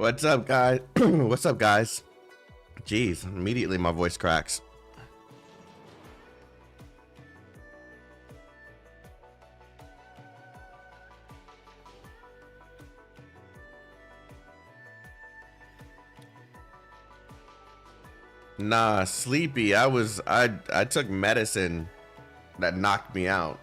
What's up, guys? What's up, guys? Jeez, immediately my voice cracks. Nah, sleepy. I took medicine that knocked me out.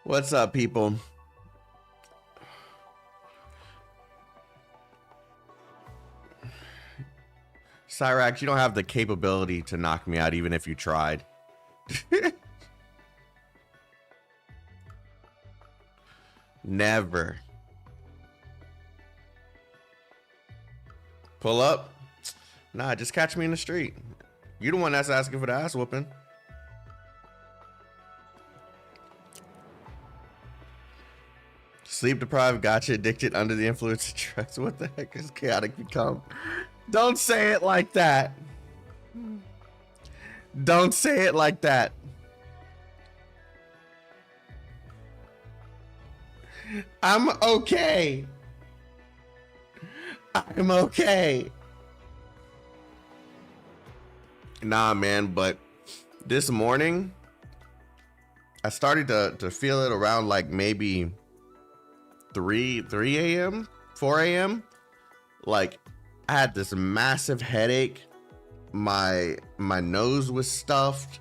What's up, people? Cyrax, you don't have the capability to knock me out even if you tried. Never. Pull up? Nah, just catch me in the street. You the one that's asking for the ass whooping. Sleep deprived, gotcha, addicted, under the influence of drugs. What the heck is chaotic become? Don't say it like that. Don't say it like that. I'm okay. I'm okay. Nah, man, but this morning, I started to feel it around like maybe 3 a.m., 4 a.m. Like, I had this massive headache. My nose was stuffed.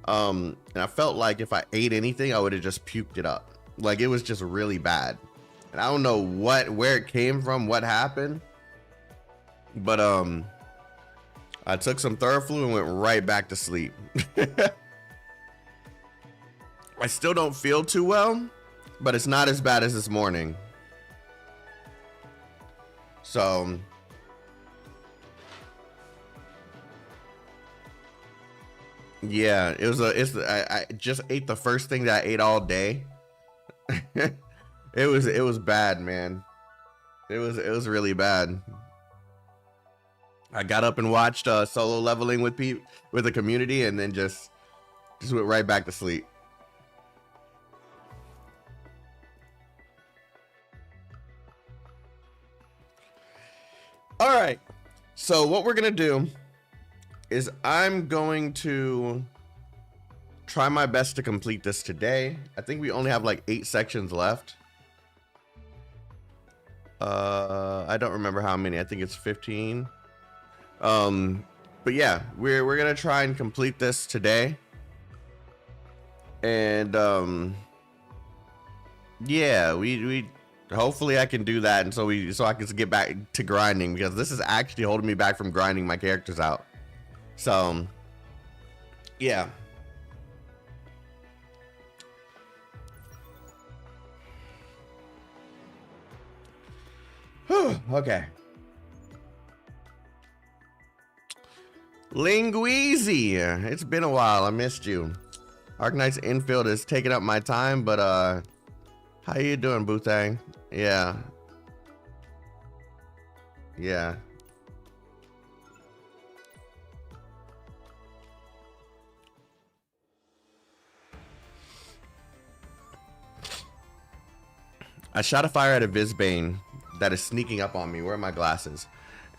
And I felt like if I ate anything, I would have just puked it up. Like, it was just really bad. And I don't know where it came from, what happened. But I took some Theraflu and went right back to sleep. I still don't feel too well, but it's not as bad as this morning. So yeah, I just ate the first thing that I ate all day. It was bad, man. It was really bad. I got up and watched solo leveling with the community, and then just went right back to sleep. All right, so what we're gonna do is I'm going to try my best to complete this today. I think we only have like 8 sections left. I don't remember how many. I think it's 15. But yeah, we're gonna try and complete this today. And yeah, we hopefully I can do that, and so I can get back to grinding, because this is actually holding me back from grinding my characters out. So yeah. Okay. Lingueezy, it's been a while. I missed you. Arknight's infield is taking up my time, but how you doing, Boothang? Yeah. Yeah. I shot a fire at a Vizbane that is sneaking up on me. Where are my glasses?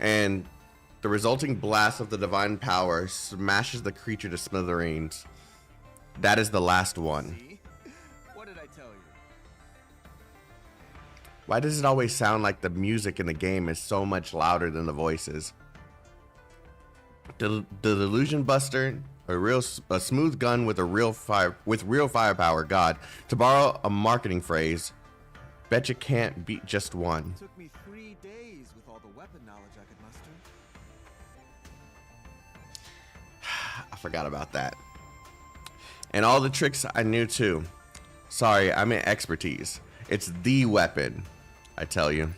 And the resulting blast of the divine power smashes the creature to smithereens. That is the last one. See? What did I tell you? Why does it always sound like the music in the game is so much louder than the voices? The Delusion Buster, a smooth gun with real firepower. God, to borrow a marketing phrase, bet you can't beat just one. It took me 3 days with all the weapon knowledge I could muster. I forgot about that. And all the tricks I knew too. Sorry, I meant expertise. It's the weapon, I tell you.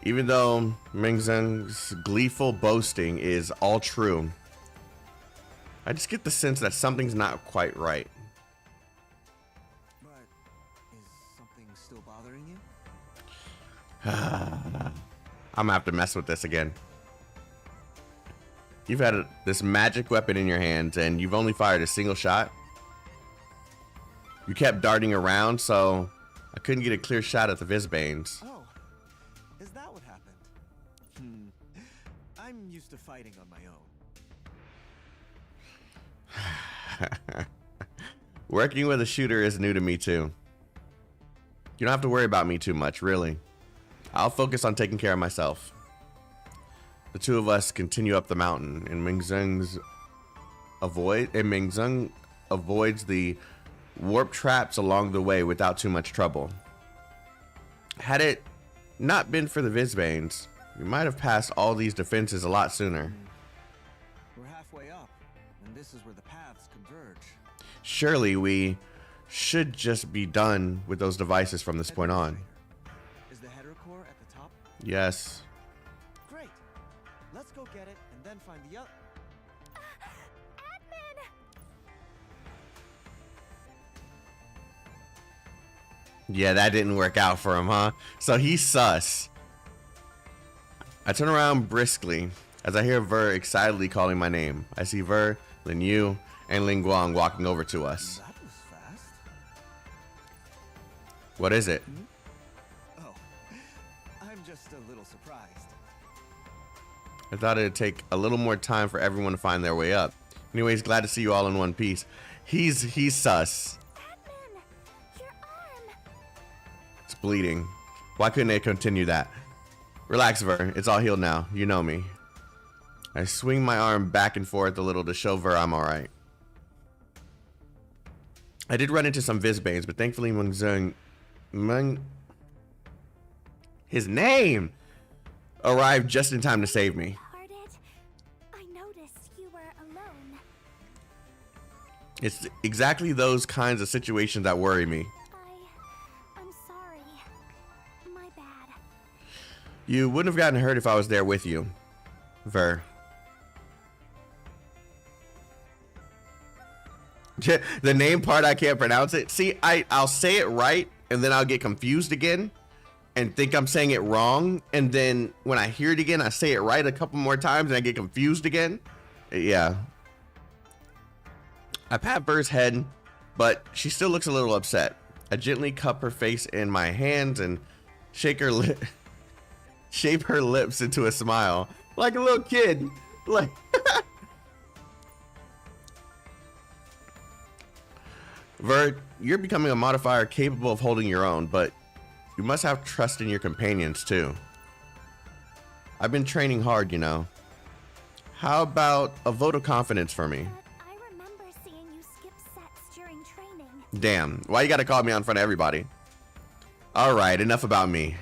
Even though Mingzhen's gleeful boasting is all true, I just get the sense that something's not quite right. But is something still bothering you? I'm gonna have to mess with this again. You've had this magic weapon in your hands and you've only fired a single shot. You kept darting around, so I couldn't get a clear shot at the Vizbanes. Oh, is that what happened? I'm used to fighting on my own. Working with a shooter is new to me too. You don't have to worry about me too much, really. I'll focus on taking care of myself. The two of us continue up the mountain, and Mingzeng avoids the warp traps along the way without too much trouble. Had it not been for the Vizbanes, we might have passed all these defenses a lot sooner. We're halfway up, and this is where the paths converge. Surely we should just be done with those devices from this point on. Is the header core at the top? Yes. Great. Let's go get it and then find the other. Admin! Yeah, that didn't work out for him, huh? So he's sus. I turn around briskly as I hear Ver excitedly calling my name. I see Ver, Lin Yu, and Ling Guang walking over to us. That was fast. What is it? Oh, I'm just a little surprised. I thought it'd take a little more time for everyone to find their way up. Anyways, glad to see you all in one piece. He's sus. Admin! Your arm! It's bleeding. Why couldn't they continue that? Relax, Ver. It's all healed now. You know me. I swing my arm back and forth a little to show Ver I'm alright. I did run into some Vizbanes, but thankfully his name arrived just in time to save me. Hearted, I noticed you were alone. It's exactly those kinds of situations that worry me. I'm sorry. My bad. You wouldn't have gotten hurt if I was there with you, Ver. The name part, I can't pronounce it. See, I'll say it right, and then I'll get confused again and think I'm saying it wrong. And then when I hear it again, I say it right a couple more times and I get confused again. Yeah. I pat Ver's head, but she still looks a little upset. I gently cup her face in my hands and shape her lips into a smile. Like a little kid. Like... Ver, you're becoming a modifier capable of holding your own, but you must have trust in your companions too. I've been training hard, you know. How about a vote of confidence for me? But I remember seeing you skip sets during training. Damn, why you gotta call me out in front of everybody? Alright, enough about me.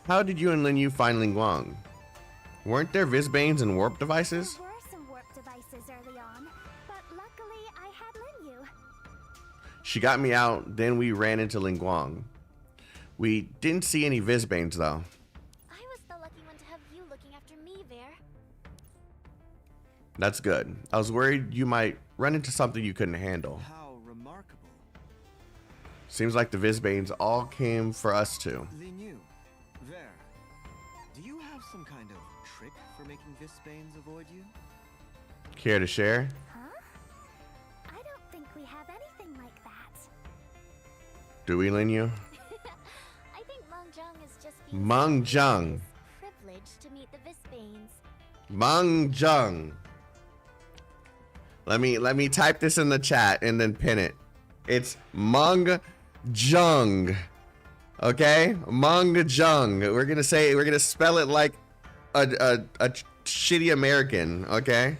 How did you and Lin Yu find Ling Guang? Weren't there Vizbanes and warp devices? There were some warp devices early on, but luckily I had Lin Yu. She got me out, then we ran into Ling Guang. We didn't see any Vizbanes though. I was the lucky one to have you looking after me, Ver. That's good. I was worried you might run into something you couldn't handle. How remarkable. Seems like the Vizbanes all came for us too. Lin Yu, Ver, do you have some kind of trick for making Vizbanes avoid you? Care to share? Huh? I don't think we have anything like that. Do we, Lin Yu? I think Mengzheng is just being Mengzheng. privileged to meet the Vizbanes. Mengzheng. Let me type this in the chat and then pin it. It's Mengzheng. Okay? Mengzheng. We're gonna spell it like a shitty American, okay?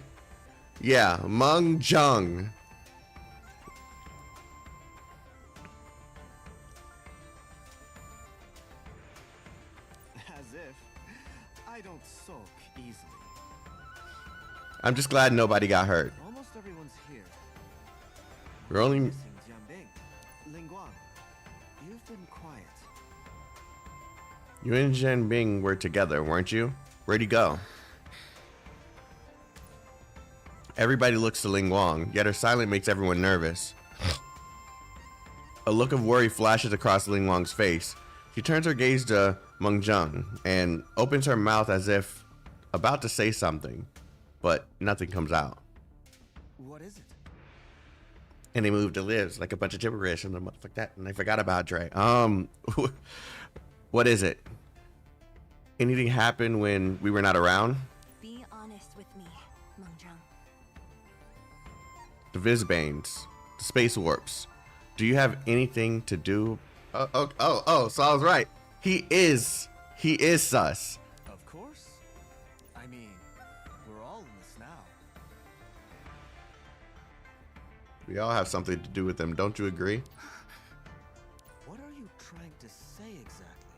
Yeah, Mengzheng. As if I don't sulk easily. I'm just glad nobody got hurt. Almost everyone's here. We're only... Missing Jianbing. Ling Guang, you've been quiet. You and Jianbing were together, weren't you? Where'd he go? Everybody looks to Ling Guang, yet her silence makes everyone nervous. A look of worry flashes across Ling Guang's face. She turns her gaze to Mengzheng and opens her mouth as if about to say something, but nothing comes out. What is it? And they moved to lives like a bunch of gibberish and like that, and I forgot about Dre. What is it? Anything happened when we were not around? Be honest with me, Mengzheng. The Vizbanes, the space warps. Do you have anything to do? Oh, so I was right. He is sus. Of course. I mean, we're all in this now. We all have something to do with them, don't you agree? What are you trying to say exactly?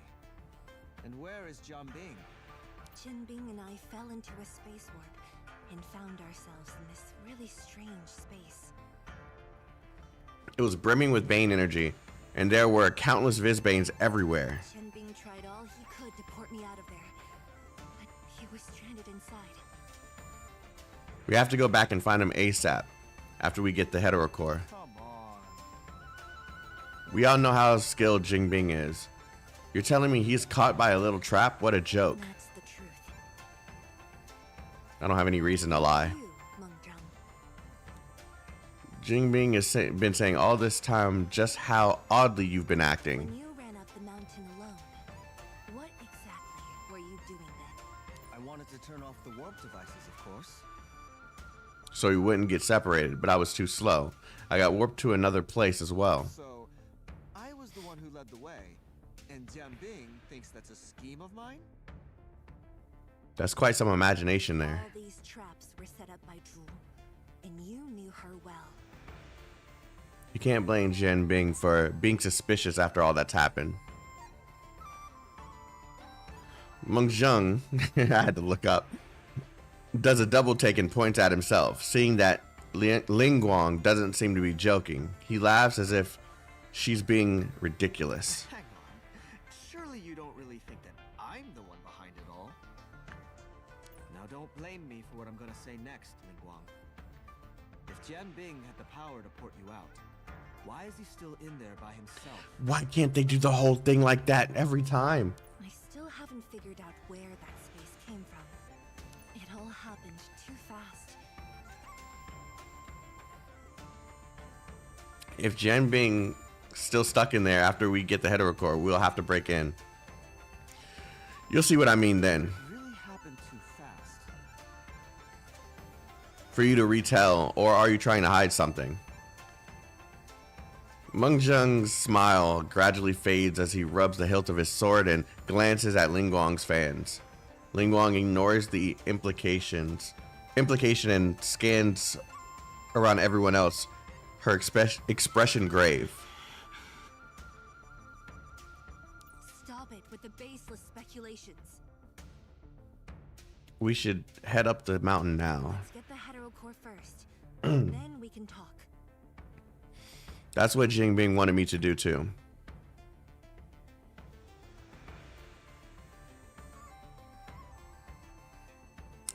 And where is Jianbing? Jinbing and I fell into a space warp and found ourselves in this really strange space. It was brimming with Bane energy, and there were countless Vizbanes everywhere. Jinbing tried all he could to port me out of there, but he was stranded inside. We have to go back and find him ASAP after we get the heterocore. Come on. We all know how skilled Jinbing is. You're telling me he's caught by a little trap? What a joke. That's the truth. I don't have any reason to lie. You, Mengzheng. Jinbing has been saying all this time just how oddly you've been acting. When you ran up the mountain alone, what exactly were you doing then? I wanted to turn off the warp devices, of course. So we wouldn't get separated, but I was too slow. I got warped to another place as well. So, I was the one who led the way, and Jianbing thinks that's a scheme of mine? That's quite some imagination there. All these traps were set up by Zhu, and you knew her well. You can't blame Jinbing for being suspicious after all that's happened. Mengzheng, I had to look up, does a double take and points at himself, seeing that Lingguang doesn't seem to be joking. He laughs as if she's being ridiculous. Hang on. Surely you don't really think that I'm the one behind it all? Now don't blame me for what I'm gonna say next, Lingguang. If Jianbing had the power to port you out, why is he still in there by himself? Why can't they do the whole thing like that every time? I still haven't figured out where that space came from. It all happened too fast. If Jinbing still stuck in there after we get the heterocore, we'll have to break in. You'll see what I mean then. It really happened too fast. For you to retell, or are you trying to hide something? Mengzheng's smile gradually fades as he rubs the hilt of his sword and glances at Lingguang's fans. Lingguang ignores the implication and scans around everyone else, her expression grave. Stop it with the baseless speculations. We should head up the mountain now. Let's get the heterocore first, and then we can talk. That's what Jinbing wanted me to do too.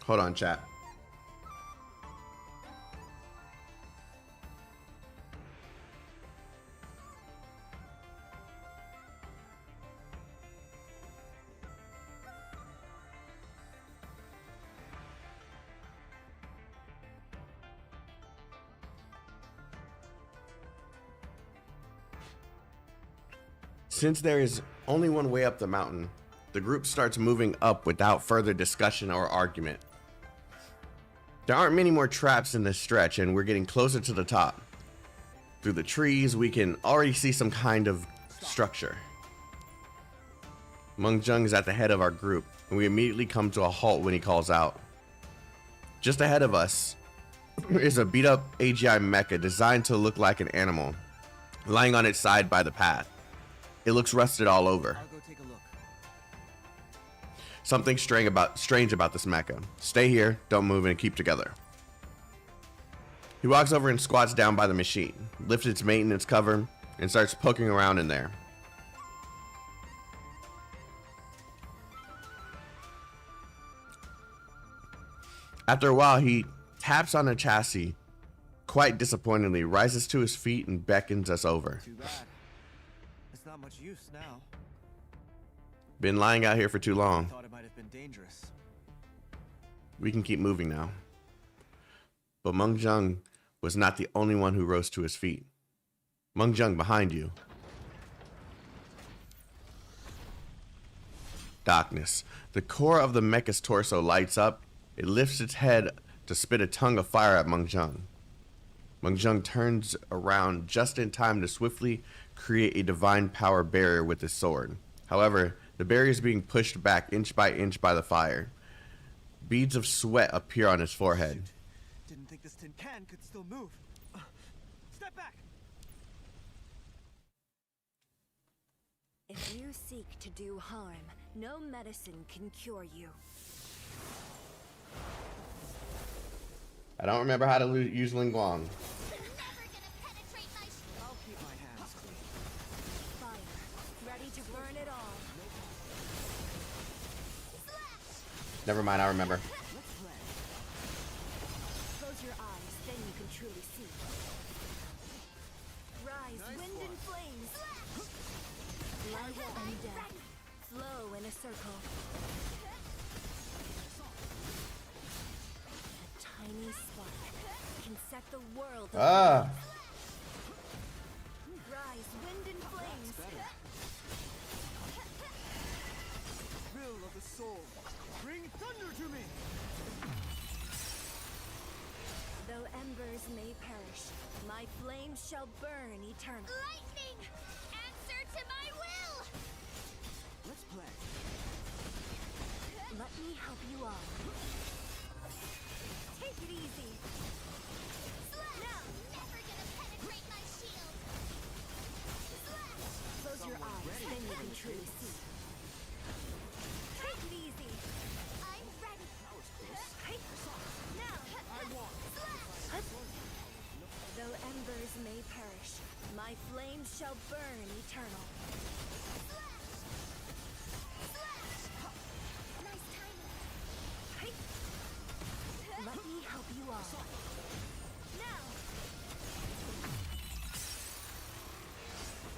Hold on, chat. Since there is only one way up the mountain, the group starts moving up without further discussion or argument. There aren't many more traps in this stretch, and we're getting closer to the top. Through the trees, we can already see some kind of structure. Mengzheng is at the head of our group, and we immediately come to a halt when he calls out. Just ahead of us is a beat-up AGI mecha designed to look like an animal, lying on its side by the path. It looks rusted all over. I'll go take a look. Something strange about this mecha. Stay here, don't move, and keep together. He walks over and squats down by the machine, lifts its maintenance cover, and starts poking around in there. After a while, he taps on a chassis, quite disappointingly, rises to his feet, and beckons us over. Too bad. It's not much use now. Been lying out here for too long. Thought it might have been dangerous. We can keep moving now. But Meng Zheng was not the only one who rose to his feet. Meng Zheng, behind you. Darkness. The core of the mecha's torso lights up. It lifts its head to spit a tongue of fire at Meng Zheng. Meng Zheng turns around just in time to swiftly create a divine power barrier with his sword. However, the barrier is being pushed back inch by the fire. Beads of sweat appear on his forehead. Didn't think this tin can could still move. Step back. If you seek to do harm, no medicine can cure you. I don't remember how to use Lingguang. I'll keep my hands clean. Fire, ready to burn it all. Never mind, I remember. Let's play. Close your eyes, then you can truly see. Rise, Nice wind one. and flames. Life and death flow in a circle. A tiny spark can set the world Ah! Rise, wind and flames. Will of the soul. Bring thunder to me. Though embers may perish, my flames shall burn eternal. Lightning! Answer to my will! Let's play. Let me help you all. Take it easy. Now! Never gonna penetrate my shield! Close your eyes, then you can truly see. Take it easy. I'm ready! Now. I won. Though embers may perish, my flames shall burn eternal. Nice timing! Let me help you all. Now!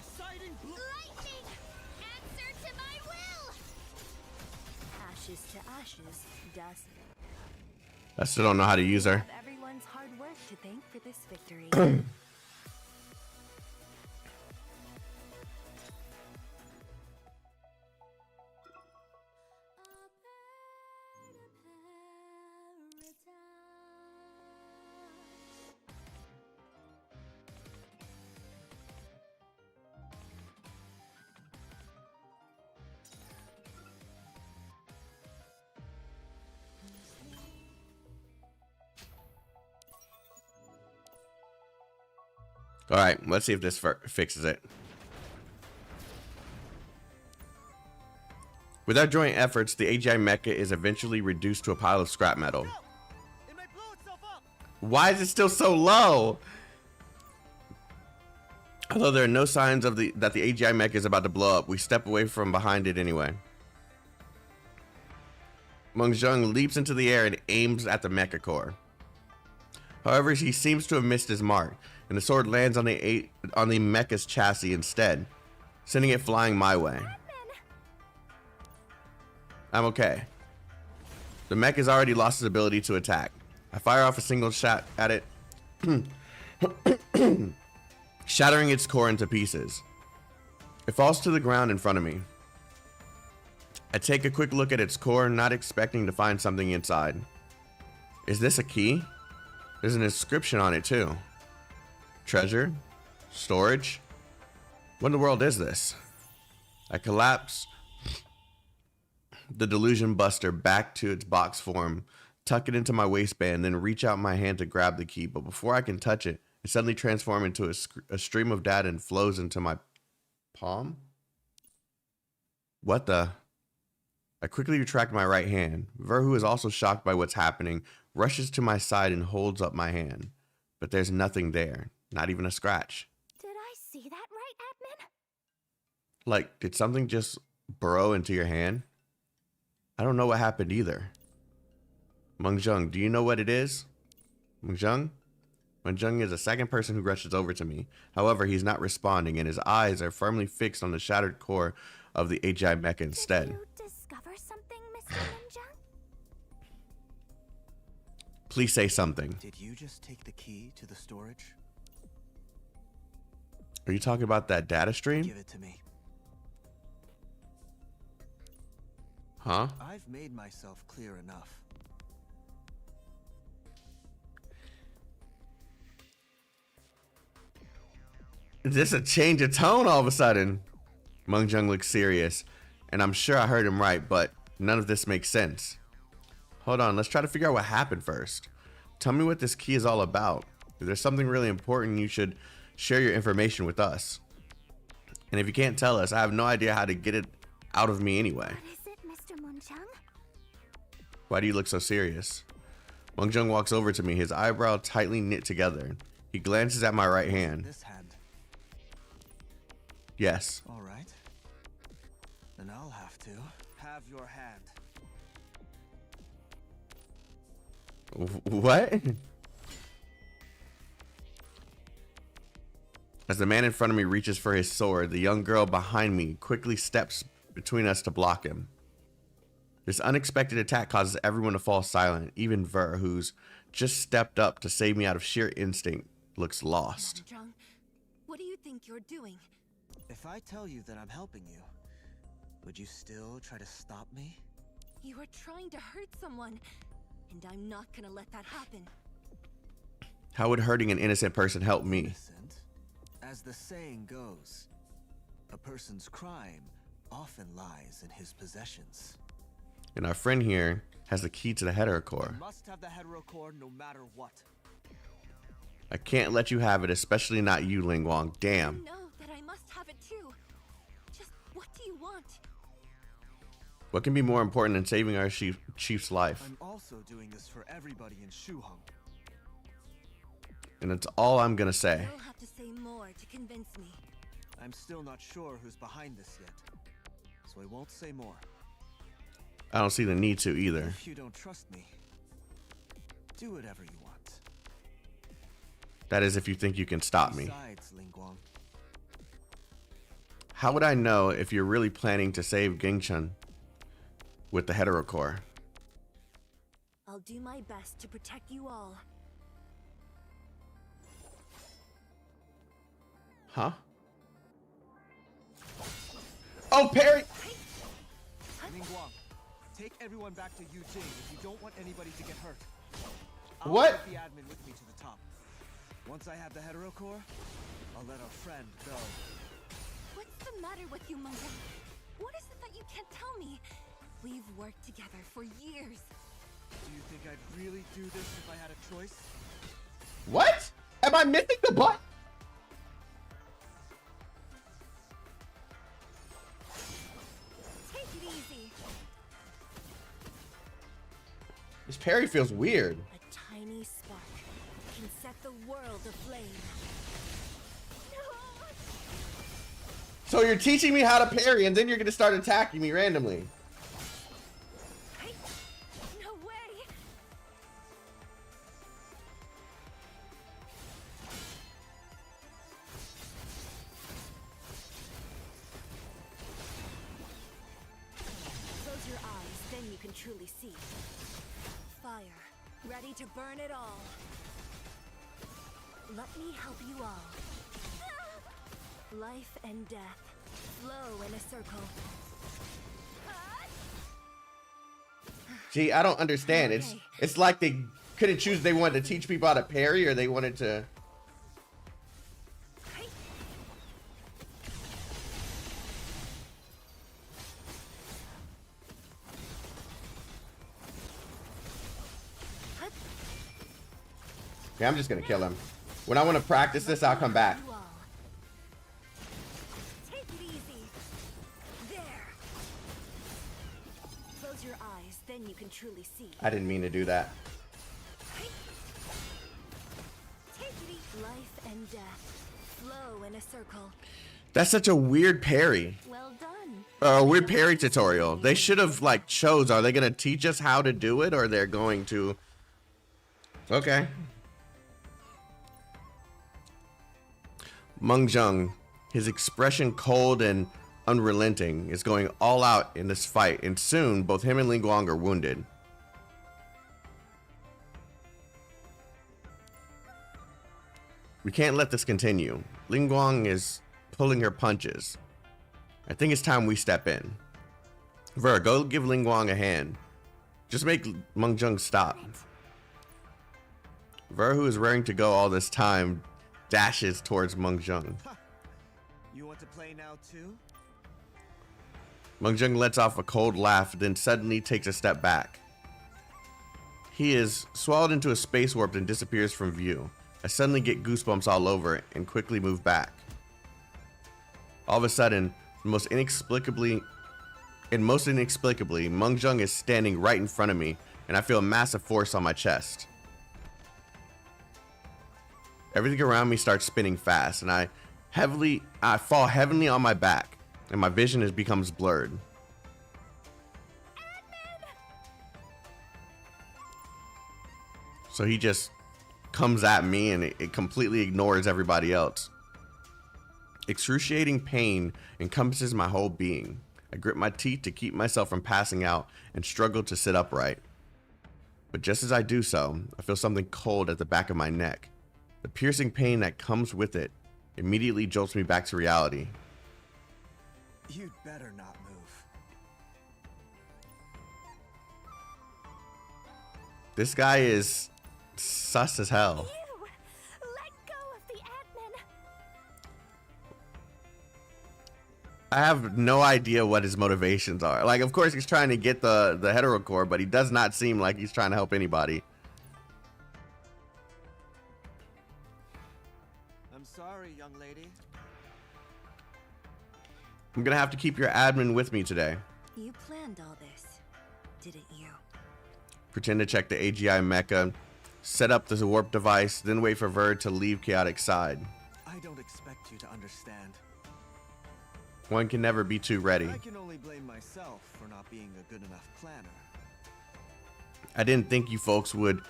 Deciding blow. Lightning! Answer to my will! Ashes to ashes, dust. I still don't know how to use her. Have everyone's hard work to thank for this victory. All right, let's see if this fixes it. With our joint efforts, the AGI mecha is eventually reduced to a pile of scrap metal. It may blow itself up. Why is it still so low? Although there are no signs of that the AGI mecha is about to blow up, we step away from behind it anyway. Meng Zheng leaps into the air and aims at the mecha core. However, he seems to have missed his mark, and the sword lands on the mecha's chassis instead, sending it flying my way. I'm okay. The mech has already lost its ability to attack. I fire off a single shot at it, shattering its core into pieces. It falls to the ground in front of me. I take a quick look at its core, not expecting to find something inside. Is this a key? There's an inscription on it too. Treasure? Storage? What in the world is this? I collapse the delusion buster back to its box form, tuck it into my waistband, then reach out my hand to grab the key. But before I can touch it, it suddenly transforms into a stream of data and flows into my palm. What the? I quickly retract my right hand. Ver, who is also shocked by what's happening, rushes to my side and holds up my hand. But there's nothing there. Not even a scratch. Did I see that right, admin? Like, did something just burrow into your hand? I don't know what happened either. Meng Zheng, do you know what it is? Meng Zheng? Meng Zheng is the second person who rushes over to me. However, he's not responding, and his eyes are firmly fixed on the shattered core of the AGI mecha Did instead. you discover something, Mr. Ninja? Please say something. Did you just take the key to the storage? Are you talking about that data stream? Give it to me. Huh? I've made myself clear enough. Is this a change of tone all of a sudden? Meng Jung looks serious, and I'm sure I heard him right, but none of this makes sense. Hold on, let's try to figure out what happened first. Tell me what this key is all about. If there's something really important, you should share your information with us. And if you can't tell us, I have no idea how to get it out of me anyway. What is it, Mr. Munchang? Why do you look so serious? Meng Jung walks over to me, his eyebrow tightly knit together. He glances at my right hand. This hand. Yes. All right. Then I'll have to have your hand. What? As the man in front of me reaches for his sword, the young girl behind me quickly steps between us to block him. This unexpected attack causes everyone to fall silent. Even Ver, who's just stepped up to save me out of sheer instinct, looks lost. Meng, what do you think you're doing? If I tell you that I'm helping you, would you still try to stop me? You are trying to hurt someone, and I'm not gonna let that happen. How would hurting an innocent person help me? Innocent? As the saying goes, a person's crime often lies in his possessions. And our friend here has the key to the Hetero core. You must have the hetero core no matter what. I can't let you have it, especially not you, Ling Wang. Damn. You know that I must have it too. Just what do you want? What can be more important than saving our chief's life? I'm also doing this for everybody in Shuheng. And that's all I'm gonna say. You'll have to say more to convince me. I'm still not sure who's behind this yet, so I won't say more. I don't see the need to either. If you don't trust me, do whatever you want. That is if you think you can stop me. Besides, Ling Guang, How would I know if you're really planning to save Gengchen with the Hetero core? I'll do my best to protect you all. Huh? Oh, Perry! Ling Guang, take everyone back to Yujing if you don't want anybody to get hurt. I'll What? take the admin with me to the top. Once I have the hetero core, I'll let our friend go. What's the matter with you, Meng? What is it that you can't tell me? We've worked together for years. Do you think I'd really do this if I had a choice? What? Am I missing the butt? Take it easy. This Perry feels weird. A tiny spark can set the world aflame. So you're teaching me how to parry and then you're gonna start attacking me randomly. No way! Close your eyes, then you can truly see. Fire, ready to burn it all. Let me help you all. Life and death flow in a circle. Gee, I don't understand. It's like they couldn't choose. They wanted to teach people how to parry, or they wanted to. Yeah, I'm just gonna kill him. When I want to practice this, I'll come back. You all. Take it easy. There. Close your eyes, then you can truly see. I didn't mean to do that. Take it easy. Life and death flow in a circle. That's such a weird parry. Well done. A weird parry tutorial. They should have like chose. Are they gonna teach us how to do it, or they're going to? Okay. Meng Jung, his expression cold and unrelenting, is going all out in this fight, and soon both him and Ling Guang are wounded. We can't let this continue. Ling Guang is pulling her punches. I think it's time we step in. Ver, go give Ling Guang a hand. Just make Meng Zheng stop. Ver, who is raring to go all this time, dashes towards Meng Zheng. You want to play now too? Meng Zheng lets off a cold laugh, then suddenly takes a step back. He is swallowed into a space warp and disappears from view. I suddenly get goosebumps all over and quickly move back. All of a sudden, most inexplicably, Meng Zheng is standing right in front of me, and I feel a massive force on my chest. Everything around me starts spinning fast, and I fall heavily on my back, and my vision becomes blurred. So he just comes at me, and it completely ignores everybody else. Excruciating pain encompasses my whole being. I grip my teeth to keep myself from passing out and struggle to sit upright. But just as I do so, I feel something cold at the back of my neck. The piercing pain that comes with it immediately jolts me back to reality. You'd better not move. This guy is sus as hell. You! Let go of the admin! I have no idea what his motivations are. Like, of course, he's trying to get the heterocore, but he does not seem like he's trying to help anybody. I'm sorry, young lady. I'm gonna have to keep your admin with me today. You planned all this, didn't you? Pretend to check the AGI mecha, set up the warp device, then wait for Ver to leave Chaotik's side. I don't expect you to understand. One can never be too ready. I can only blame myself for not being a good enough planner. I didn't think you folks would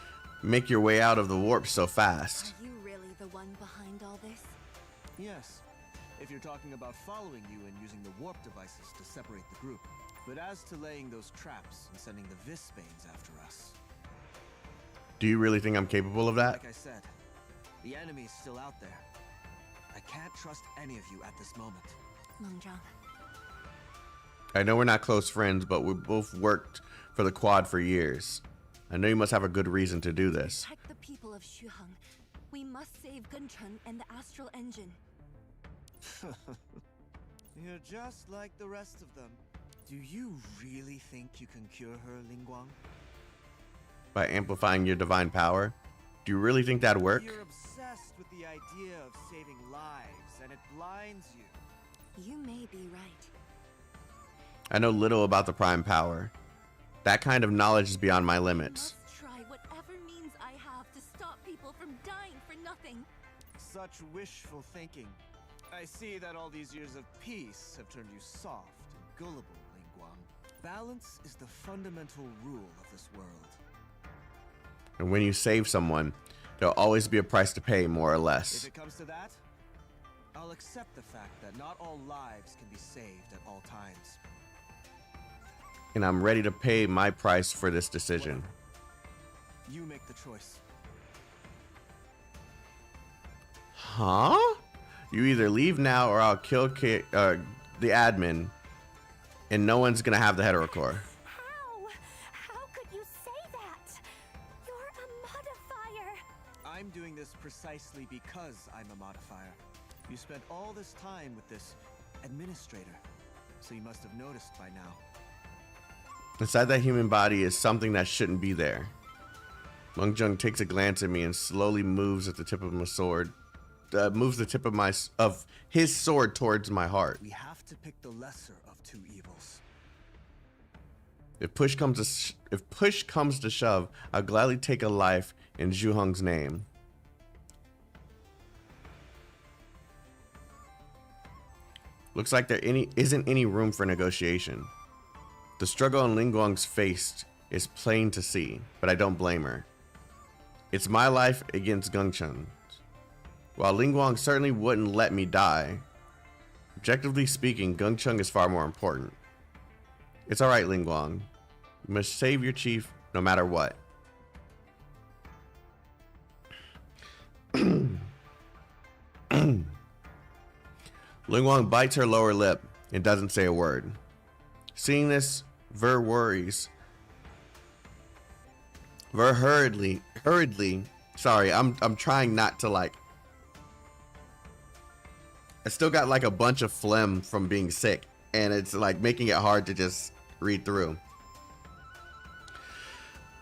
make your way out of the warp so fast. Are you really the one behind all this? Yes, if you're talking about following you and using the warp devices to separate the group. But as to laying those traps and sending the Vispanes after us, Do you really think I'm capable of that? like I said, the enemy's still out there. I can't trust any of you at this moment. Meng Zheng, I know we're not close friends, but we both worked for the Quad for years. I know you must have a good reason to do this. protect the people of Shuheng. We must save Gunchun and the astral engine. You're just like the rest of them. Do you really think you can cure her, Ling Guang? By amplifying your divine power? Do you really think that'd work? You're obsessed with the idea of saving lives, and it blinds you. You may be right. I know little about the Prime Power. That kind of knowledge is beyond my I limits. must try whatever means I have to stop people from dying for nothing. Such wishful thinking. I see that all these years of peace have turned you soft and gullible, Ling Guang. Balance is the fundamental rule of this world. And when you save someone, there'll always be a price to pay, more or If less. it comes to that, I'll accept the fact that not all lives can be saved at all times. And I'm ready to pay my price for this decision. You make the choice. Huh? You either leave now or I'll kill the admin, and no one's gonna have the heterocore. How? How could you say that? You're a modifier. I'm doing this precisely because I'm a modifier. You spent all this time with this administrator, so you must have noticed by now. Inside that human body is something that shouldn't be there. Meng Zheng takes a glance at me and slowly moves at the tip of my sword. Moves the tip of his sword towards my heart. We have to pick the lesser of two evils. If push comes to shove, I'll gladly take a life in Zhu Heng's name. Looks like there isn't any room for negotiation. The struggle on Ling Guang's face is plain to see, but I don't blame her. It's my life against Gongchun's. While Ling Guang certainly wouldn't let me die, Objectively speaking, Gungchung is far more important. It's alright, Lingguang. You must save your chief no matter what. Lingguang bites her lower lip and doesn't say a word. Seeing this, Ver worries. Ver hurriedly, sorry, I'm trying not to like, I still got like a bunch of phlegm from being sick, and it's like making it hard to just read through.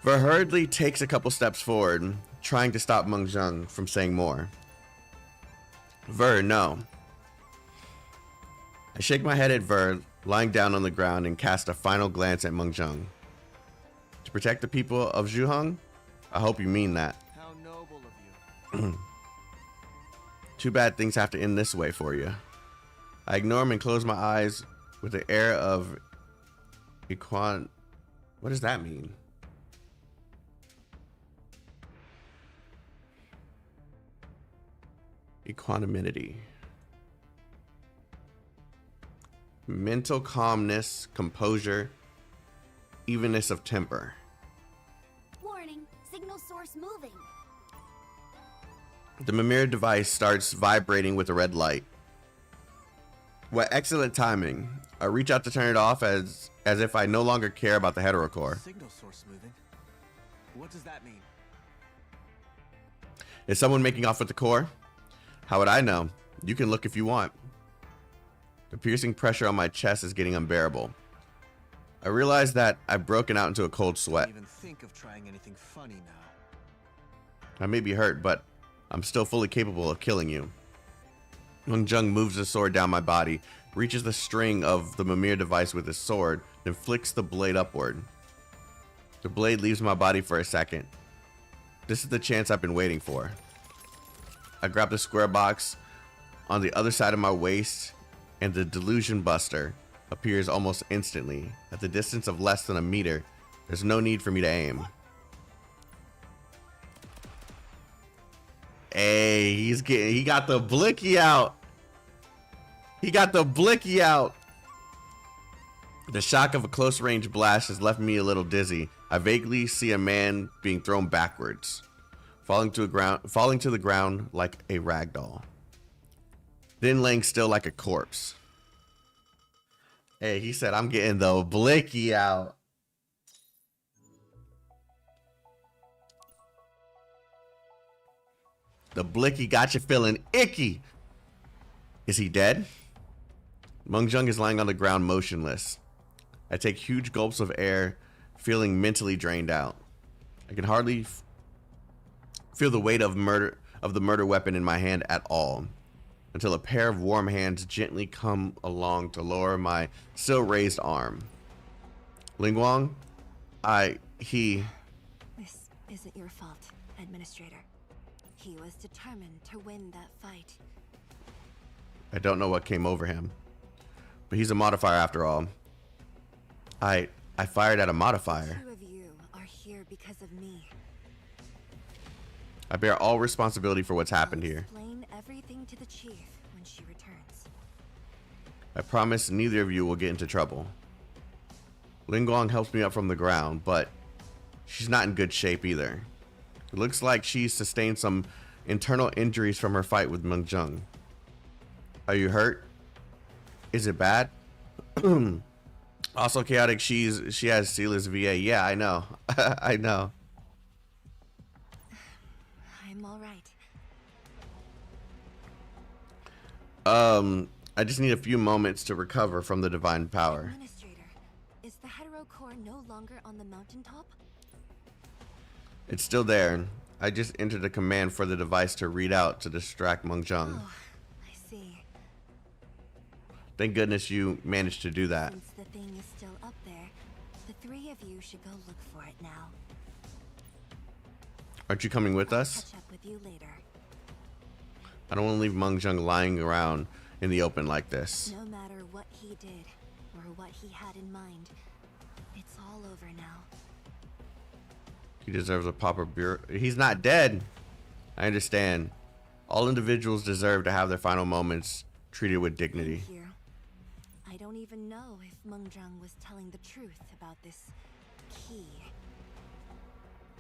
Ver hurriedly takes a couple steps forward, trying to stop Meng Zheng from saying more. Ver, no. I shake my head at Ver, lying down on the ground, and cast a final glance at Meng Zheng. To protect the people of Zhuheng? I hope you mean that. How noble of you. Too bad things have to end this way for you. I ignore him and close my eyes with the air of What does that mean? Equanimity. Mental calmness, composure, evenness of temper. Warning, signal source moving. The Mimir device starts vibrating with a red light. What excellent timing. I reach out to turn it off as if I no longer care about the heterocore. Signal source moving. What does that mean? Is someone making off with the core? How would I know? You can look if you want. The piercing pressure on my chest is getting unbearable. I realize that I've broken out into a cold sweat. Even think of trying anything funny now. I may be hurt, but I'm still fully capable of killing you. Meng Zheng moves the sword down my body, reaches the string of the Mimir device with his sword, then flicks the blade upward. The blade leaves my body for a second. This is the chance I've been waiting for. I grab the square box on the other side of my waist, and the delusion buster appears almost instantly. At the distance of less than a meter, there's no need for me to aim. Hey, he got the blicky out. He got the blicky out. The shock of a close range blast has left me a little dizzy. I vaguely see a man being thrown backwards, falling to the ground like a rag doll, then laying still like a corpse. Hey, he said, I'm getting the blicky out. The blicky got you feeling icky. Is he dead? Meng Zheng is lying on the ground motionless. I take huge gulps of air, feeling mentally drained out. I can hardly feel the weight of the murder weapon in my hand at all, until a pair of warm hands gently come along to lower my still raised arm. Lingguang, This isn't your fault, Administrator. He was determined to win that fight. I don't know what came over him, but he's a modifier after all. I fired at a modifier. The two of you are here because of me. I bear all responsibility for what's happened I'll here. Explain everything to the chief when she returns. I promise neither of you will get into trouble. Lingguang helps me up from the ground, but she's not in good shape either. It looks like she's sustained some internal injuries from her fight with Meng Zheng. Are you hurt? Is it bad? Also, Chaotic, she has Seela's VA. Yeah, I know. I know. I'm all right. I just need a few moments to recover from the divine power. Administrator, is the hetero core no longer on the mountaintop? It's still there. I just entered a command for the device to read out to distract Meng Zheng. Oh, I see. Thank goodness you managed to do that. Since the thing is still up there, the three of you should go look for it now. Aren't you coming with us? Catch up with you later. I don't want to leave Meng Zheng lying around in the open like this. No matter what he did or what he had in mind, it's all over now. He deserves a proper bureau. He's not dead. I understand. All individuals deserve to have their final moments treated with dignity. Thank you. know if Mengzhang was telling the truth about this key.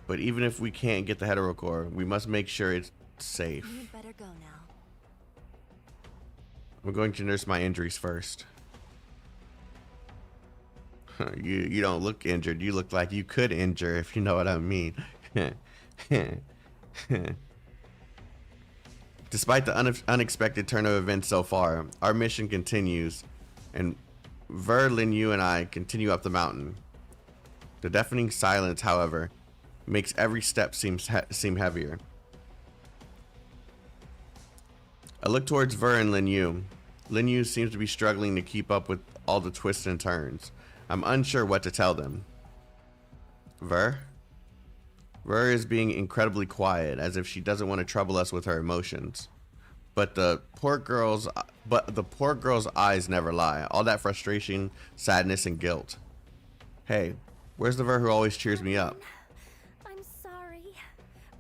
But even if we can't get the heterocore, we must make sure it's safe. You'd better go now. I'm going to nurse my injuries first. You don't look injured. You look like you could injure, if you know what I mean. Despite the unexpected turn of events so far, our mission continues, and Lin Yu and I continue up the mountain. The deafening silence, however, makes every step seem heavier. I look towards and Lin Yu. Lin Yu seems to be struggling to keep up with all the twists and turns. I'm unsure what to tell them. Ver is being incredibly quiet, as if she doesn't want to trouble us with her emotions. But the poor girl's eyes never lie. All that frustration, sadness, and guilt. Hey, where's the Ver who always cheers me up? I'm sorry.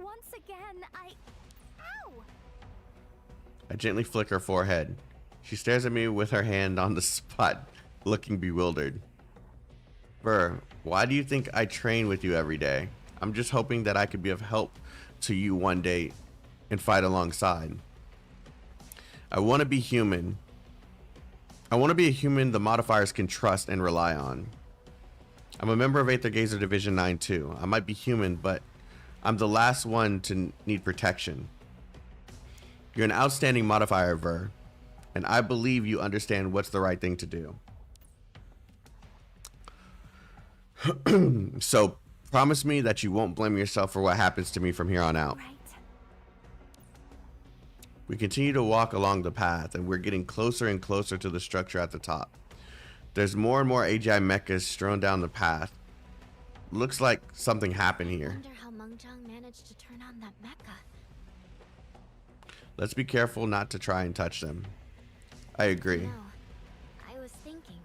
Once again, Ow! I gently flick her forehead. She stares at me with her hand on the spot, looking bewildered. Ver, why do you think I train with you every day? I'm just hoping that I could be of help to you one day and fight alongside. I want to be human. I want to be a human the modifiers can trust and rely on. I'm a member of Aether Gazer Division 9 too. I might be human, but I'm the last one to need protection. You're an outstanding modifier, Ver, and I believe you understand what's the right thing to do. So, promise me that you won't blame yourself for what happens to me from here on out. Right. We continue to walk along the path, and we're getting closer and closer to the structure at the top. There's more and more AGI mechas strewn down the path. Looks like something happened I here. wonder how Mengzhang managed to turn on that mecha. Let's be careful not to try and touch them. I agree. No, I was thinking.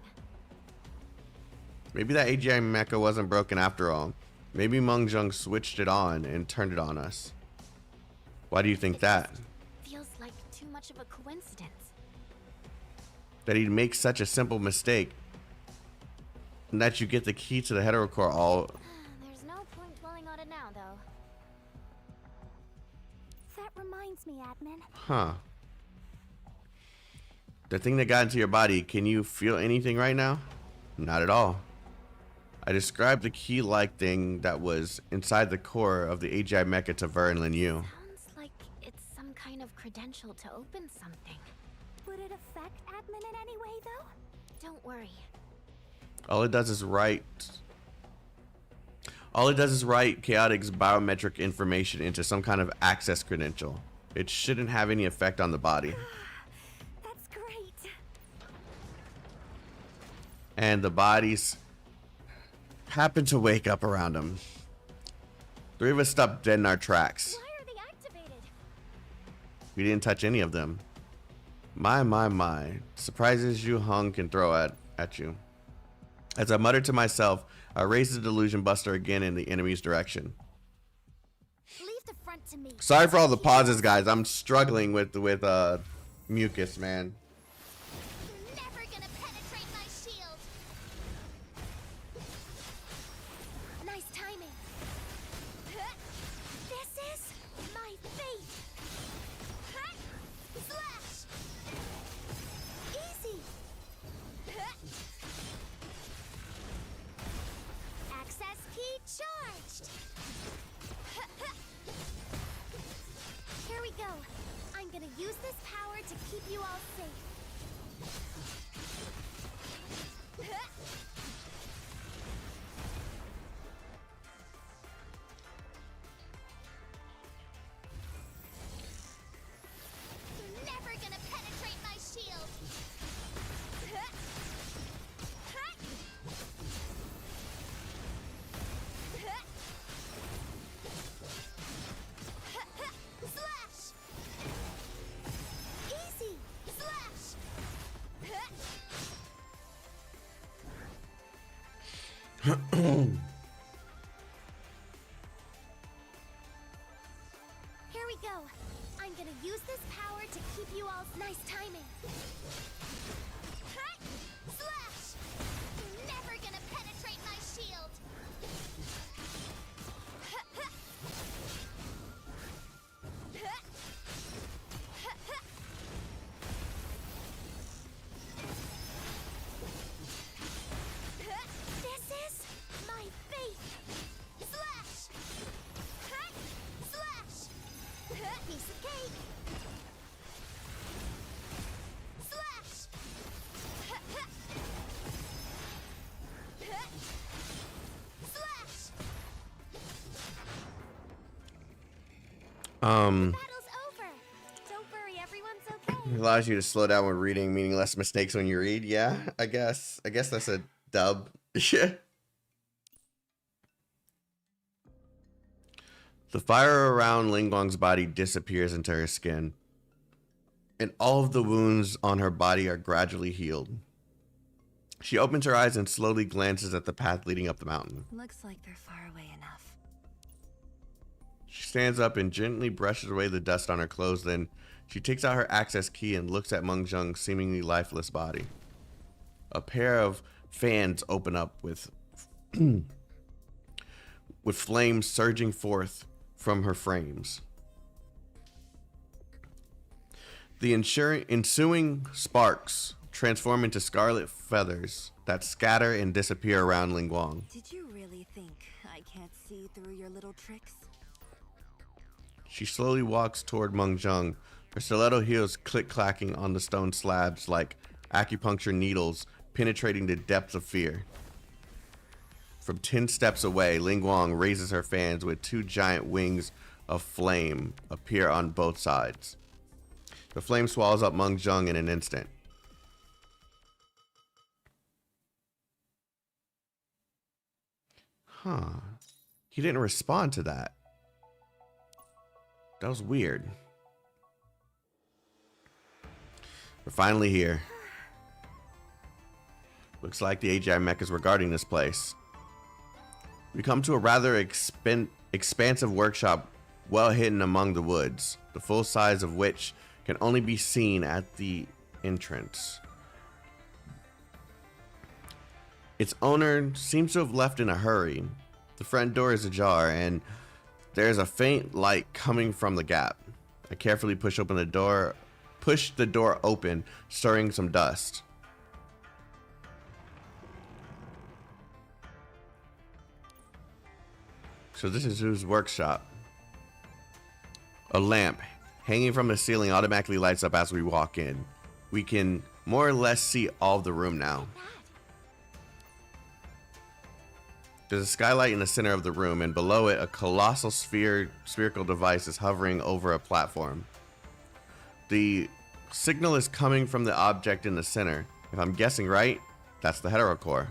Maybe that AGI mecha wasn't broken after all. Maybe Mengzhang switched it on and turned it on us. Why do you think that? Feels like too much of a coincidence. That he'd make such a simple mistake. And that you get the key to the heterocore all... There's no point dwelling on it now, though. That reminds me, admin. Huh. The thing that got into your body, can you feel anything right now? Not at all. I described the key-like thing that was inside the core of the AGI mecha to Ver and Lin Yu. Sounds like it's some kind of credential to open something. Would it affect admin in any way, though? Don't worry. All it does is write Chaotik's biometric information into some kind of access credential. It shouldn't have any effect on the body. That's great. And the bodies happen to wake up around him. Three of us stopped dead in our tracks. Why are they activated? We didn't touch any of them. My. Surprises you hung can throw at you. As I muttered to myself, I raised the delusion buster again in the enemy's direction. Leave the front to me. Sorry for all the pauses, guys. I'm struggling with mucus, man. You're never gonna penetrate my shield. Nice timing. This is my fate. Slash. Easy. Access key charged. Here we go. I'm gonna use this power to keep you all safe. You're never gonna penetrate my shield. Slash. Easy. Slash. Here we go. I'm gonna use this power to keep you all. Nice timing. Slash. Battle's over. Don't worry, everyone's okay. It allows you to slow down when reading, meaning less mistakes when you read. Yeah, I guess that's a dub. Yeah. The fire around Lingguang's body disappears into her skin, and all of the wounds on her body are gradually healed. She opens her eyes and slowly glances at the path leading up the mountain. Looks like they're far away enough. She stands up and gently brushes away the dust on her clothes, then she takes out her access key and looks at Meng Zheng's seemingly lifeless body. A pair of fans open up with flames surging forth from her frames. The ensuing sparks transform into scarlet feathers that scatter and disappear around Lingguang. Did you really think I can't see through your little tricks? She slowly walks toward Meng Zheng, her stiletto heels click-clacking on the stone slabs like acupuncture needles penetrating the depths of fear. From 10 steps away, Lingguang raises her fans with 2 giant wings of flame appear on both sides. The flame swallows up Meng Zheng in an instant. Huh. He didn't respond to that. That was weird. We're finally here. Looks like the AGI mechas were guarding this place. We come to a rather expansive workshop well hidden among the woods, the full size of which can only be seen at the entrance. Its owner seems to have left in a hurry. The front door is ajar and there's a faint light coming from the gap. I carefully push the door open, stirring some dust. So this is whose workshop. A lamp hanging from the ceiling automatically lights up as we walk in. We can more or less see all of the room now. There's a skylight in the center of the room, and below it, a colossal spherical device is hovering over a platform. The signal is coming from the object in the center. If I'm guessing right, that's the heterocore.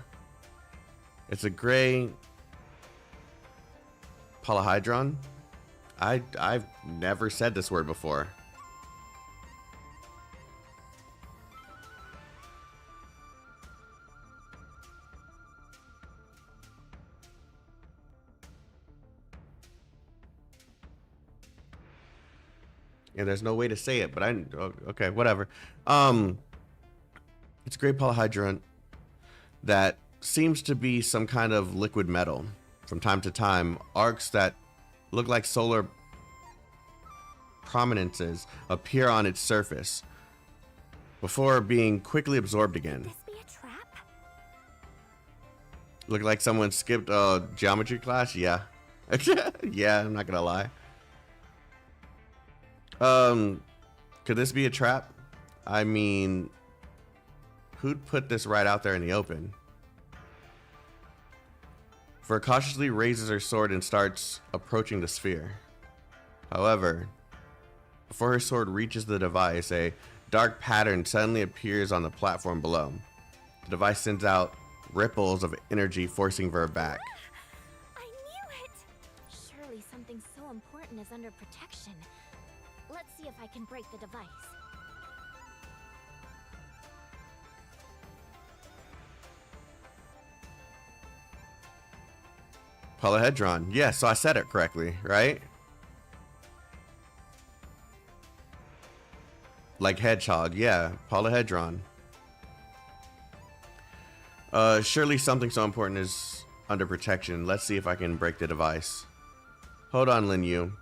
It's a gray polyhedron. I've never said this word before. And there's no way to say it, but okay, whatever. It's a great polyhedron that seems to be some kind of liquid metal. From time to time, arcs that look like solar prominences appear on its surface before being quickly absorbed again. Could this be a trap? Look like someone skipped a geometry class? Yeah. Yeah, I'm not gonna lie. Could this be a trap? I mean, who'd put this right out there in the open? Ver cautiously raises her sword and starts approaching the sphere. However, before her sword reaches the device, a dark pattern suddenly appears on the platform below. The device sends out ripples of energy, forcing Ver back. I knew it! Surely something so important is under protection. Let's see if I can break the device. Polyhedron. Yeah, so I said it correctly, right? Like hedgehog. Yeah, polyhedron. Surely something so important is under protection. Let's see if I can break the device. Hold on, Lin Yu.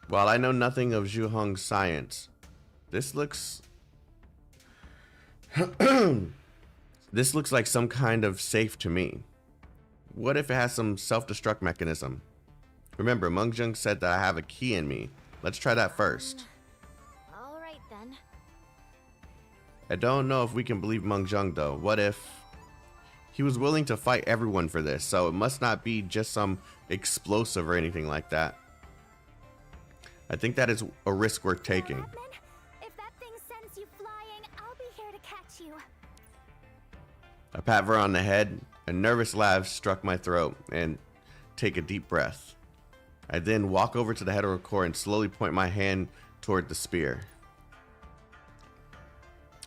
While I know nothing of Zhu Hong's science, this looks this looks like some kind of safe to me. What if it has some self-destruct mechanism? Remember, Meng Zheng said that I have a key in me. Let's try that first. Alright then. I don't know if we can believe Meng Zheng though. What if he was willing to fight everyone for this, so it must not be just some explosive or anything like that. I think that is a risk worth taking. Admin, if that thing sends you flying, I'll be here to catch you. I pat Ver on the head. A nervous laugh struck my throat and take a deep breath. I then walk over to the hetero core and slowly point my hand toward the spear.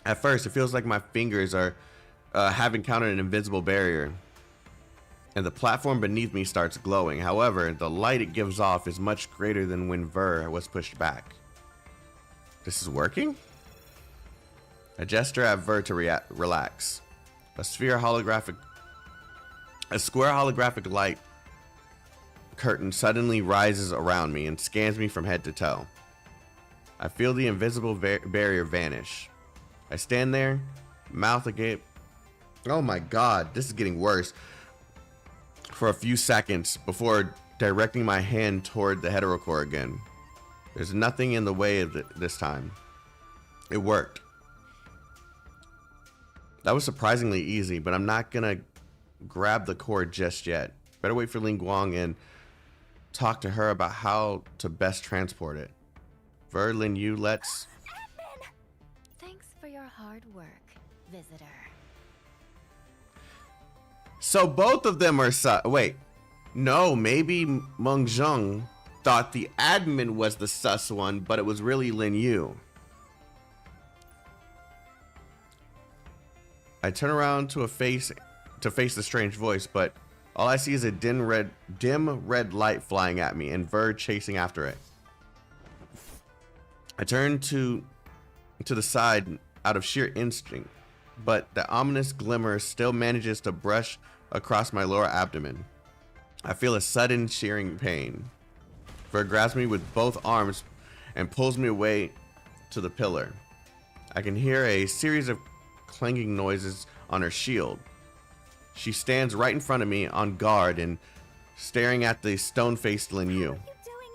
At first, it feels like my fingers are have encountered an invisible barrier, and the platform beneath me starts glowing. However, the light it gives off is much greater than when Ver was pushed back. This is working? I gesture at Ver to relax. A square holographic light curtain suddenly rises around me and scans me from head to toe. I feel the invisible barrier vanish. I stand there, mouth agape. Oh my god, this is getting worse. For a few seconds before directing my hand toward the heterocore again. There's nothing in the way of it this time. It worked. That was surprisingly easy, but I'm not gonna grab the core just yet. Better wait for Ling Guang and talk to her about how to best transport it. Ver, Lin Yu, let's... Admin! Thanks for your hard work, visitor. So both of them are wait. No, maybe Meng Zheng thought the admin was the sus one, but it was really Lin Yu. I turn around to face the strange voice, but all I see is a dim red light flying at me and Ver chasing after it. I turn to the side out of sheer instinct, but the ominous glimmer still manages to brush across my lower abdomen. I feel a sudden shearing pain. Ver grabs me with both arms and pulls me away to the pillar. I can hear a series of clanging noises on her shield. She stands right in front of me on guard and staring at the stone-faced Lin Yu. What are you doing,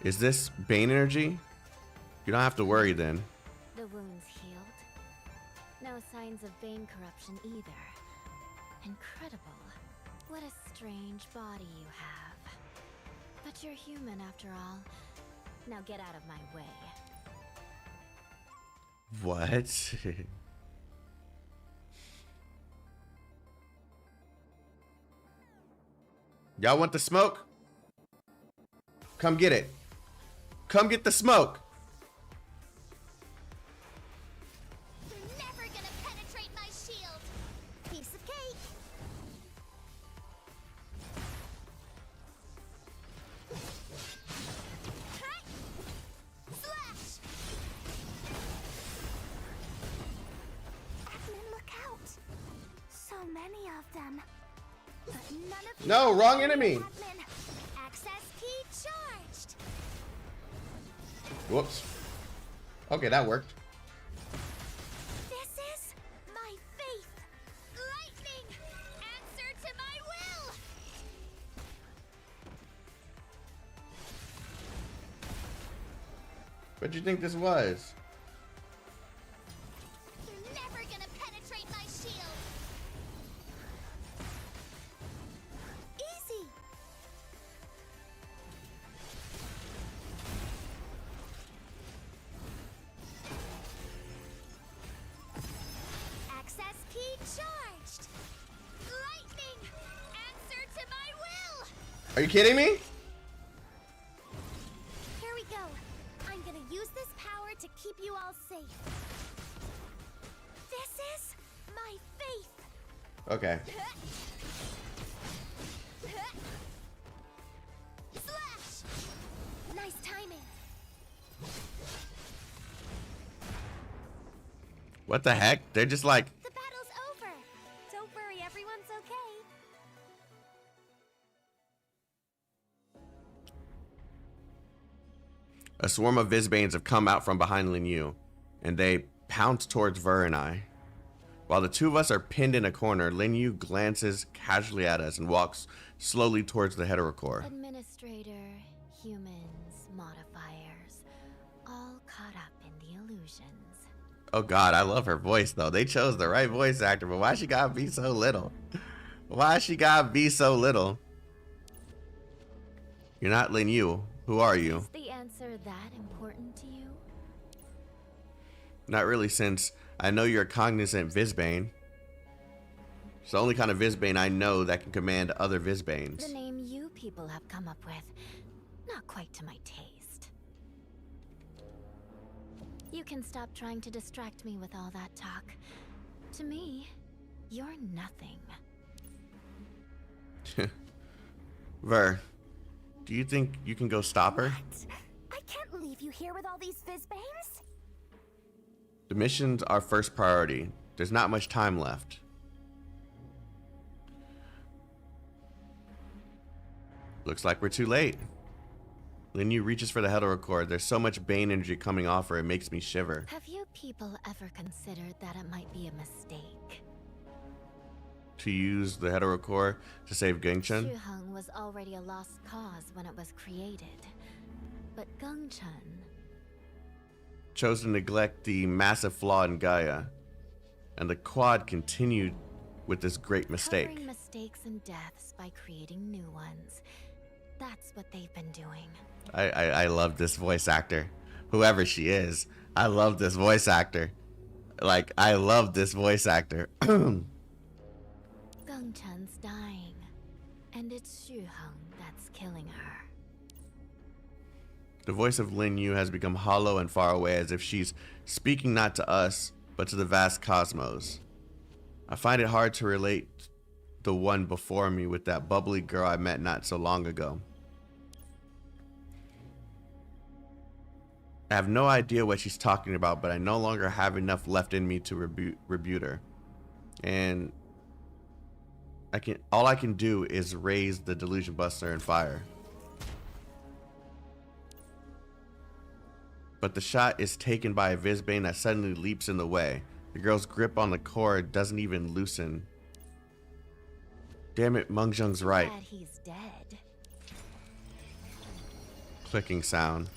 Admin? Is this Bane energy? You don't have to worry then. The wound's healed. No signs of vein corruption either. Incredible. What a strange body you have. But you're human after all. Now get out of my way. What? Y'all want the smoke? Come get it. Come get the smoke. You're never gonna penetrate my shield. Piece of cake. Slash. Admin, look out. So many of them. But none of you No, wrong enemy. Admin. Access key charged. Whoops. Okay, that worked. This is my faith. Lightning, answer to my will. What do you think this was? You're never gonna penetrate my shield. Easy. Access key charged. Lightning, answer to my will. Are you kidding me? Here we go. I'm gonna use this power to keep you all safe. This is my faith. Okay. Slash! Nice timing. What the heck? They're just like, The battle's over. Don't worry, everyone's okay. a swarm of Vizbanes have come out from behind Lin Yu, and they pounce towards Ver and I. While the two of us are pinned in a corner, Lin Yu glances casually at us and walks slowly towards the heterocore. Administrator, humans, modifiers, all caught up in the illusions. Oh god, I love her voice though. They chose the right voice actor, but why she gotta be so little? Why she gotta be so little? You're not Lin Yu. Who are you? Is the answer that important to you? Not really, since I know you're a cognizant Visbane. It's the only kind of Visbane I know that can command other Visbanes. The name you people have come up with, not quite to my taste. You can stop trying to distract me with all that talk. To me, you're nothing. Ver, do you think you can go stop her? What? I can't leave you here with all these Visbanes. The mission's our first priority. There's not much time left. Looks like we're too late. Lin Yu reaches for the heterocore. There's so much Bane energy coming off her, it makes me shiver. Have you people ever considered that it might be a mistake? To use the heterocore to save Gengchen? Shuheng was already a lost cause when it was created. But Gengchen... chose to neglect the massive flaw in Gaia. And the quad continued with this great mistake. Covering mistakes and deaths by creating new ones. That's what they've been doing. I love this voice actor. Whoever she is. I love this voice actor. Like, I love this voice actor. Gengchen's dying. And it's Shuheng that's killing her. The voice of Lin Yu has become hollow and far away, as if she's speaking not to us, but to the vast cosmos. I find it hard to relate the one before me with that bubbly girl I met not so long ago. I have no idea what she's talking about, but I no longer have enough left in me to rebuke her. And all I can do is raise the delusion buster and fire. But the shot is taken by a Visbane that suddenly leaps in the way. The girl's grip on the cord doesn't even loosen. Damn it, Mengzheng's right. Glad he's dead. Clicking sound.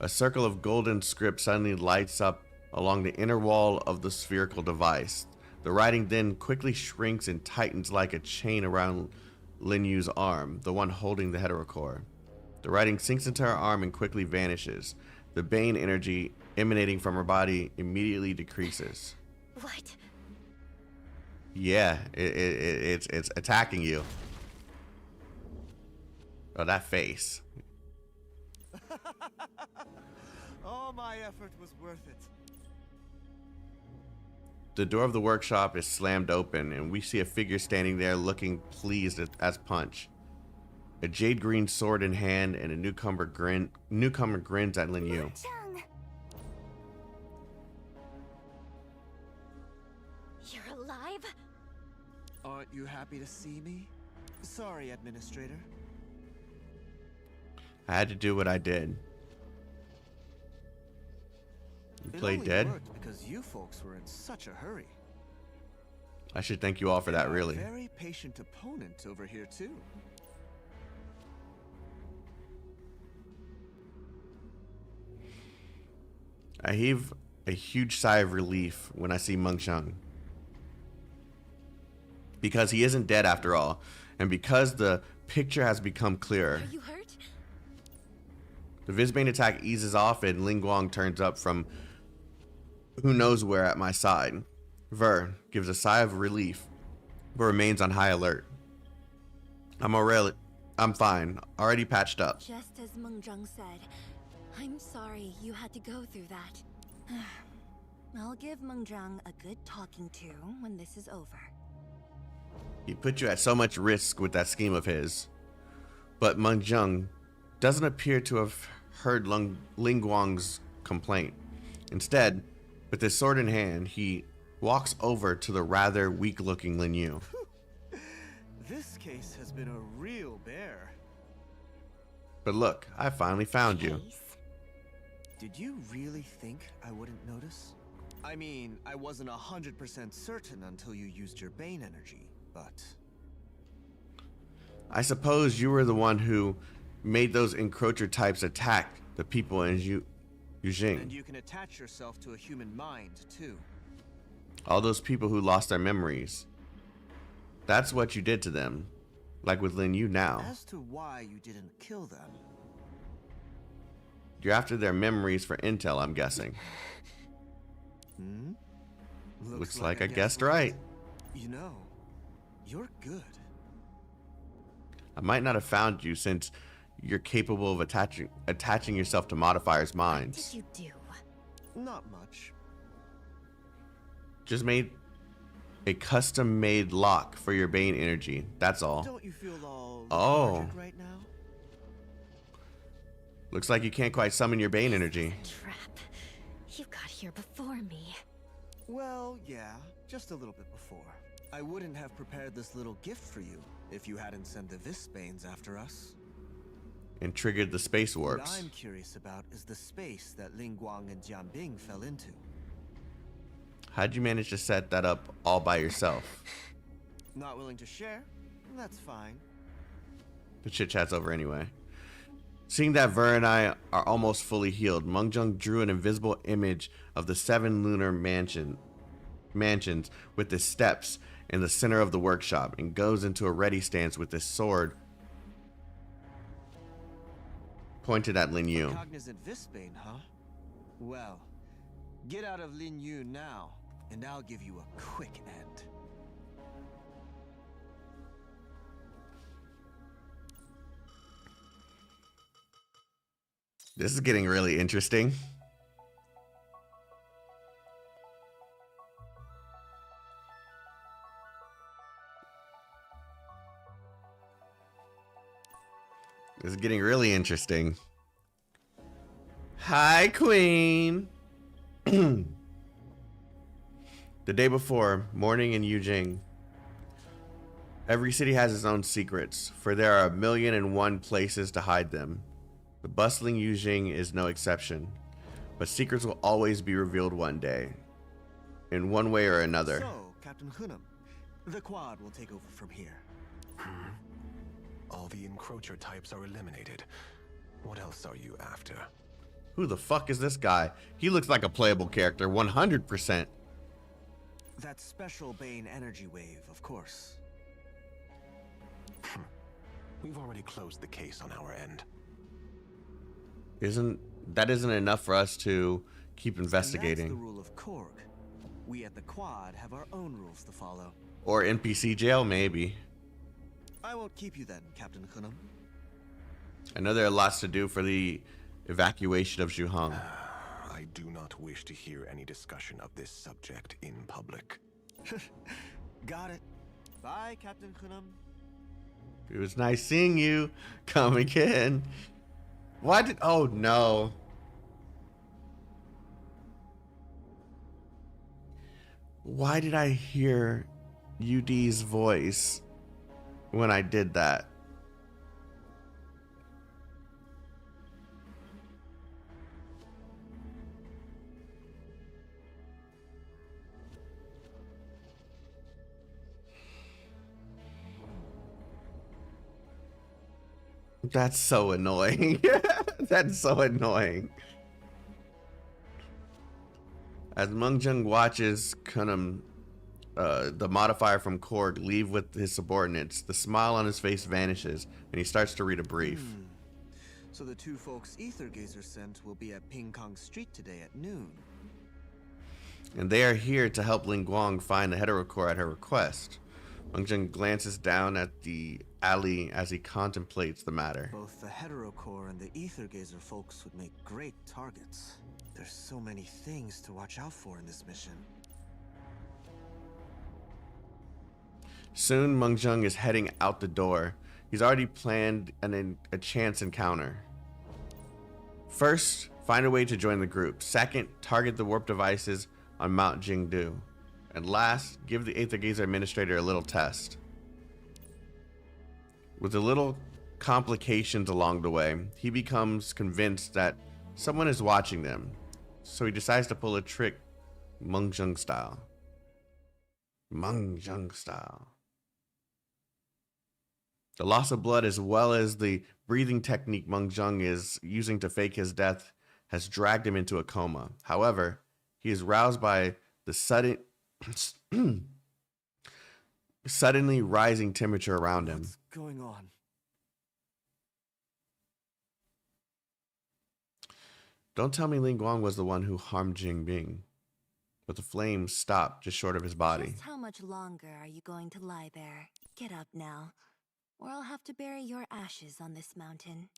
A circle of golden script suddenly lights up along the inner wall of the spherical device. The writing then quickly shrinks and tightens like a chain around Lin Yu's arm, the one holding the heterocore. The writing sinks into her arm and quickly vanishes. The Bane energy emanating from her body immediately decreases. What? Yeah, it's attacking you. Oh, that face. All my effort was worth it. The door of the workshop is slammed open, and we see a figure standing there looking pleased as punch. A jade green sword in hand, and a newcomer grins at Lin Yu. Chung. You're alive? Aren't you happy to see me? Sorry, Administrator. I had to do what I did. You It played only dead? worked because you folks were in such a hurry. I should thank you all for that, You're a really. very patient opponent over here too. I heave a huge sigh of relief when I see Mengzheng. Because he isn't dead after all, and because the picture has become clearer. Are you hurt? The Visbane attack eases off and Ling Guang turns up from who knows where at my side. Ver gives a sigh of relief, but remains on high alert. I'm fine, already patched up. Just as Mengzheng said, I'm sorry you had to go through that. I'll give Mengzheng a good talking to when this is over. He put you at so much risk with that scheme of his. But Mengzheng doesn't appear to have heard Ling Guang's complaint. Instead, with his sword in hand, he walks over to the rather weak-looking Lin Yu. This case has been a real bear. But look, I finally found you. Case? Did you really think I wouldn't notice? I mean, I wasn't 100% certain until you used your Bane energy, but... I suppose you were the one who made those encroacher types attack the people in And Yujing. you can attach yourself to a human mind, too. All those people who lost their memories. That's what you did to them. like with Lin Yu now. As to why you didn't kill them, You're after their memories for intel, I'm guessing. Looks like I guessed right. You know, you're good. I might not have found you since you're capable of attaching yourself to modifiers' What minds. did you do? Not much. Just made a custom-made lock for your Bane energy. That's all. Don't you feel all Oh. lethargic right now? Looks like you can't quite summon your Bane energy. Trap. You got here before me. Well, yeah, just a little bit before. I wouldn't have prepared this little gift for you if you hadn't sent the Vispanes after us. And triggered the space What warps. I'm curious about is the space that Ling Guang and Jianbing fell into. How'd you manage to set that up all by yourself? Not willing to share? That's fine. The chit chat's over anyway. Seeing that Ver and I are almost fully healed, Mengzheng drew an invisible image of the 7 lunar mansions with the steps in the center of the workshop and goes into a ready stance with his sword pointed at Lin Yu. Cognizant Visbane, huh? Well, get out of Lin Yu now, and I'll give you a quick end. This is getting really interesting. This is getting really interesting. Hi, Queen. The day before, morning in Yujing. Every city has its own secrets, for there are 1,000,001 places to hide them. The bustling Yujing is no exception, but secrets will always be revealed one day, in one way or another. So, Captain Hunnam, the quad will take over from here. All the encroacher types are eliminated. What else are you after? Who the fuck is this guy? He looks like a playable character, 100%. That special Bane energy wave, of course. We've already closed the case on our end. Isn't enough for us to keep And investigating? that's the rule of Korg. We at the quad have our own rules to follow. Or NPC jail, maybe. I won't keep you then, Captain Hunnam. I know there are lots to do for the evacuation of Zhuhang. I do not wish to hear any discussion of this subject in public. Got it. Bye, Captain Hunnam. It was nice seeing you. Come again. Why did... Oh, no. Why did I hear UD's voice when I did that? That's so annoying. That's so annoying. As Mengzheng watches Kunam, the modifier from Korg, leave with his subordinates, the smile on his face vanishes, and he starts to read a brief. So the two folks Aether Gazer sent will be at Pingkong Street today at noon. And they are here to help Ling Guang find the heterocore at her request. Mengzheng glances down at the alley as he contemplates the matter. Both the Heterocore and the Aether Gazer folks would make great targets. There's so many things to watch out for in this mission. Soon, Mengzheng is heading out the door. He's already planned a chance encounter. First, find a way to join the group. Second, target the warp devices on Mount Jingdu. And last, give the Aether Gazer administrator a little test. With a little complications along the way, he becomes convinced that someone is watching them. So he decides to pull a trick Mengzheng style. Mengzheng style. The loss of blood, as well as the breathing technique Mengzheng is using to fake his death, has dragged him into a coma. However, he is roused by the sudden suddenly rising temperature around him. What's going on? Don't tell me Ling Guang was the one who harmed Jingbing. But the flames stopped just short of his body. Just how much longer are you going to lie there? Get up now, or I'll have to bury your ashes on this mountain.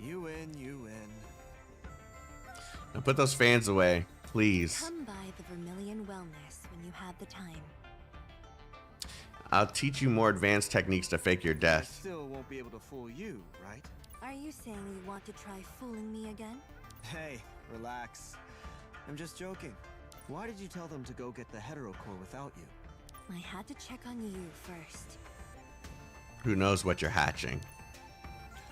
You win, you win. Now put those fans away, please. Come by the Vermilion Wellness when you have the time. I'll teach you more advanced techniques to fake your I death. still won't be able to fool you, right? Are you saying you want to try fooling me again? Hey, relax. I'm just joking. Why did you tell them to go get the hetero core without you? I had to check on you first. Who knows what you're hatching?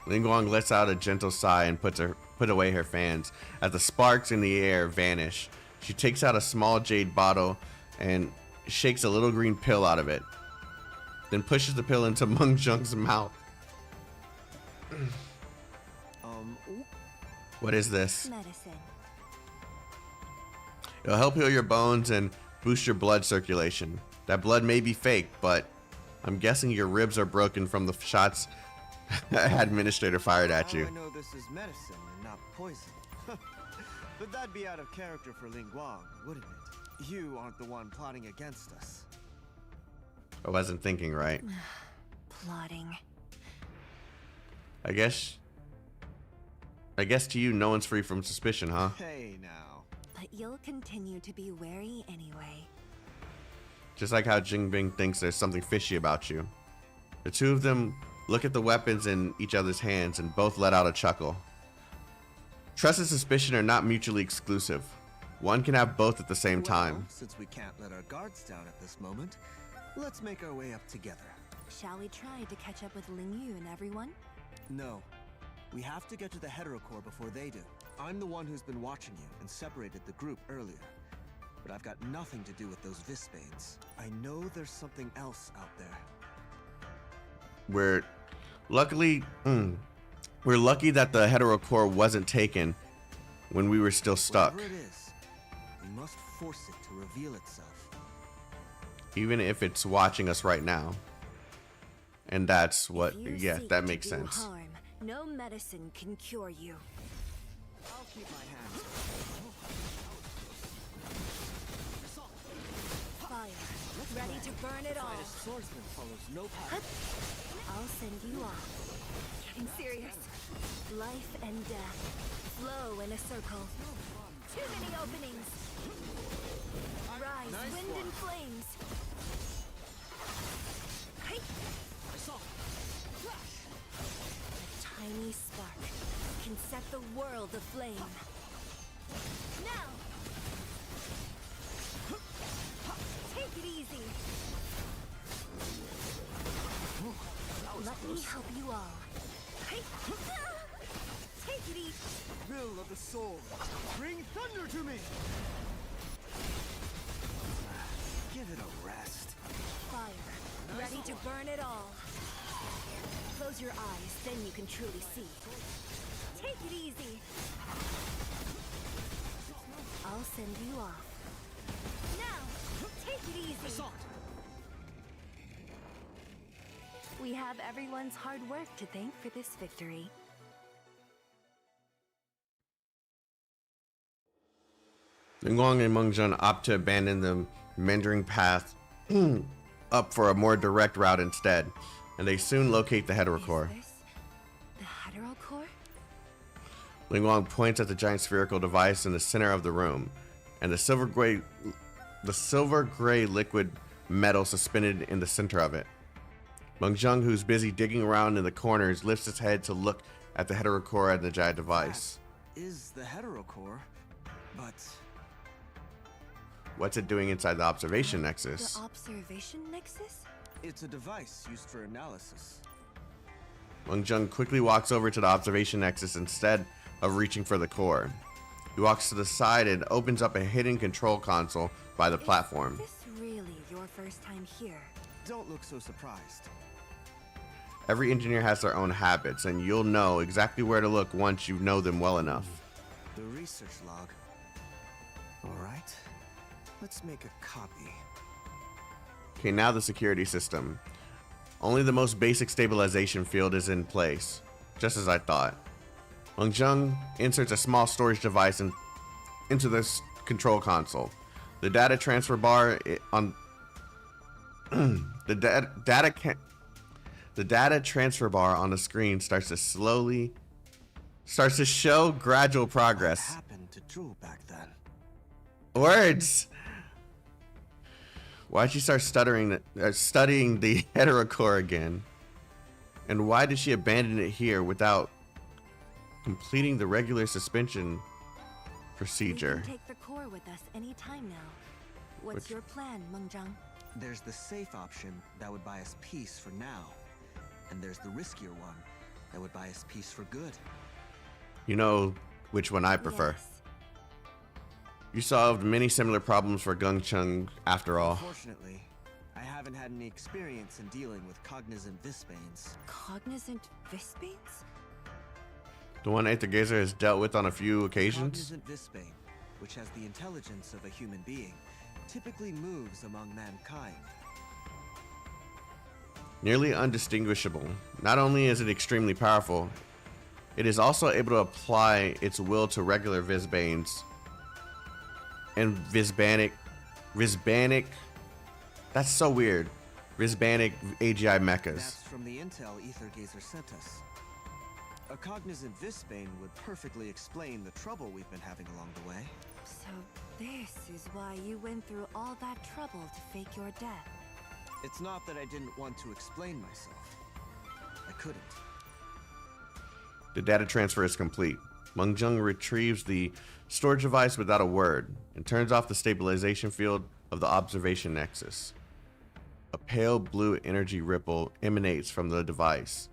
Ling Guang lets out a gentle sigh and put away her fans. As the sparks in the air vanish, she takes out a small jade bottle and shakes a little green pill out of it. Then pushes the pill into Meng Zheng's mouth. Ooh. What is this? Medicine. It'll help heal your bones and boost your blood circulation. That blood may be fake, but I'm guessing your ribs are broken from the shots Administrator fired at you. I know this is medicine and not poison. But that'd be out of character for Ling Guang, wouldn't it? You aren't the one plotting against us. I wasn't thinking right. Plotting. I guess to you, no one's free from suspicion, huh? Hey now. But you'll continue to be wary anyway. Just like how Jingbing thinks there's something fishy about you. The two of them look at the weapons in each other's hands and both let out a chuckle. Trust and suspicion are not mutually exclusive. One can have both at the same time. Since we can't let our guards down at this moment, let's make our way up together. Shall we try to catch up with Ling Yu and everyone? No. We have to get to the Heterocore before they do. I'm the one who's been watching you and separated the group earlier. But I've got nothing to do with those Vispanes. I know there's something else out there. We're lucky that the Heterocore wasn't taken when we were still stuck. Whatever it is, we must force it to reveal itself. Even if it's watching us right now. And that's what, If you yeah, seek that to makes do sense. Harm, no medicine can cure you. I'll keep my hands. Fire, ready to burn it all. A swordsman follows no path. I'll send you off. Getting serious. Life and death flow in a circle. Too many openings. Rise, Nice wind one. and flames. Hey. A tiny spark can set the world aflame. Now. Take it easy. Let me help you all. Hey. Take it easy. Will of the soul, bring thunder to me! Give it a rest. Fire, ready to burn it all. Close your eyes, then you can truly see. Take it easy. I'll send you off. Now, take it easy. We have everyone's hard work to thank for this victory. Ling Guang and Meng Zheng opt to abandon the meandering path up for a more direct route instead, and they soon locate the Heterocore. Is this the Heterocore? Ling Guang points at the giant spherical device in the center of the room, and the silver gray liquid metal suspended in the center of it. Meng Zheng, who's busy digging around in the corners, lifts his head to look at the Heterocore and the giant device. That is the Heterocore, but What's it doing inside the observation nexus? The observation nexus? it's a device used for analysis. Meng Zheng quickly walks over to the observation nexus instead of reaching for the core. He walks to the side and opens up a hidden control console by the platform. Is this really your first time here. Don't look so surprised. Every engineer has their own habits, and you'll know exactly where to look once you know them well enough. The research log. Alright. Let's make a copy. Okay, now the security system. Only the most basic stabilization field is in place, just as I thought. Meng Zheng inserts a small storage device into this control console. The data transfer bar on the data transfer bar on the screen starts to show gradual progress. What happened to Drew back then? Words. Why'd she start studying the heterocore again? And why did she abandon it here without completing the regular suspension procedure? We can take the core with us any time now. What's your plan, Meng Zheng? There's the safe option that would buy us peace for now. And there's the riskier one that would buy us peace for good. You know which one I prefer. Yes. You solved many similar problems for Gengcheng after all. Unfortunately, I haven't had any experience in dealing with cognizant Visbanes. Cognizant Visbanes? The one Aether Gazer has dealt with on a few occasions. Cognizant Visbane, which has the intelligence of a human being, typically moves among mankind. Nearly undistinguishable. Not only is it extremely powerful, it is also able to apply its will to regular Visbanes and Visbanic, that's so weird. Visbanic AGI mechas. That's from the intel Aether Gazer sent us. A cognizant Visbane would perfectly explain the trouble we've been having along the way. So this is why you went through all that trouble to fake your death. It's not that I didn't want to explain myself. I couldn't. The data transfer is complete. Meng Zheng retrieves the storage device without a word and turns off the stabilization field of the observation nexus. A pale blue energy ripple emanates from the device,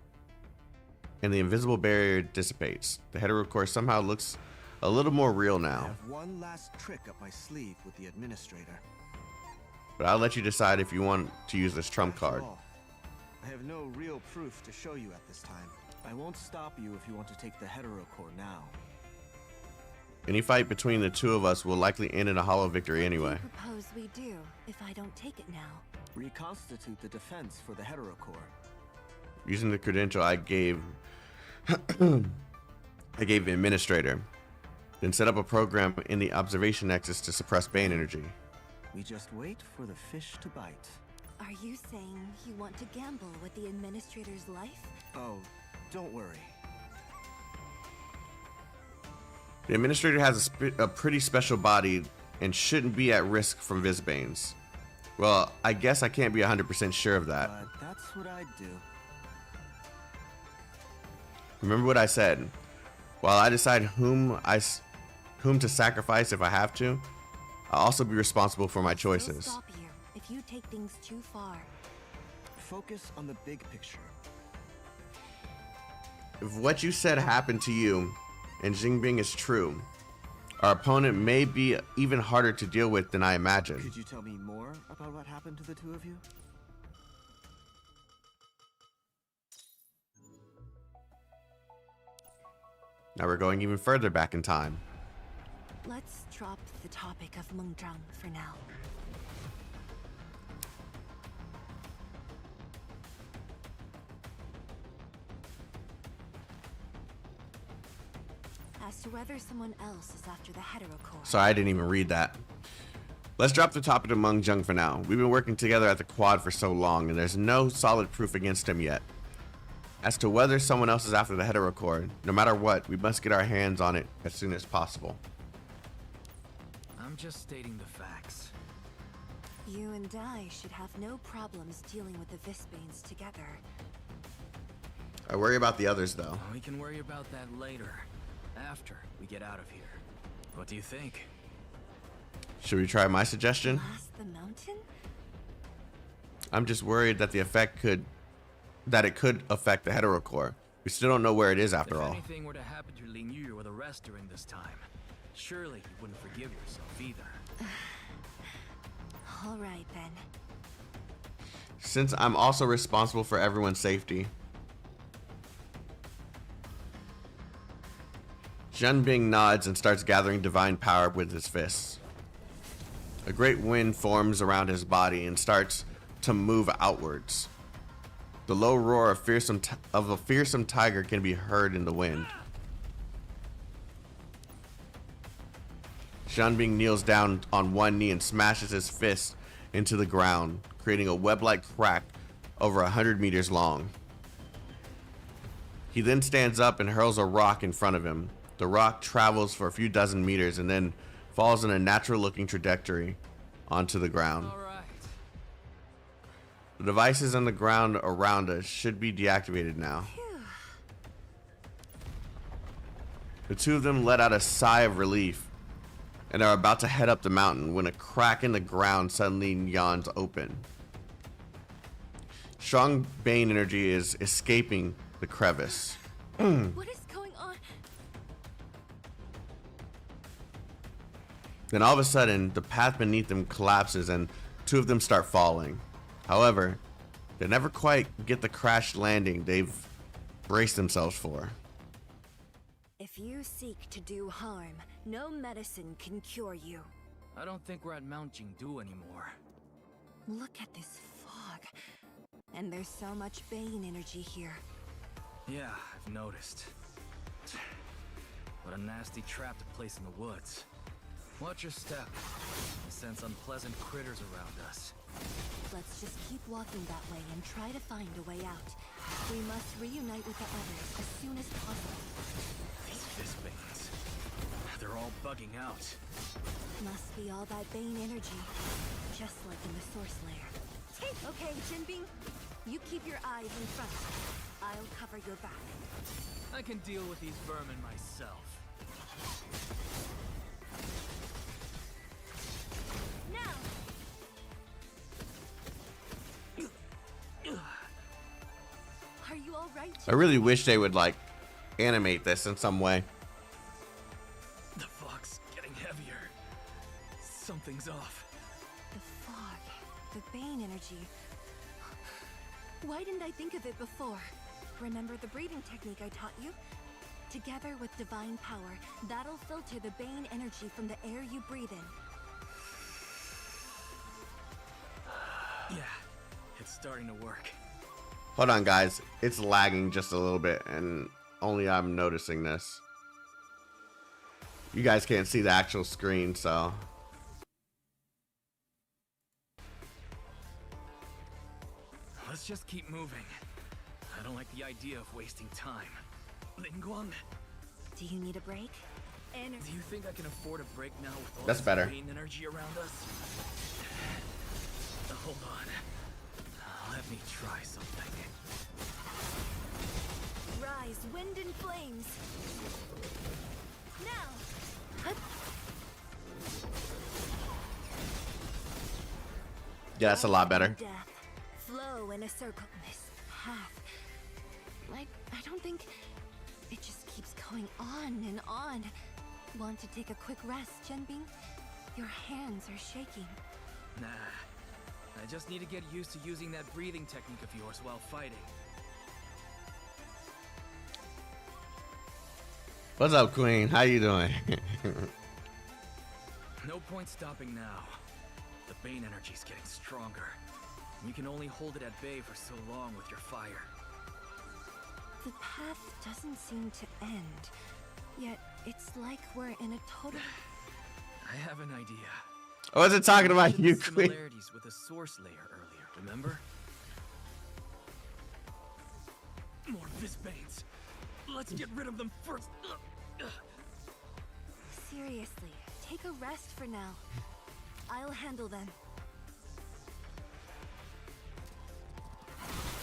and the invisible barrier dissipates. The heterocore somehow looks a little more real I now, have one last trick up my sleeve with the administrator. but I'll let you decide if you want to use this trump After card. all, I have no real proof to show you at this time. I won't stop you if you want to take the heterocore now. Any fight between the two of us will likely end in a hollow victory What anyway. do you propose we do if I don't take it now? Reconstitute the defense for the heterocore. Using the credential I gave the administrator, then set up a program in the observation nexus to suppress Bane energy. We just wait for the fish to bite. Are you saying you want to gamble with the administrator's life? Oh, don't worry. The administrator has a pretty special body and shouldn't be at risk from Visbanes. Well, I guess I can't be 100% sure of that. But that's what I'd do. Remember what I said. While I decide whom to sacrifice if I have to, I'll also be responsible for my I'll choices. stop you if you take things too far. Focus on the big picture. If what you said happened to you and Jingbing is true, our opponent may be even harder to deal with than I imagined. Could you tell me more about what happened to the two of you? Now we're going even further back in time. Let's drop the topic of Meng Zheng for now. As to whether someone else is after the heterocore. Sorry, I didn't even read that. Let's drop the topic of Meng Zheng for now. We've been working together at the quad for so long, and there's no solid proof against him yet. As to whether someone else is after the heterocore, no matter what, we must get our hands on it as soon as possible. I'm just stating the facts. You and I should have no problems dealing with the Visbanes together. I worry about the others, though. We can worry about that later, after we get out of here. What do you think? Should we try my suggestion? Blast the mountain? I'm just worried that it could affect the heterocore. We still don't know where it is after If all. anything were to happen to Ling Yu or the rest during this time, surely you wouldn't forgive yourself either. All right then. since I'm also responsible for everyone's safety. Zhenbing nods and starts gathering divine power with his fists. A great wind forms around his body and starts to move outwards. The low roar of a fearsome tiger can be heard in the wind. Zhenbing kneels down on one knee and smashes his fist into the ground, creating a web-like crack over 100 meters long. He then stands up and hurls a rock in front of him. The rock travels for a few dozen meters and then falls in a natural-looking trajectory onto the ground. All right. The devices on the ground around us should be deactivated now. The two of them let out a sigh of relief and are about to head up the mountain when a crack in the ground suddenly yawns open. Strong bane energy is escaping the crevice. What is going on? Then all of a sudden, the path beneath them collapses and two of them start falling. However, they never quite get the crash landing they've braced themselves for. If you seek to do harm, no medicine can cure you. I don't think we're at Mount Jingdu anymore. Look at this fog. And there's so much bane energy here. Yeah, I've noticed. What a nasty trap to place in the woods. Watch your step. I sense unpleasant critters around us. Let's just keep walking that way and try to find a way out. We must reunite with the others as soon as possible. These fistbanes. They're all bugging out. Must be all that bane energy, just like in the source layer. Okay, Jinbing, you keep your eyes in front. I'll cover your back. I can deal with these vermin myself. Now! Are you all right? I really wish they would like animate this in some way. The fog's getting heavier. Something's off. The fog, the bane energy. Why didn't I think of it before? Remember the breathing technique I taught you? Together with divine power, that'll filter the bane energy from the air you breathe in. Yeah, it's starting to work. Hold on, guys. It's lagging just a little bit, and only I'm noticing this. You guys can't see the actual screen, so... Let's just keep moving. I don't like the idea of wasting time. Lingguang, Do you need a break? do you think I can afford a break now with all That's this better. bane energy around us? Hold on. Let me try something. Rise, wind and flames. Now. Hup. Yeah, that's a lot better. Death. Flow in a circle. This path. I don't think it just keeps going on and on. Want to take a quick rest, Zhenbing? Your hands are shaking. Nah. I just need to get used to using that breathing technique of yours while fighting. What's up, Queen? How you doing? No point stopping now. The bane energy's getting stronger. You can only hold it at bay for so long with your fire. The path doesn't seem to end. Yet it's like we're in a total... I have an idea. I wasn't talking about you, Queen. Similarities with the source layer earlier, remember? More fistbanes. Let's get rid of them first. Seriously, take a rest for now. I'll handle them.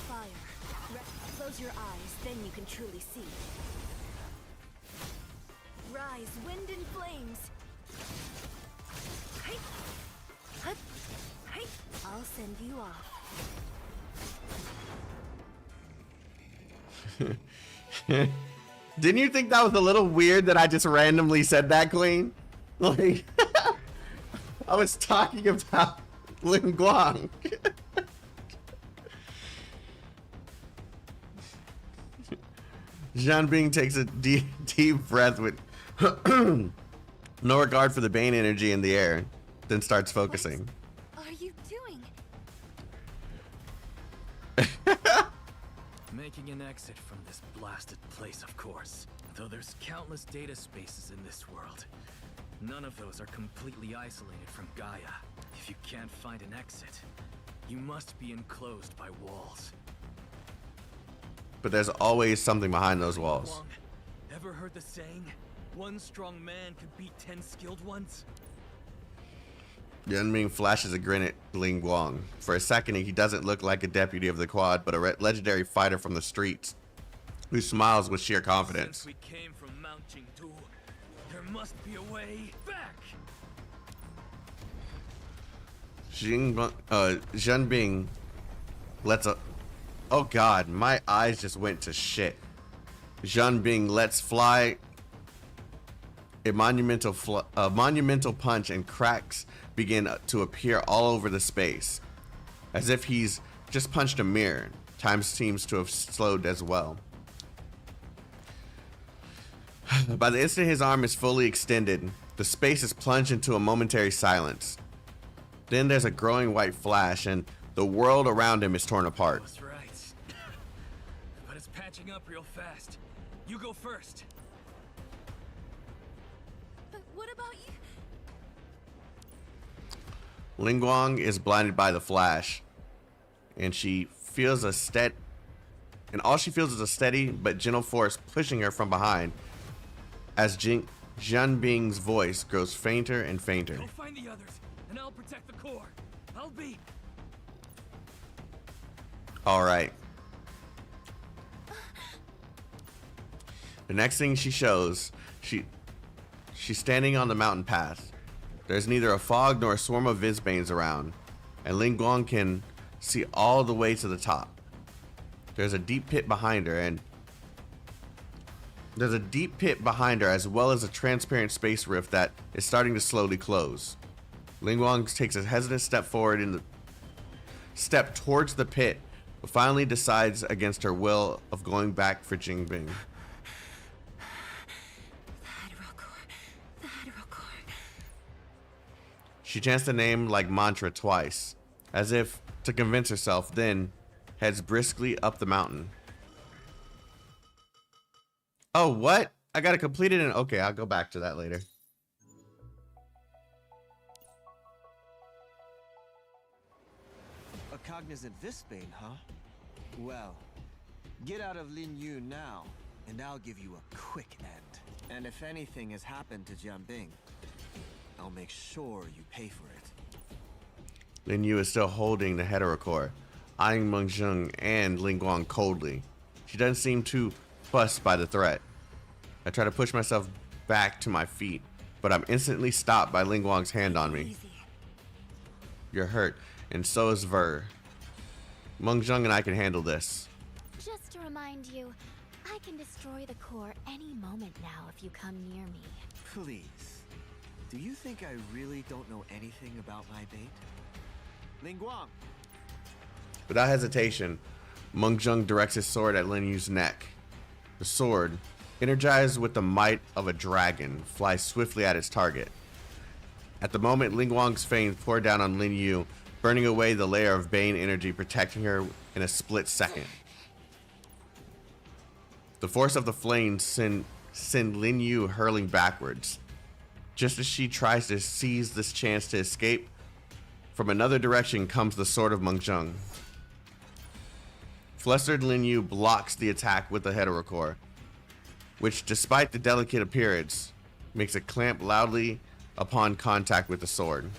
Fire. Close your eyes, then you can truly see. Rise, wind and flames. Hey. Hup. Hey. I'll send you off. Didn't you think that was a little weird that I just randomly said that, Queen? Like, I was talking about Lingguang. Bing takes a deep breath with no regard for the Bane energy in the air, then starts focusing. What are you doing? Making an exit from this blasted place, of course. Though there's countless data spaces in this world, none of those are completely isolated from Gaia. If you can't find an exit, you must be enclosed by walls. But there's always something behind those walls. Ever heard the saying, one strong man could beat 10 skilled ones? Bing flashes a grin at Ling Guang. For a second, he doesn't look like a deputy of the Quad, but a legendary fighter from the streets who smiles with sheer confidence. Since we came from Mount Jingdu, there must be a way back. Bing lets a... Oh god, my eyes just went to shit. Bing lets fly a monumental punch, and cracks begin to appear all over the space. As if he's just punched a mirror. Time seems to have slowed as well. By the instant his arm is fully extended, the space is plunged into a momentary silence. Then there's a growing white flash, and the world around him is torn apart. That's right. But it's patching up real fast. You go first. But what about you? Ling Guang is blinded by the flash, and she feels all she feels is a steady but gentle force pushing her from behind as Bing's voice grows fainter and fainter. Go find the others, and I'll protect the core. I'll be... Alright. The next thing she shows, she's standing on the mountain path. There's neither a fog nor a swarm of Vizbanes around, and Ling Guang can see all the way to the top. There's a deep pit behind her, as well as a transparent space rift that is starting to slowly close. Ling Guang takes a hesitant step forward step towards the pit, but finally decides against her will of going back for Bing. She chants the name like mantra twice, as if to convince herself, then heads briskly up the mountain. Oh, what? I gotta complete it and okay, I'll go back to that later. A cognizant Vizbane, huh? Well, get out of Lin Yu now, and I'll give you a quick end. And if anything has happened to Bing, I'll make sure you pay for it. Lin Yu is still holding the heterocore, eyeing Mengzheng and Ling Guang coldly. She doesn't seem too fussed by the threat. I try to push myself back to my feet, but I'm instantly stopped by Ling Guang's hand on me. Easy. You're hurt, and so is Ver. Mengzheng and I can handle this. Just to remind you, I can destroy the core any moment now if you come near me. Please. Do you think I really don't know anything about my bait? Ling Guang! Without hesitation, Mengzheng directs his sword at Lin Yu's neck. The sword, energized with the might of a dragon, flies swiftly at its target. At the moment, Ling Guang's fangs pour down on Lin Yu, burning away the layer of Bane energy protecting her in a split second. The force of the flames send Lin Yu hurling backwards. Just as she tries to seize this chance to escape, from another direction comes the sword of Mengzheng. Flustered Lin Yu blocks the attack with the heterocore, which, despite the delicate appearance, makes a clamp loudly upon contact with the sword.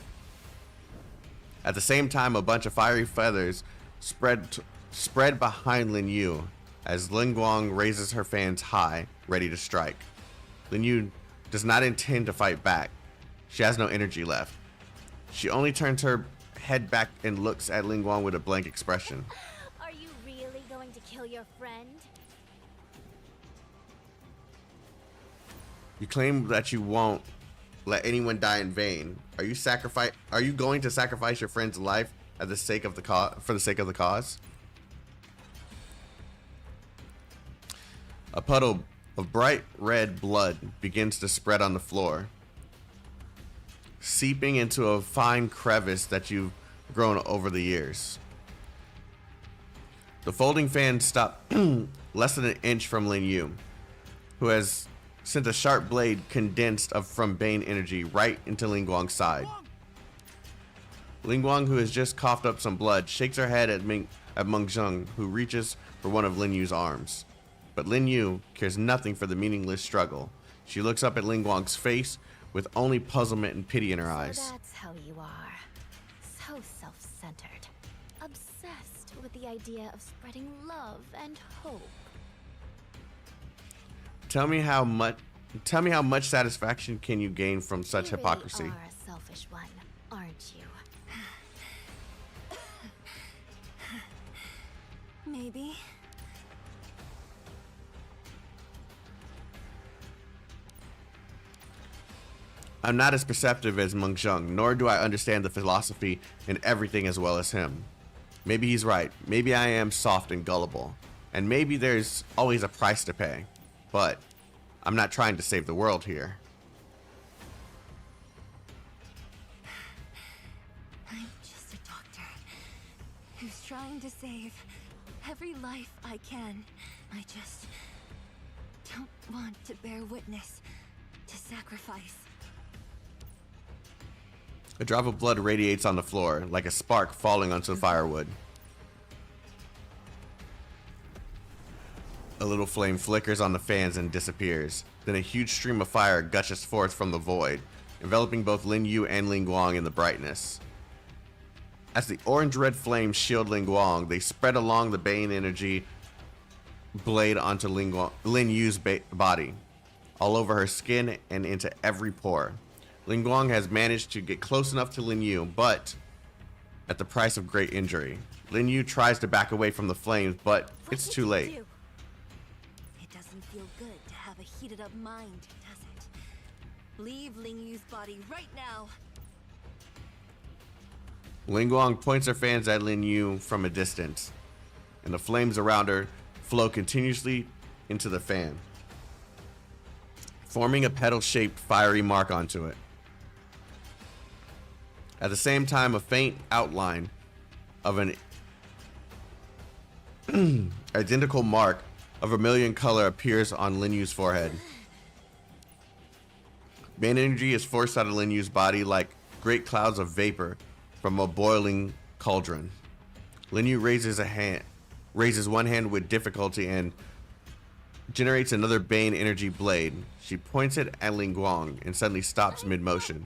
At the same time, a bunch of fiery feathers spread behind Lin Yu as Ling Guang raises her fans high, ready to strike. Lin Yu does not intend to fight back. She has no energy left. She only turns her head back and looks at Ling Guang with a blank expression. Are you really going to kill your friend? You claim that you won't let anyone die in vain. Are you going to sacrifice your friend's life for the sake of the cause? A puddle of bright red blood begins to spread on the floor, seeping into a fine crevice that you've grown over the years. The folding fan stopped less than an inch from Lin Yu, who has sent a sharp blade condensed from Bane energy right into Ling Guang's side. Ling Guang, who has just coughed up some blood, shakes her head at Meng Zheng, who reaches for one of Lin Yu's arms. But Lin Yu cares nothing for the meaningless struggle. She looks up at Ling Guang's face with only puzzlement and pity in her eyes. So that's how you are. So self-centered. Obsessed with the idea of spreading love and hope. Tell me how much satisfaction can you gain from such You hypocrisy? really are a selfish one, aren't you? Maybe. I'm not as perceptive as Meng Zheng, nor do I understand the philosophy and everything as well as him. Maybe he's right. Maybe I am soft and gullible. And maybe there's always a price to pay. But I'm not trying to save the world here. I'm just a doctor who's trying to save every life I can. I just don't want to bear witness to sacrifice. A drop of blood radiates on the floor, like a spark falling onto the firewood. A little flame flickers on the fans and disappears. Then a huge stream of fire gushes forth from the void, enveloping both Lin Yu and Ling Guang in the brightness. As the orange-red flames shield Ling Guang, they spread along the Bane energy blade onto Lin Yu's body, all over her skin and into every pore. Ling Guang has managed to get close enough to Lin Yu, but at the price of great injury. Lin Yu tries to back away from the flames, but it's too late. It doesn't feel good to have a heated up mind, does it? Leave Ling Yu's body right now. Ling Guang points her fans at Lin Yu from a distance, and the flames around her flow continuously into the fan, forming a petal-shaped fiery mark onto it. At the same time, a faint outline of an identical mark of vermilion color appears on Lin Yu's forehead. Bane energy is forced out of Lin Yu's body like great clouds of vapor from a boiling cauldron. Lin Yu raises one hand with difficulty and generates another Bane energy blade. She points it at Ling Guang and suddenly stops mid-motion.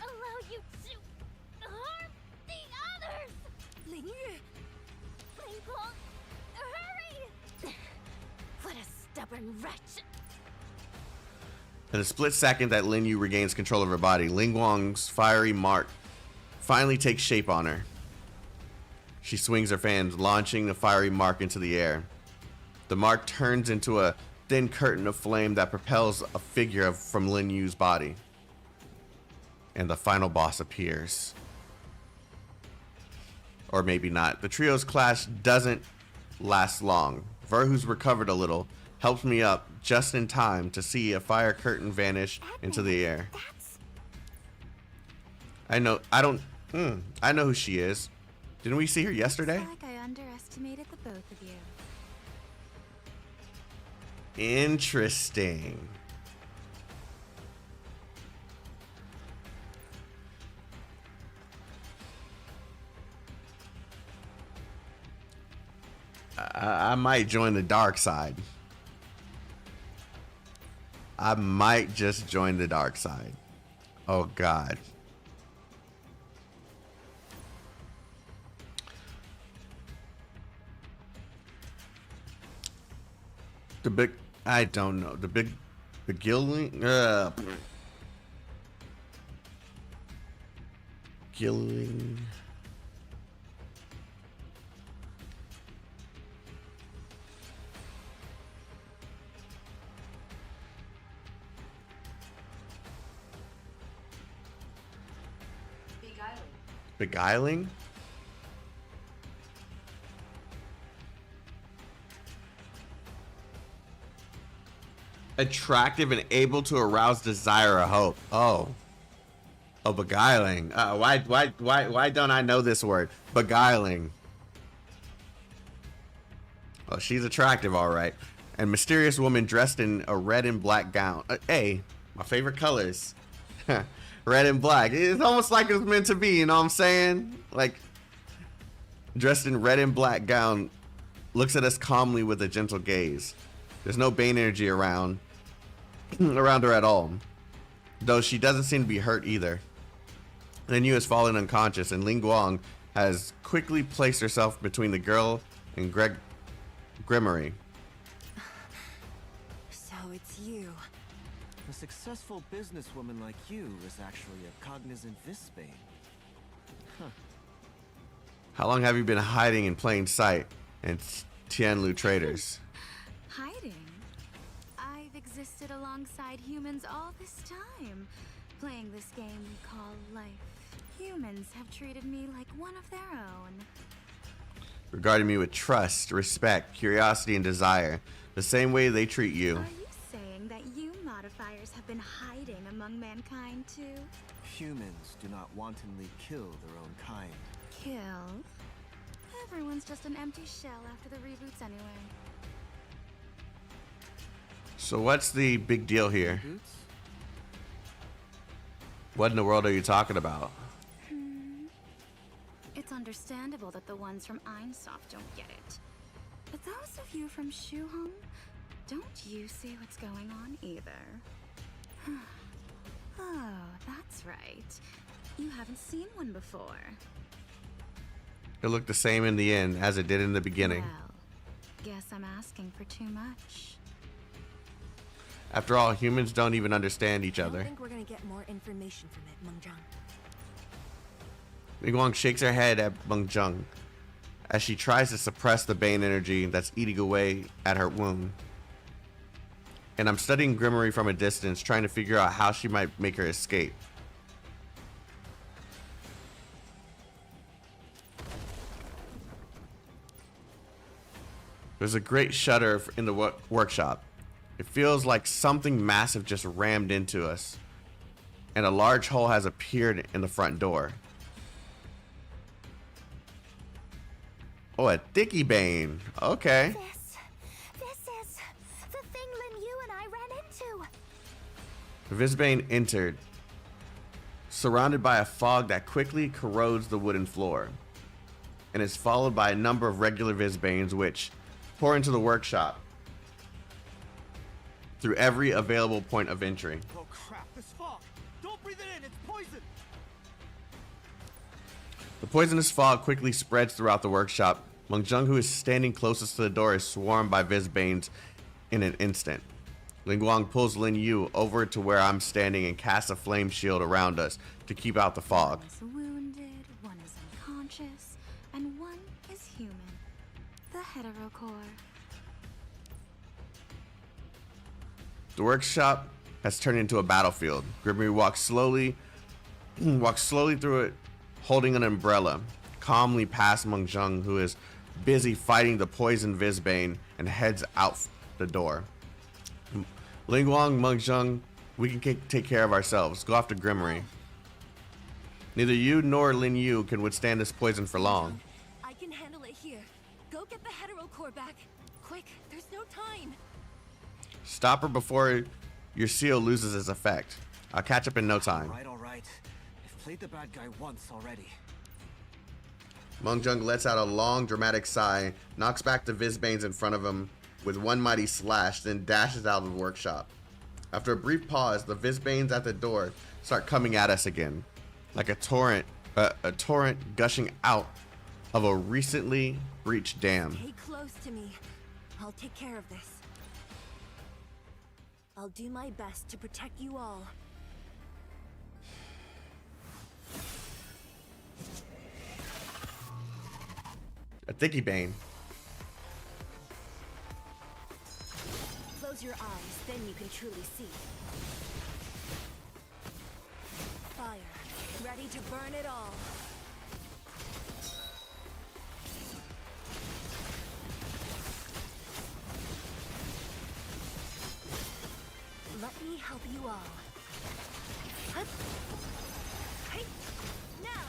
Allow you to harm the others! Ling Yu! Ling Guang, hurry! What a stubborn wretch! In the split second that Lin Yu regains control of her body, Ling Guang's fiery mark finally takes shape on her. She swings her fans, launching the fiery mark into the air. The mark turns into a thin curtain of flame that propels a figure from Lin Yu's body. And the final boss appears. Or maybe not. The trio's clash doesn't last long. Ver, who's recovered a little, helps me up just in time to see a fire curtain vanish into the air. I know who she is. Didn't we see her yesterday? Looks like I underestimated the both of you. Interesting. I might join the dark side. I might just join the dark side. Oh God. The big, I don't know. The big, beguiling, gilling. Beguiling? Attractive and able to arouse desire or hope. Oh, beguiling. Why don't I know this word? Beguiling. Oh, she's attractive, all right. And mysterious woman dressed in a red and black gown. Hey, my favorite colors. Red and black. It's almost like it was meant to be, you know what I'm saying? Like, dressed in red and black gown, looks at us calmly with a gentle gaze. There's no Bane energy around her at all, though she doesn't seem to be hurt either. Lin Yu has fallen unconscious, and Ling Guang has quickly placed herself between the girl and Grimory. So it's you. A successful businesswoman like you is actually a cognizant Visbane. Huh. How long have you been hiding in plain sight and Tianlu traders? Hiding? I've existed alongside humans all this time, playing this game we call life. Humans have treated me like one of their own. Regarding me with trust, respect, curiosity, and desire, the same way they treat you. Are you saying that you modifiers have been hiding among mankind too? Humans do not wantonly kill their own kind. Kill? Everyone's just an empty shell after the reboots anyway. So what's the big deal here? Boots? What in the world are you talking about? It's understandable that the ones from Einsoft don't get it. But those of you from Shuhong, don't you see what's going on either? Oh, that's right. You haven't seen one before. It looked the same in the end as it did in the beginning. Well, guess I'm asking for too much. After all, humans don't even understand each I other. think we're gonna get more information from it, Mengjiang. Ling Guang shakes her head at Mengjiang as she tries to suppress the Bane energy that's eating away at her wound. And I'm studying Grimory from a distance, trying to figure out how she might make her escape. There's a great shudder in the workshop. It feels like something massive just rammed into us, and a large hole has appeared in the front door. Oh, a Thicky Bane. Okay. This is the thing Lin Yu and I ran into. Visbane entered, surrounded by a fog that quickly corrodes the wooden floor, and is followed by a number of regular Visbanes which pour into the workshop through every available point of entry. Oh crap, this fog! Don't breathe it in, it's poison! The poisonous fog quickly spreads throughout the workshop. Mengjiang, who is standing closest to the door, is swarmed by Visbanes in an instant. Ling Guang pulls Lin Yu over to where I'm standing and casts a flame shield around us to keep out the fog. One is wounded, one is unconscious, and one is human. The heterocore. The workshop has turned into a battlefield. Grimory walks slowly through it, holding an umbrella, calmly past Mengjiang, who is busy fighting the poison Visbane, and heads out the door. Ling Guang, Mengjiang, we can take care of ourselves. Go after Grimory. Neither you nor Lin Yu can withstand this poison for long. I can handle it here. Go get the heterocore back. Quick, there's no time. Stop her before your seal loses its effect. I'll catch up in no time. All right. I've played the bad guy once already. Mengjiang lets out a long, dramatic sigh, knocks back the Visbanes in front of him with one mighty slash, then dashes out of the workshop. After a brief pause, the Visbanes at the door start coming at us again, like a torrent gushing out of a recently breached dam. Stay close to me. I'll take care of this. I'll do my best to protect you all. A Thicky Bane. Close your eyes, then you can truly see. Fire, ready to burn it all. help you all. Hup. Hey. Now.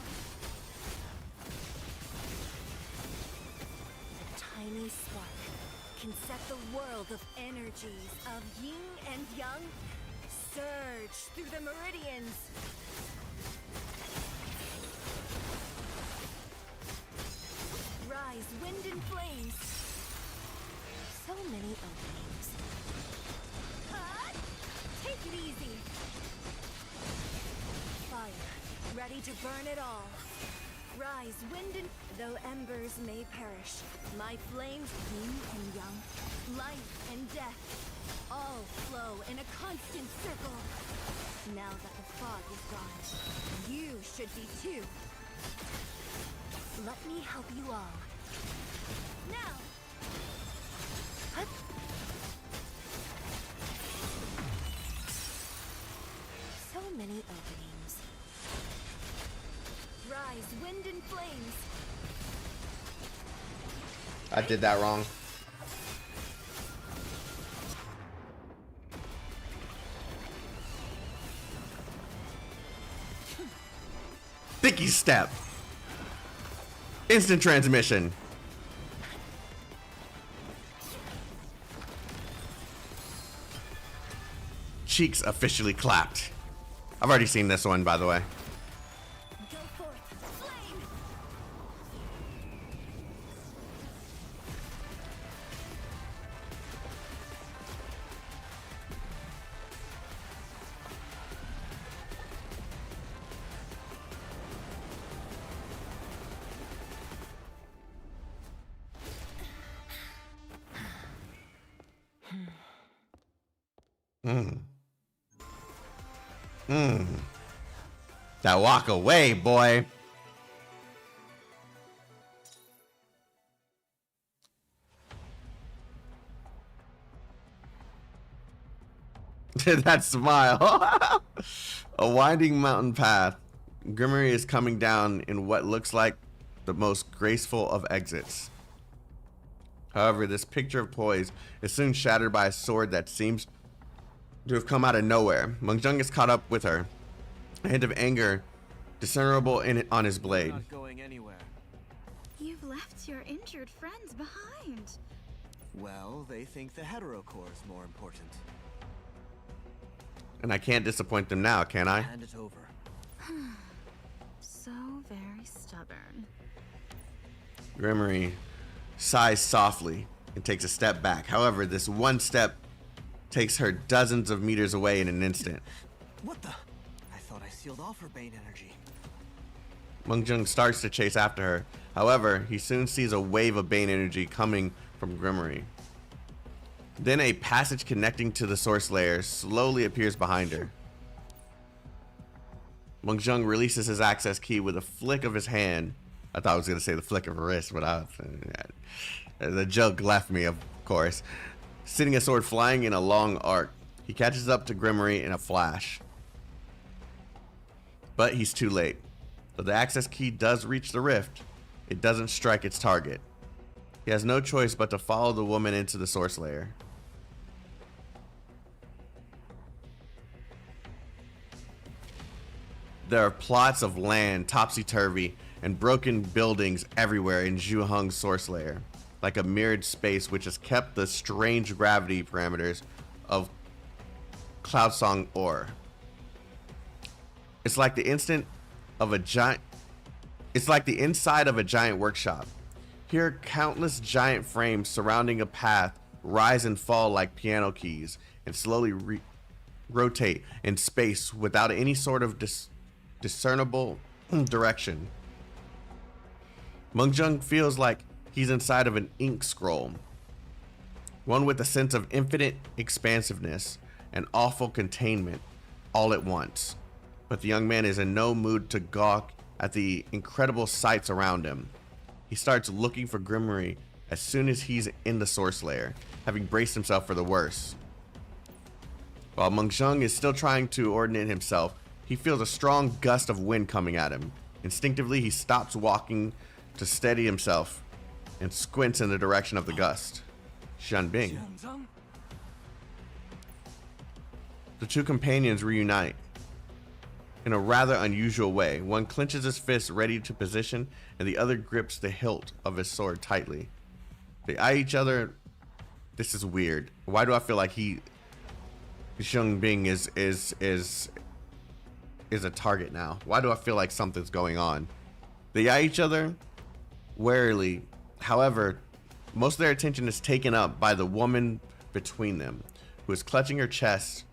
A tiny spark can set the world of energies of yin and yang surge through the meridians. Rise, wind and flames. So many openings. Take it easy. Fire, ready to burn it all. Rise, wind and... Though embers may perish, my flames, yin and yang, life and death, all flow in a constant circle. Now that the fog is gone, you should be too. Let me help you all. Now! Hup. So many openings. Rise, wind and flames. I did that wrong. Thicky step. Instant transmission. Cheeks officially clapped. I've already seen this one, by the way. Go forth, flame! That walk away, boy. That smile. A winding mountain path. Grimmery is coming down in what looks like the most graceful of exits. However, this picture of poise is soon shattered by a sword that seems to have come out of nowhere. Mungjung is caught up with her. A hint of anger discernible on his blade. Not going anywhere. You've left your injured friends behind. Well, they think the hetero core is more important. And I can't disappoint them now, can I? Hand it over. So very stubborn. Grimmery sighs softly and takes a step back. However, this one step takes her dozens of meters away in an instant. What the? I thought I sealed off her bane energy. Mungjung starts to chase after her. However, he soon sees a wave of bane energy coming from Grimmery. Then a passage connecting to the source layer slowly appears behind her. Mungjung releases his access key with a flick of his hand. I thought I was going to say the flick of a wrist, but the joke left me, of course. Sending a sword flying in a long arc. He catches up to Grimmery in a flash. But he's too late. Though the access key does reach the rift, it doesn't strike its target. He has no choice but to follow the woman into the source layer. There are plots of land topsy-turvy and broken buildings everywhere in Zhuheng's source layer, like a mirrored space which has kept the strange gravity parameters of Cloudsong ore. It's like the inside of a giant workshop. Here, countless giant frames surrounding a path rise and fall like piano keys and slowly rotate in space without any sort of discernible direction. Mungjung feels like he's inside of an ink scroll, one with a sense of infinite expansiveness and awful containment all at once. But the young man is in no mood to gawk at the incredible sights around him. He starts looking for Grimmery as soon as he's in the source layer, having braced himself for the worst. While Mungjung is still trying to ordinate himself, he feels a strong gust of wind coming at him. Instinctively, he stops walking to steady himself and squints in the direction of the gust. Xianbing. the two companions reunite in a rather unusual way. One clenches his fist ready to position, and the other grips the hilt of his sword tightly. They eye each other. This is weird. Why do I feel like Xiong Bing is a target now? Why do I feel like something's going on? They eye each other warily. However, most of their attention is taken up by the woman between them, who is clutching her chest.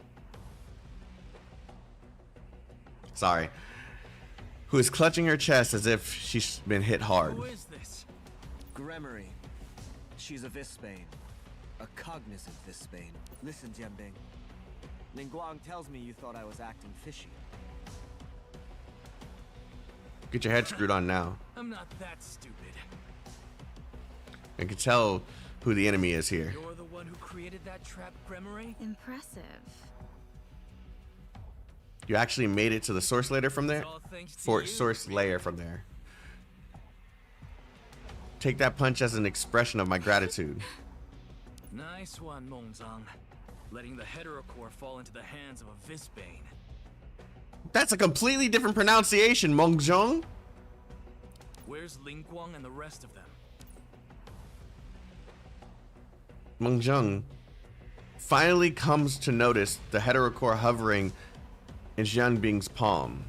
Who is clutching her chest as if she's been hit hard. Who is this? Gremory. She's a Visbane. A cognizant Visbane. Listen, Jianbing. Ningguang tells me you thought I was acting fishy. Get your head screwed on now. I'm not that stupid. I can tell who the enemy is here. You're the one who created that trap, Gremory? Impressive. You actually made it to the source layer from there? It's all thanks to you. Source layer from there. Take that punch as an expression of my gratitude. Nice one, Mongzang. Letting the heterocore fall into the hands of a Visbane. That's a completely different pronunciation, Mongzhong. Where's Lingguang and the rest of them? Mengzheng finally comes to notice the heterocore hovering in Jianbing's palm,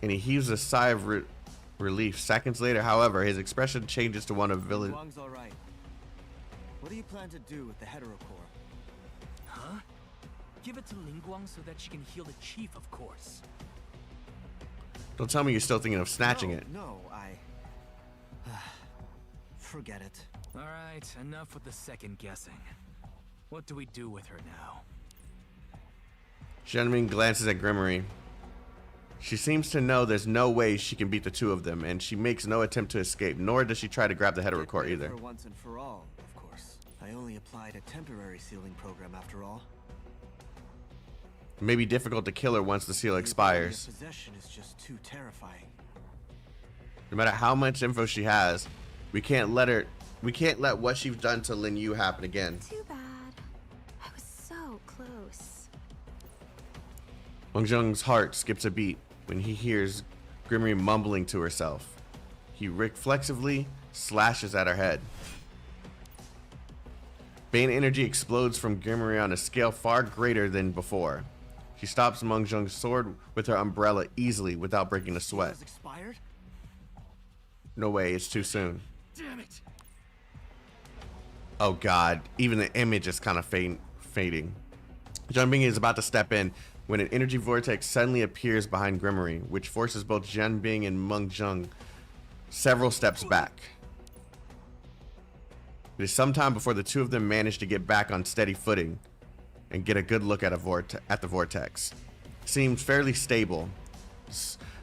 and he heaves a sigh of relief. Seconds later, however, his expression changes to one of villain. Ningguang's all right. What do you plan to do with the heterocore? Huh? Give it to Lingguang so that she can heal the chief, of course. Don't tell me you're still thinking of snatching it. No, forget it. Alright, enough with the second guessing. What do we do with her now? Jianbing glances at Gremory. She seems to know there's no way she can beat the two of them, and she makes no attempt to escape, nor does she try to grab the heterocore either. For once and for all, of course. I only applied a temporary sealing program after all. It may be difficult to kill her once the seal expires. The possession is just too terrifying. No matter how much info she has, we can't let what she's done to Lin Yu happen again. Too bad. I was so close. Mengzheng's heart skips a beat when he hears Gremory mumbling to herself. He reflexively slashes at her head. Bane energy explodes from Gremory on a scale far greater than before. She stops Mengzheng's sword with her umbrella easily without breaking a sweat. Has expired? No way, it's too soon. Damn it! Oh god, even the image is kind of fading. Jianbing is about to step in when an energy vortex suddenly appears behind Gremory, which forces both Jianbing and Mengzheng several steps back. It is some time before the two of them manage to get back on steady footing and get a good look at the vortex. It seems fairly stable.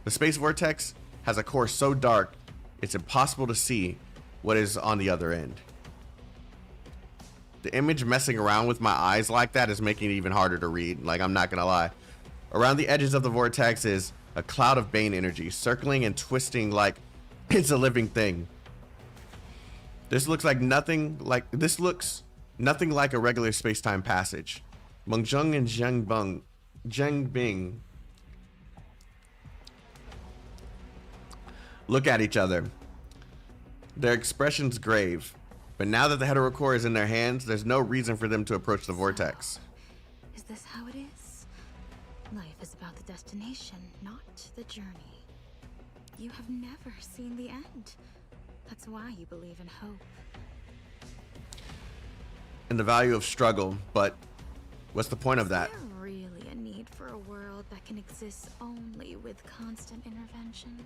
The space vortex has a core so dark it's impossible to see what is on the other end. The image messing around with my eyes like that is making it even harder to read, like I'm not gonna lie. Around the edges of the vortex is a cloud of Bane energy, circling and twisting like it's a living thing. This looks nothing like a regular space-time passage. Mengzheng and Jianbing look at each other, their expressions grave. But now that the heterocore is in their hands, there's no reason for them to approach the vortex. Is this how it is? Life is about the destination, not the journey. You have never seen the end. That's why you believe in hope. And the value of struggle, but what's the point of that? Is there really a need for a world that can exist only with constant intervention?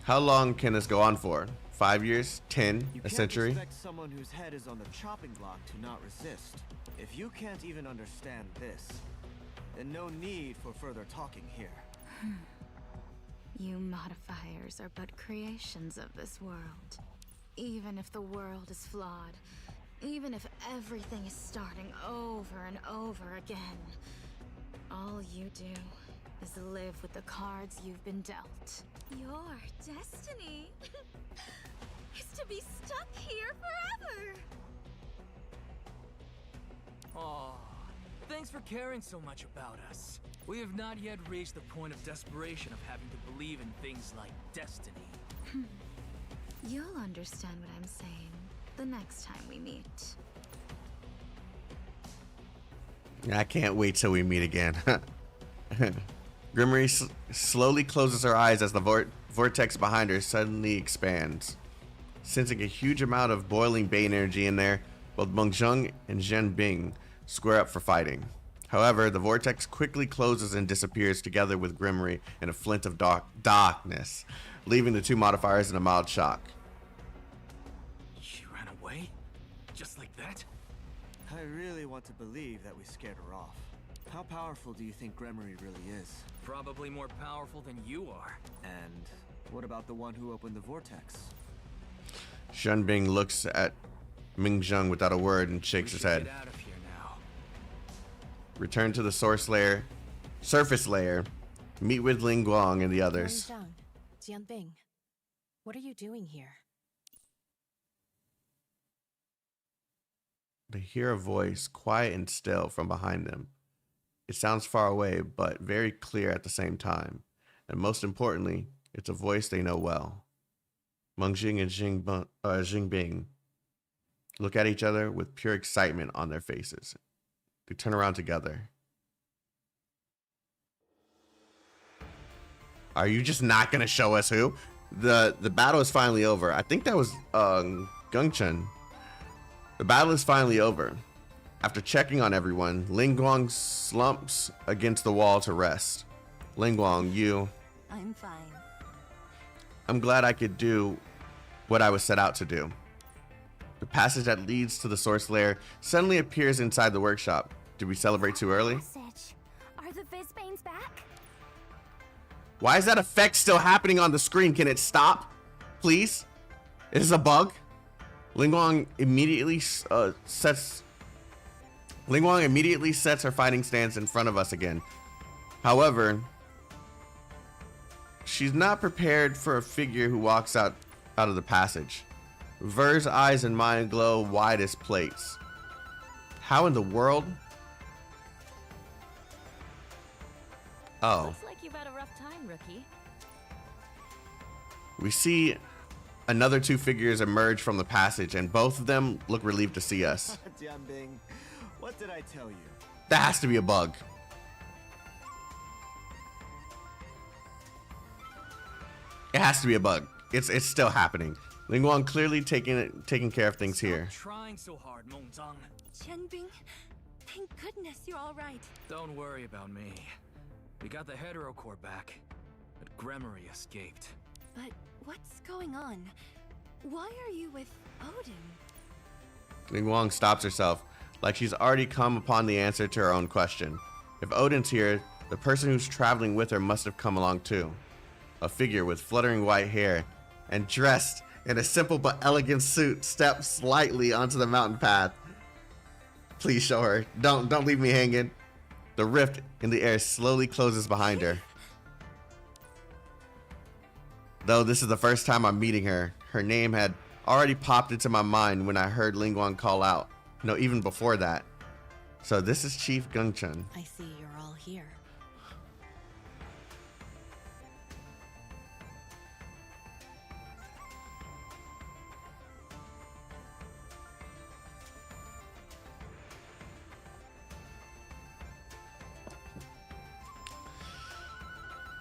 How long can this go on for? 5 years? 10? You A can't century? expect someone whose head is on the chopping block to not resist. If you can't even understand this, then no need for further talking here. You modifiers are but creations of this world. Even if the world is flawed, even if everything is starting over and over again, all you do is live with the cards you've been dealt. Your destiny is to be stuck here forever. Aw, Thanks for caring so much about us. We have not yet reached the point of desperation of having to believe in things like destiny. You'll understand what I'm saying the next time we meet. I can't wait till we meet again. Grimmery slowly closes her eyes as the vortex behind her suddenly expands. Sensing a huge amount of boiling Bane energy in there, both Mengzheng and Zhen Bing square up for fighting. However, the vortex quickly closes and disappears together with Grimmery in a flint of darkness, leaving the two modifiers in a mild shock. She ran away? Just like that? I really want to believe that we scared her off. How powerful do you think Grimmery really is? Probably more powerful than you are. And what about the one who opened the vortex? Zhen Bing looks at Mengzheng without a word and shakes his head. Get out of here now. Return to the surface layer, meet with Ling Guang and the others. Jian Bing, what are you doing here? They hear a voice, quiet and still, from behind them. It sounds far away, but very clear at the same time. And most importantly, it's a voice they know well. Mengxing and Jingbing look at each other with pure excitement on their faces. They turn around together. Are you just not gonna show us who? The battle is finally over. I think that was Gungchen. The battle is finally over. After checking on everyone, Ling Guang slumps against the wall to rest. Ling Guang, you... I'm fine. I'm glad I could do what I was set out to do. The passage that leads to the source layer suddenly appears inside the workshop. Did we celebrate too early? Passage. Are the Vizbanes back? Why is that effect still happening on the screen? Can it stop? Please? Is this a bug? Ling Guang immediately sets her fighting stance in front of us again. However, she's not prepared for a figure who walks out of the passage. Ver's eyes and mine glow wide as plates. How in the world? Oh. Looks like you've had a rough time, rookie. We see another two figures emerge from the passage, and both of them look relieved to see us. Jian Bing, what did I tell you? That has to be a bug. It has to be a bug. It's still happening. Ling Guang clearly taking care of things here. Stop trying so hard, Mengzheng. Qianbing, thank goodness you're all right. Don't worry about me. We got the hetero core back, but Grimmery escaped. But what's going on? Why are you with Odin? Ling Guang stops herself, like she's already come upon the answer to her own question. If Odin's here, the person who's traveling with her must have come along too. A figure with fluttering white hair and dressed in a simple but elegant suit steps lightly onto the mountain path. Please show her. Don't leave me hanging. The rift in the air slowly closes behind her. Though this is the first time I'm meeting her, her name had already popped into my mind when I heard Ling Guang call out. No, even before that. So this is Chief Gungchen. I see you're all here.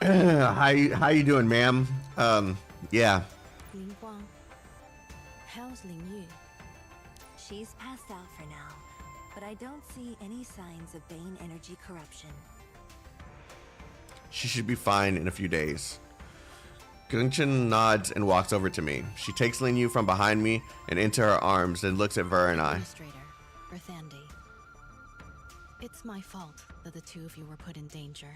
How you doing, ma'am? Yeah. Ling Guang, how's Ling Yu? She's passed out for now, but I don't see any signs of Bane energy corruption. She should be fine in a few days. Gungchen nods and walks over to me. She takes Lin Yu from behind me and into her arms, then looks at Ver and I. Administrator, Earthandi. It's my fault that the two of you were put in danger.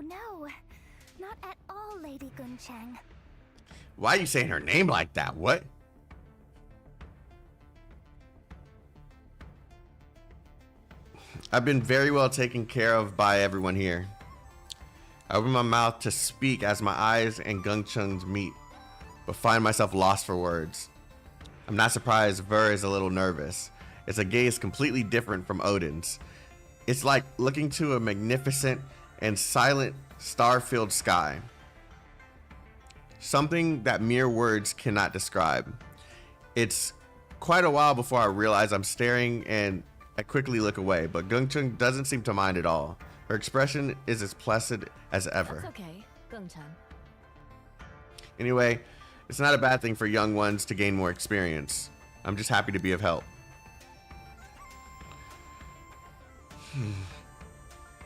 No, not at all, Lady Guncheng. Why are you saying her name like that? What? I've been very well taken care of by everyone here. I open my mouth to speak as my eyes and Gungchen's meet, but find myself lost for words. I'm not surprised Ver is a little nervous. It's a gaze completely different from Odin's. It's like looking to a magnificent and silent star-filled sky. Something that mere words cannot describe. It's quite a while before I realize I'm staring, and I quickly look away, but Gungchung doesn't seem to mind at all. Her expression is as placid as ever. That's okay, Gungchun. Anyway, it's not a bad thing for young ones to gain more experience. I'm just happy to be of help.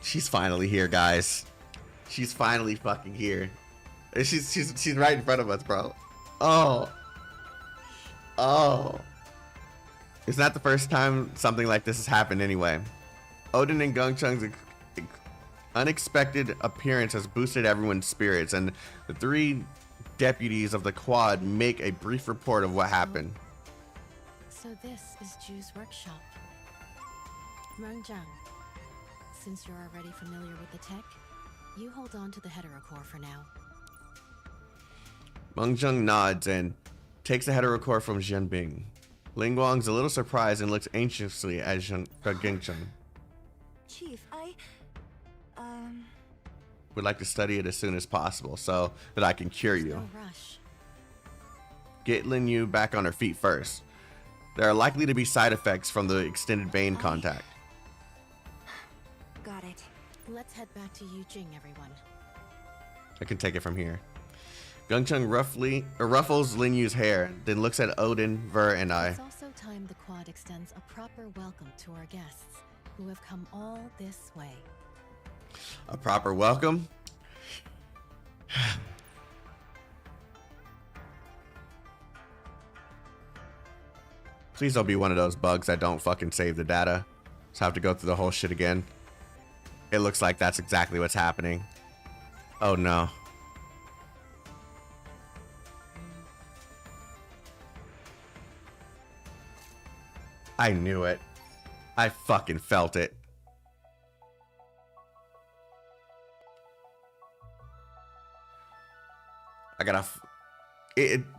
She's finally here, guys. She's finally fucking here. She's right in front of us, bro. Oh. It's not the first time something like this has happened anyway. Odin and Gungchung's unexpected appearance has boosted everyone's spirits, and the three deputies of the quad make a brief report of what happened. So this is Ju's workshop. Mengjiang, since you're already familiar with the tech, you hold on to the heterocore for now. Mengjiang nods and takes the heterocore from Zhenbing. Lingguang's a little surprised and looks anxiously at Gungchung. Chief, Would like to study it as soon as possible so that I can cure you. No rush. Get Lin Yu back on her feet first. There are likely to be side effects from the extended vein contact. got it. Let's head back to Yujing, everyone. I can take it from here. Gungchung ruffles Lin Yu's hair, then looks at Odin, Ver, and I. It's also time the quad extends a proper welcome to our guests, who have come all this way. A proper welcome? Please don't be one of those bugs that don't fucking save the data. So I have to go through the whole shit again. It looks like that's exactly what's happening. Oh no. I knew it. I fucking felt it. I gotta...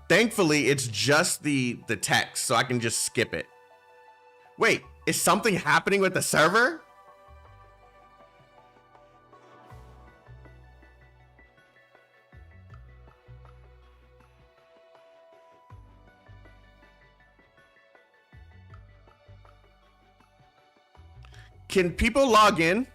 thankfully, it's just the text, so I can just skip it. Wait, is something happening with the server? Can people log in?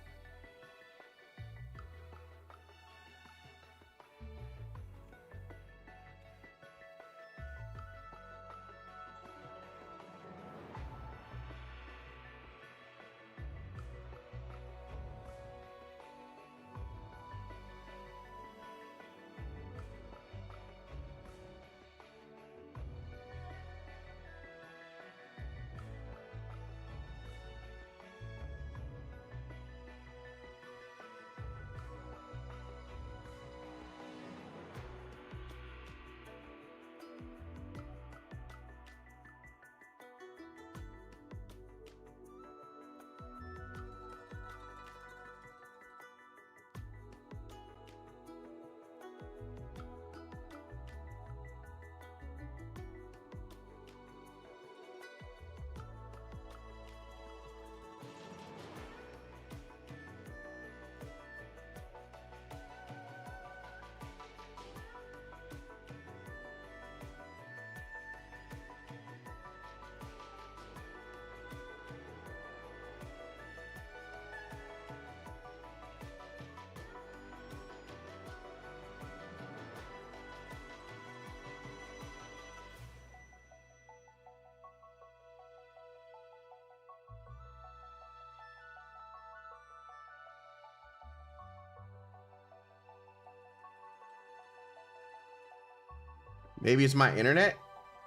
Maybe it's my internet?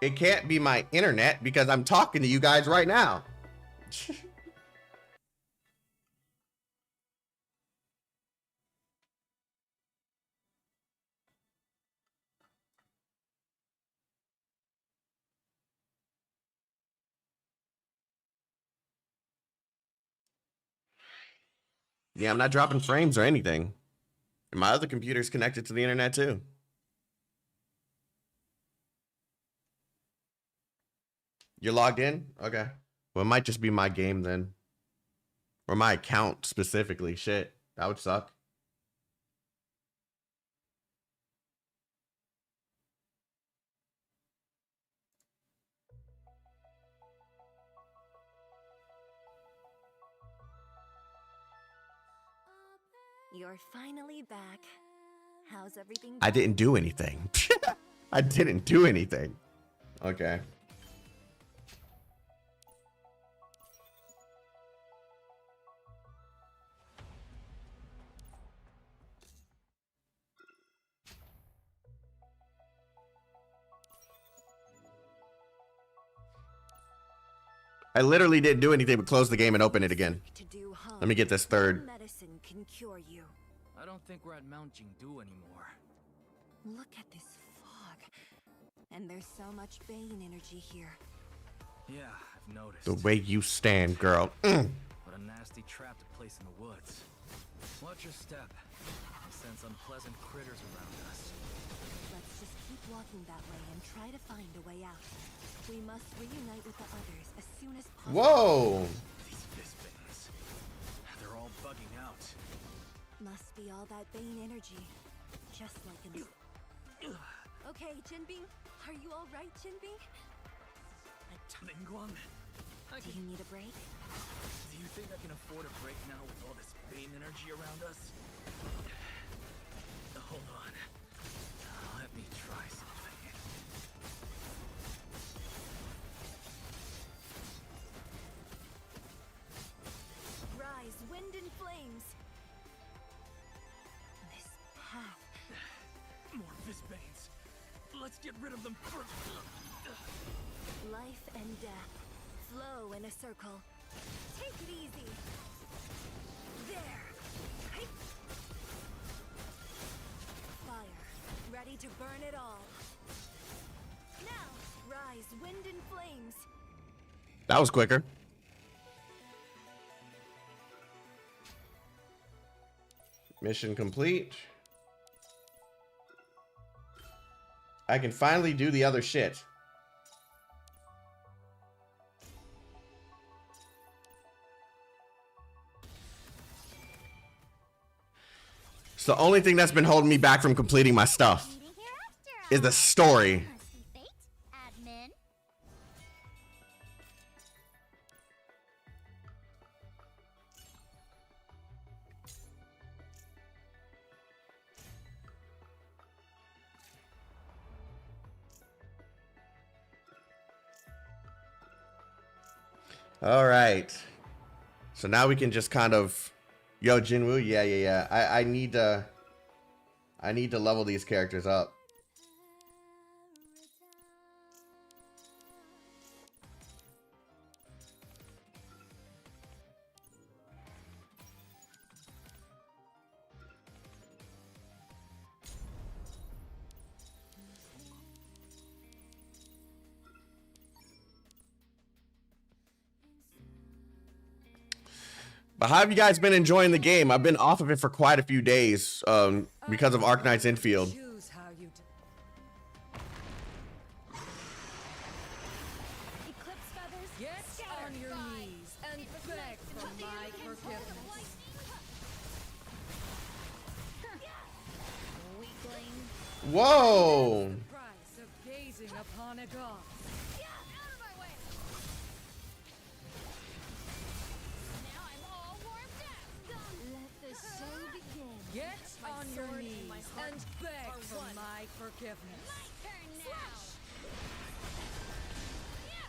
It can't be my internet because I'm talking to you guys right now. Yeah, I'm not dropping frames or anything. And my other computer's connected to the internet too. You're logged in? Okay. Well, it might just be my game then. Or my account specifically. Shit. That would suck. You're finally back. How's everything? I didn't do anything. I didn't do anything. Okay. I literally didn't do anything but close the game and open it again. Let me get this third. Medicine can cure you. I don't think we're at Mount Jingdu anymore. Look at this fog. And there's so much Bane energy here. Yeah, I've noticed. The way you stand, girl. What a nasty trap to place in the woods. Watch your step. I sense unpleasant critters around us. Let's just keep walking that way and try to find a way out. We must reunite with the others as soon as possible. Whoa! These fistbins. They're all bugging out. Must be all that Bane energy. Just like in... Okay, Jinbing. Are you alright, Jinbing? Lingguang? Do you need a break? Do you think I can afford a break now with all this Bane energy around us? Hold on. Let me try something. Rise, wind and flames. This path. More fistbanes. Let's get rid of them first. Life and death flow in a circle. Take it easy. There. Fire, ready to burn it all. Now, rise, wind and flames. That was quicker. Mission complete. I can finally do the other shit. So the only thing that's been holding me back from completing my stuff is the story. Admin. All right. So now we can just kind of, yo, Jinwoo, yeah. I need to level these characters up. But how have you guys been enjoying the game? I've been off of it for quite a few days because of Arknight's Infield. Choose how you do. Eclipse feathers. Get on your knees and beg for my forgiveness. Weakling. Whoa! Price of gazing upon a god. Get on your knees and beg for my forgiveness.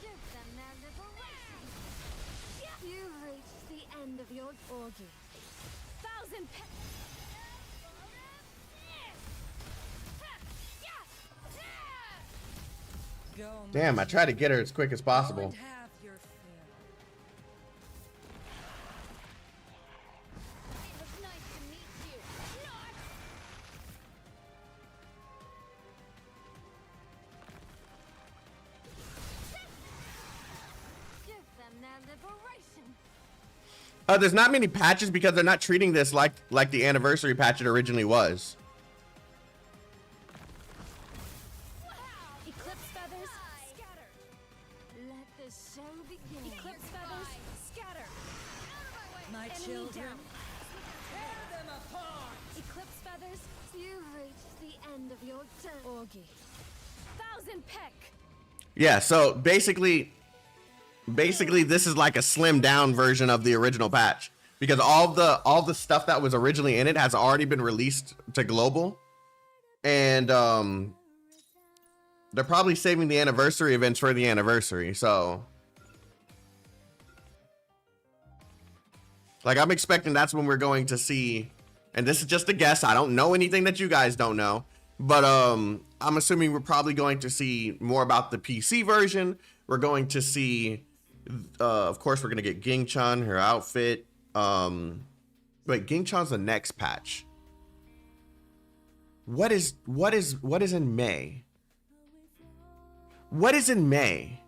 Give them their liberation. You've reached the end of your orgy. Thousand Go, Damn, I tried to get her as quick as possible. and have your fill. It was nice to meet you. Give them their liberation. There's not many patches because they're not treating this like the anniversary patch it originally was. eclipse feathers. Scatter. Let the show begins. Eclipse feathers, scatter. My Enemy children, down. tear them apart. Eclipse feathers, you've reached the end of your turn. Augie. Thousand peck. Yeah, so basically this is like a slimmed down version of the original patch, because all the stuff that was originally in it has already been released to global, and they're probably saving the anniversary events for the anniversary. So like I'm expecting that's when we're going to see, and this is just a guess, I don't know anything that you guys don't know, but I'm assuming we're probably going to see more about the PC version. We're going to see of course we're going to get Ging-chan, her outfit. Wait, Ging-chan's the next patch. What is in May? What is in May?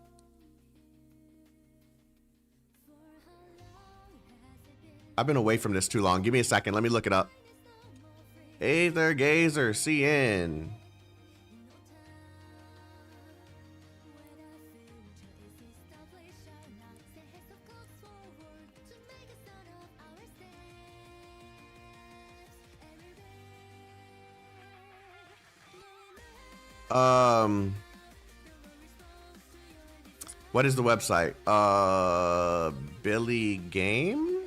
I've been away from this too long. Give me a second. Let me look it up. Aether Gazer, CN. What is the website? Billy Game?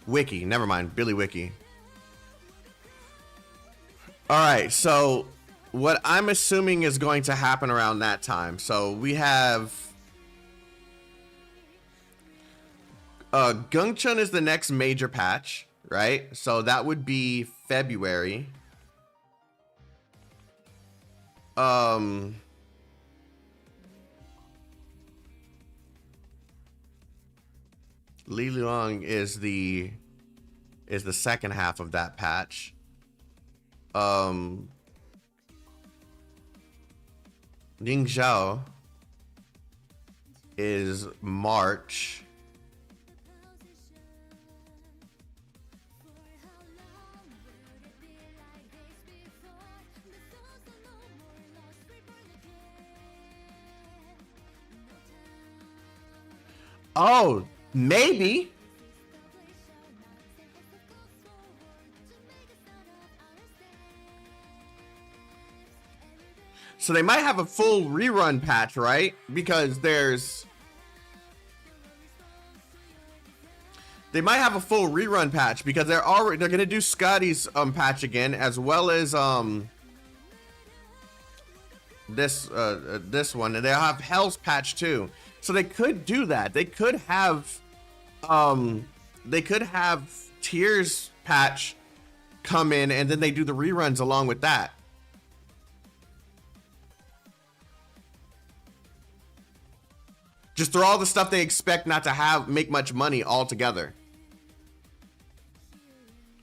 Wiki, never mind. Billy Wiki. Alright, so what I'm assuming is going to happen around that time. So we have Gungchun is the next major patch, right? So that would be February. Li Luang is the second half of that patch. Ning Zhao is March. Oh, maybe. So they might have a full rerun patch, right? Because they might have a full rerun patch because they're gonna do Scotty's patch again, as well as this one, and they'll have Hell's patch too. So they could do that. They could have Tears patch come in, and then they do the reruns along with that. Just throw all the stuff they expect not to make much money all together.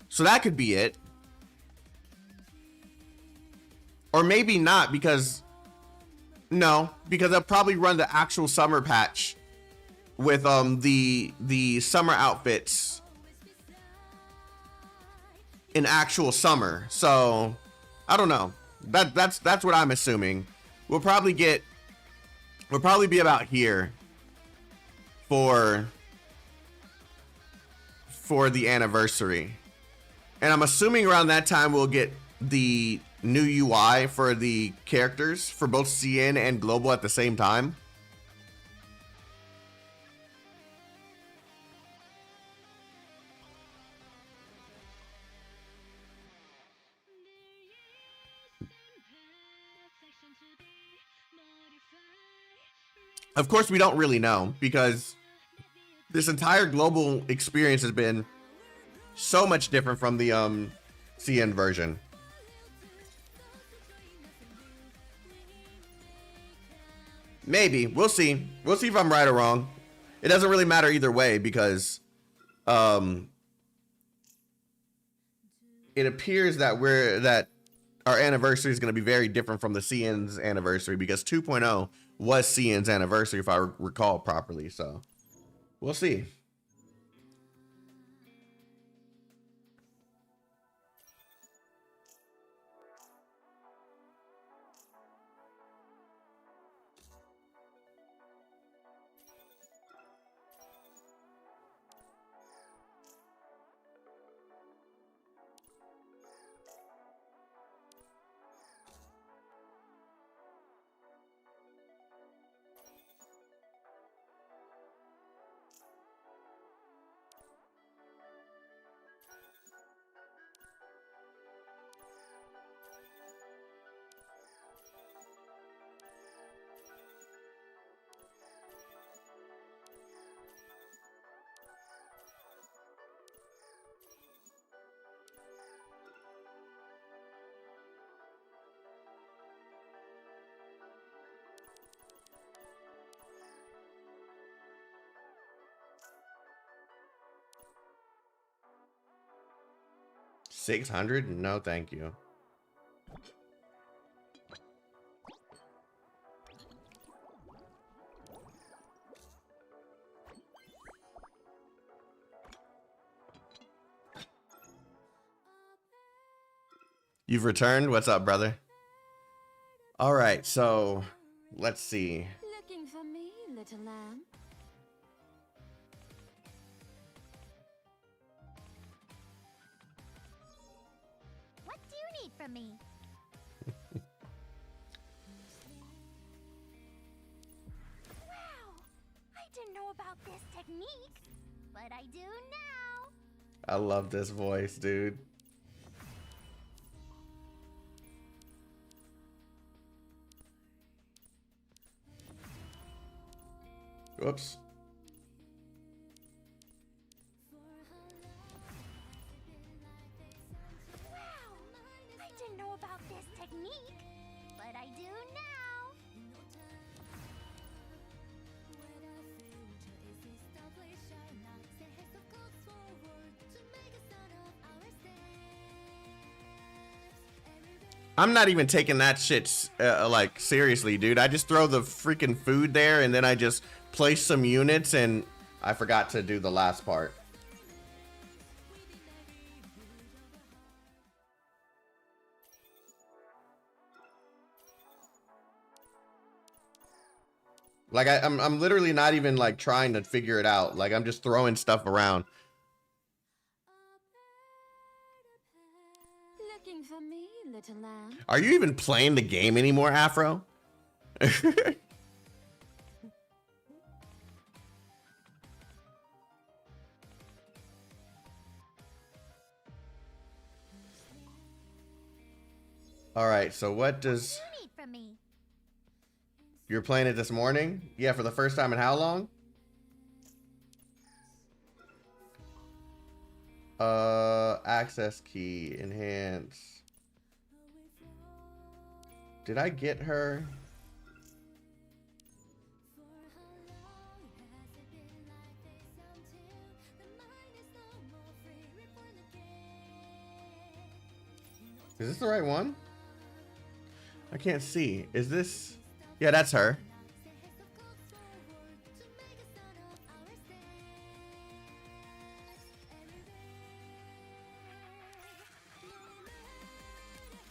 So that could be it. Or maybe not, because no, because they'll probably run the actual summer patch with the summer outfits in actual summer. So I don't know. That's what I'm assuming. We'll probably be about here for the anniversary. And I'm assuming around that time we'll get the new UI for the characters for both CN and Global at the same time. Of course, we don't really know, because this entire Global experience has been so much different from the CN version. Maybe. We'll see. We'll see if I'm right or wrong. It doesn't really matter either way, because it appears that our anniversary is going to be very different from the CN's anniversary, because 2.0 was CN's anniversary, if I recall properly. So we'll see. 600? No, thank you. You've returned? What's up, brother? All right, so let's see. Looking for me, little lamb? What do you need from me? Wow! I didn't know about this technique, but I do now. I love this voice, dude. Whoops. Wow! I didn't know about this technique, but I do now. I'm not even taking that shit like seriously, dude. I just throw the freaking food there and then I just place some units, and I forgot to do the last part. Like I'm literally not even like trying to figure it out. Like I'm just throwing stuff around. Looking for me, little lamb? Are you even playing the game anymore, Afro? All right, so what does... What do you need from me? You're playing it this morning? Yeah, for the first time in how long? Access key, enhance. Did I get her? Is this the right one? I can't see. Is this? Yeah, that's her.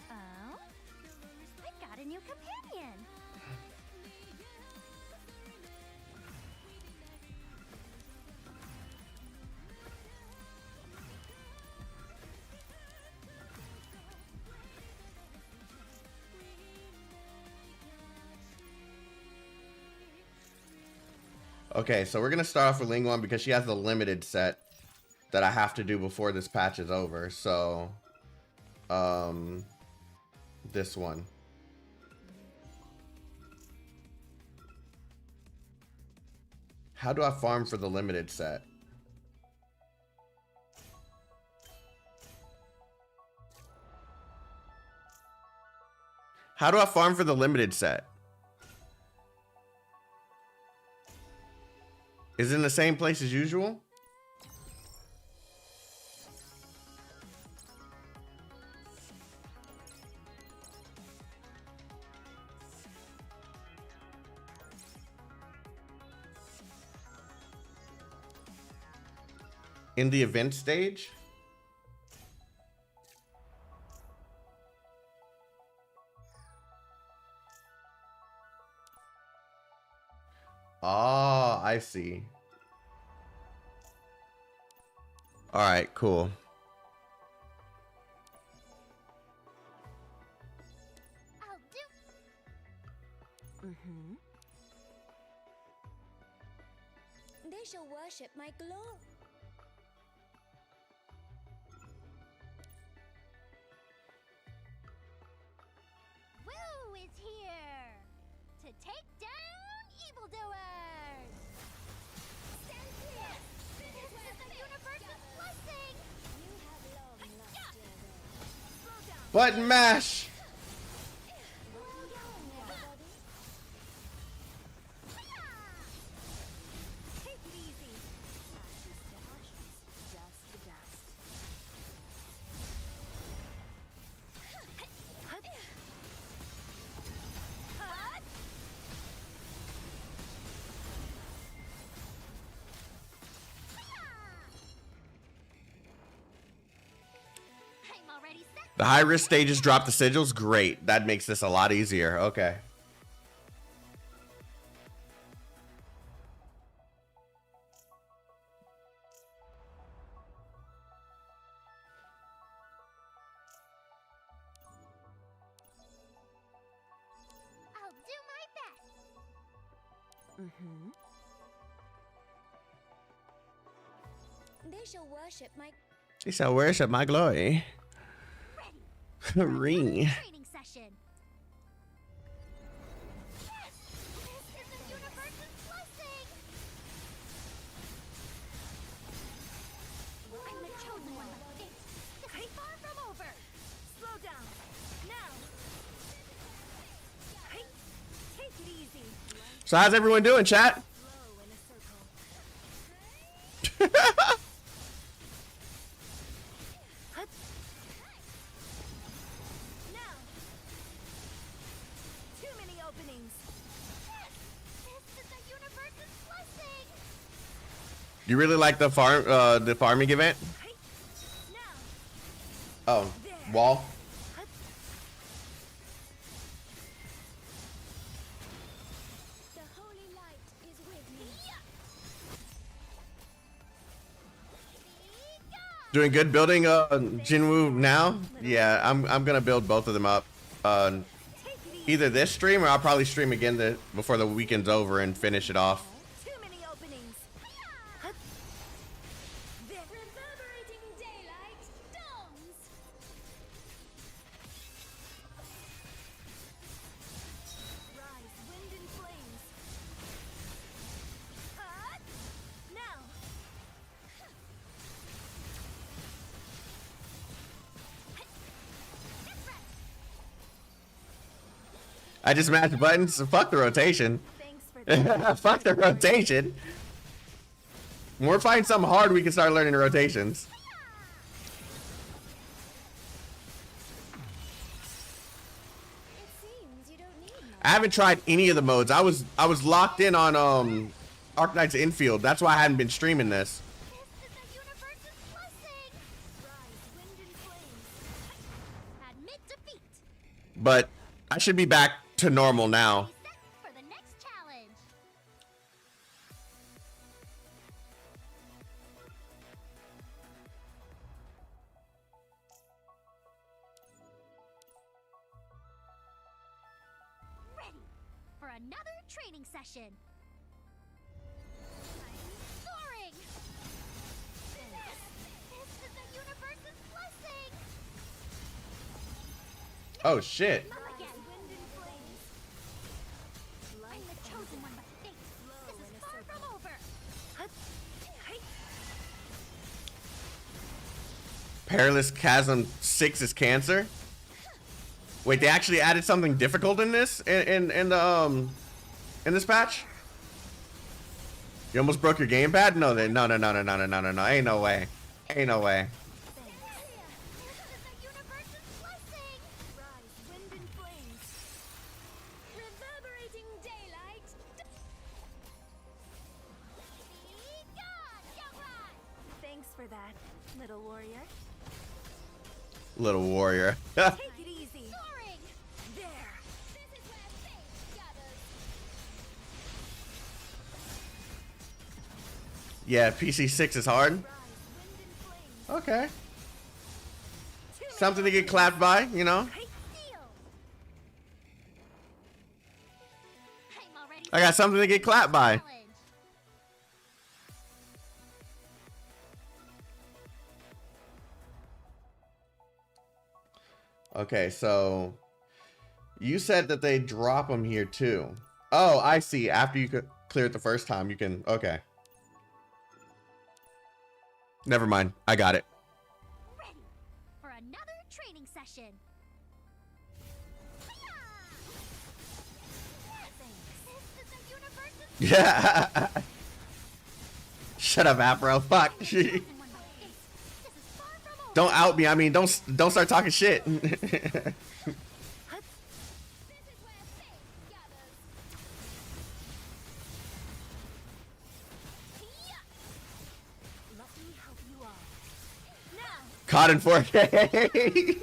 Oh? I got a new companion. Okay, so we're gonna start off with Lingguan because she has the limited set that I have to do before this patch is over. So, this one. How do I farm for the limited set? How do I farm for the limited set? Is it in the same place as usual? In the event stage? Oh, I see. All right, cool. I'll do. Mm-hmm. They shall worship my glow. Woo is here to take down evildoers. Stand clear. This is the universe's blessing. You have long lasted. Slow down. Button mash. Take it easy. Ashes to ashes, dust to dust. The high risk stages drop the sigils. Great. That makes this a lot easier. Okay. I'll do my best. Mm-hmm. They shall worship my She shall worship my glory. Ring. Training session. Yes! This is the universe's blessing! I'm the chosen one, but this is far from over! Slow down. Now. Hey, take it easy. So how's everyone doing, chat? Flow in a circle. Now. Too many openings. Yes! This is the universe's blessing! You really like the farming event? Hey. Now. Oh, wall. the holy light is with me. Doing good building Jinwoo now? Yeah, I'm gonna build both of them up. Either this stream or I'll probably stream again before the weekend's over and finish it off. Too many openings. Reverberating daylight dawns. Rise, wind and flames. Now. I just mashed buttons. So fuck the rotation. Thanks for that. Fuck the rotation. When we're fighting something hard, we can start learning the rotations. It seems you don't need much. I haven't tried any of the modes. I was locked in on Arknight's Infield. That's why I hadn't been streaming this. This is the universe's blessing! Rise, wind and flames. Admit defeat! But I should be back to normal now. Set for the next challenge! Ready for another training session! I'm soaring! This is the universe's blessing! Oh shit. Come again! Wind and flames! I'm the chosen one, but this is far from over! Perilous Chasm 6 is cancer. Wait, they actually added something difficult in this in this patch? You almost broke your gamepad? No, no. Ain't no way. Ain't no way. This is the universe's blessing! Rise, wind and flames. Reverberating daylight. Be gone, Yongshi! Thanks for that, little warrior. Little warrior. Take it easy. Soaring! There. This is where faith gathers. Yeah, PC 6 is hard. Rise, wind and flames. Okay. Something to get clapped by, you know? Seal! I'm already I got something to get clapped by. challenge. Okay, so you said that they drop them here too. Oh, I see. After you clear it the first time, you can. Okay. Never mind. I got it. Ready for another training session. This is the universe's Yeah. Shut up, Afro. Fuck. chosen one, but this is far from over. Don't out me. I mean, don't start talking shit. This is where faith gathers. Let me help you all. Now. Caught in 4K.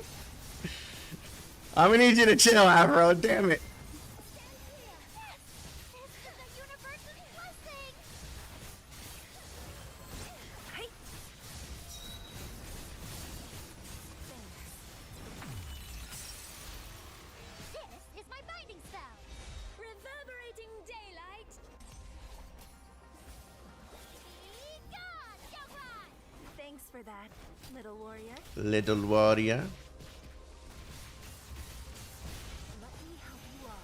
I'm gonna need you to chill, Afro. Damn it. This is my binding spell. Reverberating daylight. Be gone, Junkrat! Thanks for that, little warrior. Little warrior. Let me help you all.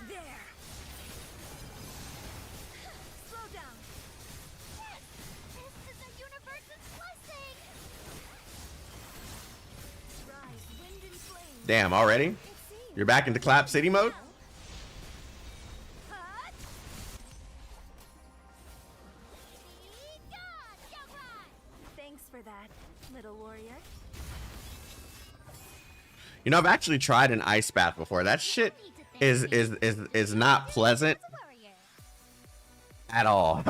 There. Slow down. This is the universe's blessing. Rise, wind and flame. Damn, already? You're back into Clap City mode? Be gone, Junkrat! Thanks for that, little warrior. You know, I've actually tried an ice bath before. That shit is not pleasant Warrior. at all.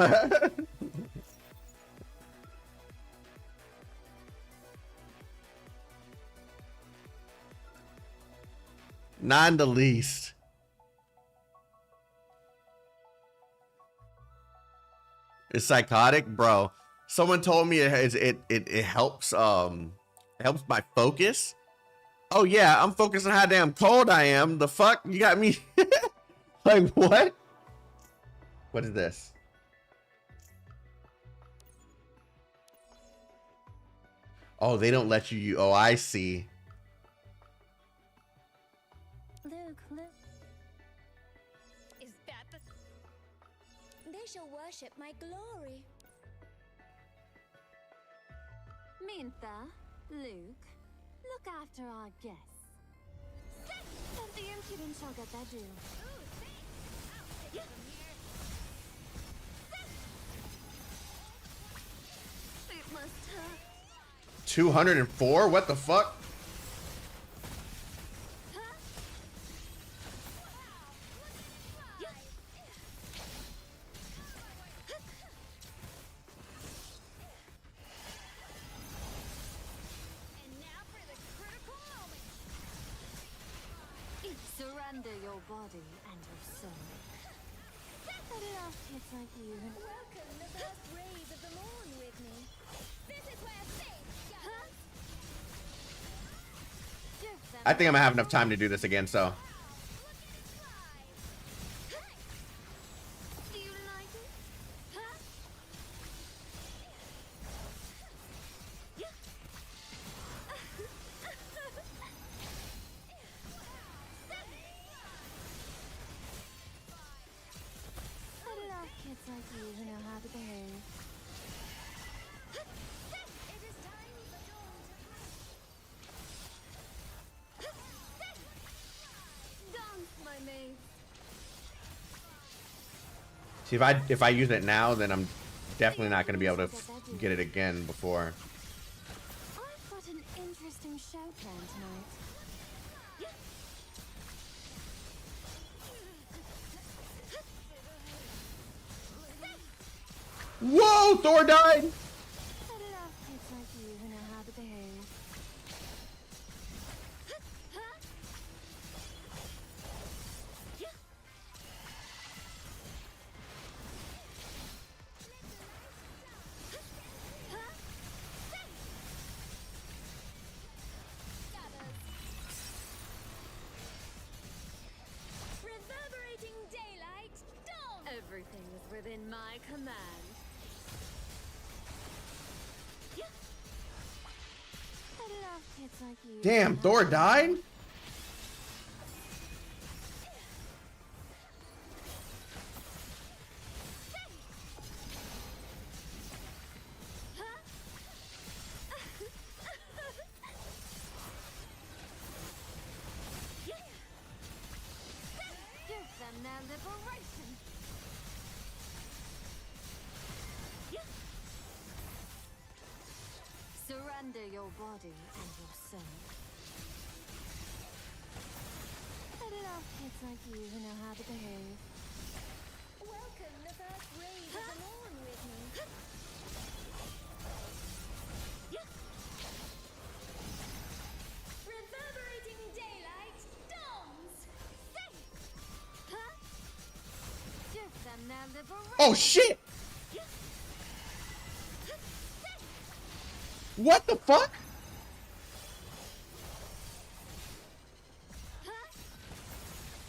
Not in the least. It's psychotic, bro. Someone told me it helps helps my focus. Oh yeah, I'm focused on how damn cold I am. The fuck? You got me like what? What is this? Oh, they don't let you oh, I see. Luke, look. Is that the... They shall worship my glory. Mintha, Luke, look after our guests. And the impudent shall get their due. It must hurt. 204? What the fuck? And now for the critical moment. Surrender your body and your soul. The last hits like you. Welcome the first rays of the morn with me. This is where faith goes. Give them I think I'm gonna have enough time to do this again, so. Do you like it? Huh? I love kids like you who know how to behave. It is time for dawn to Dance, my maid. See, if I use it now, then I'm definitely not gonna be able to get it again before. I've got an interesting show planned tonight. Whoa, Thor died! I love kids like you who know how to behave. reverberating daylight. Dawn. Everything is within my command. I love kids like you. Damn, Thor died? Give them their liberation. Surrender your body and your soul. I love kids like you who know how to behave. Welcome the first rays of the morn with me. Oh shit! What the fuck?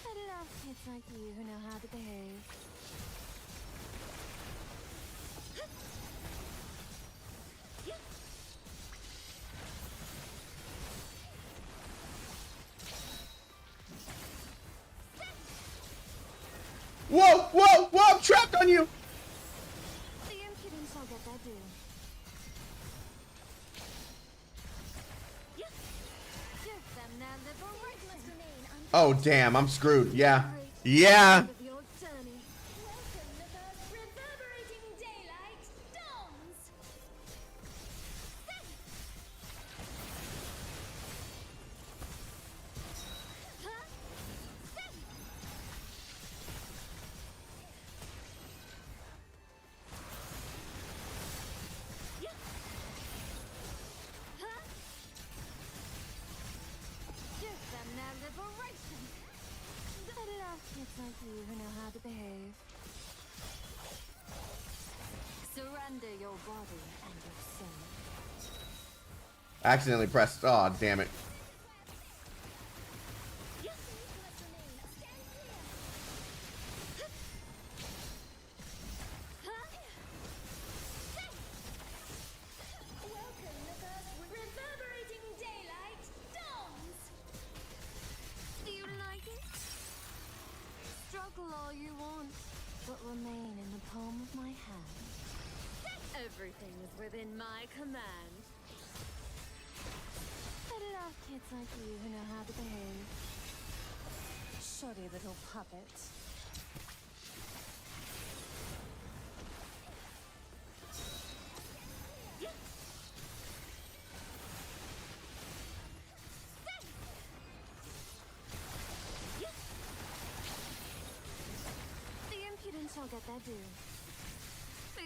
Cut it off, kids like you who know how to behave. Whoa, whoa, whoa, I'm trapped on you! The impudence shall get their due. Give them their liberation. Oh damn, I'm screwed. Yeah. Yeah. Of your journey. Welcome the first reverberating daylight dawns. Give them their liberation. Cut it off, kids like you who know how to behave. Surrender your body and your soul. Accidentally pressed. Oh damn it. Welcome the first reverberating daylight dawns. Do you like it? Struggle all you want, but remain in the palm of my hand. Everything is within my command. Cut it off, kids like you who know how to behave. Shoddy little puppets. The impudent shall get their due.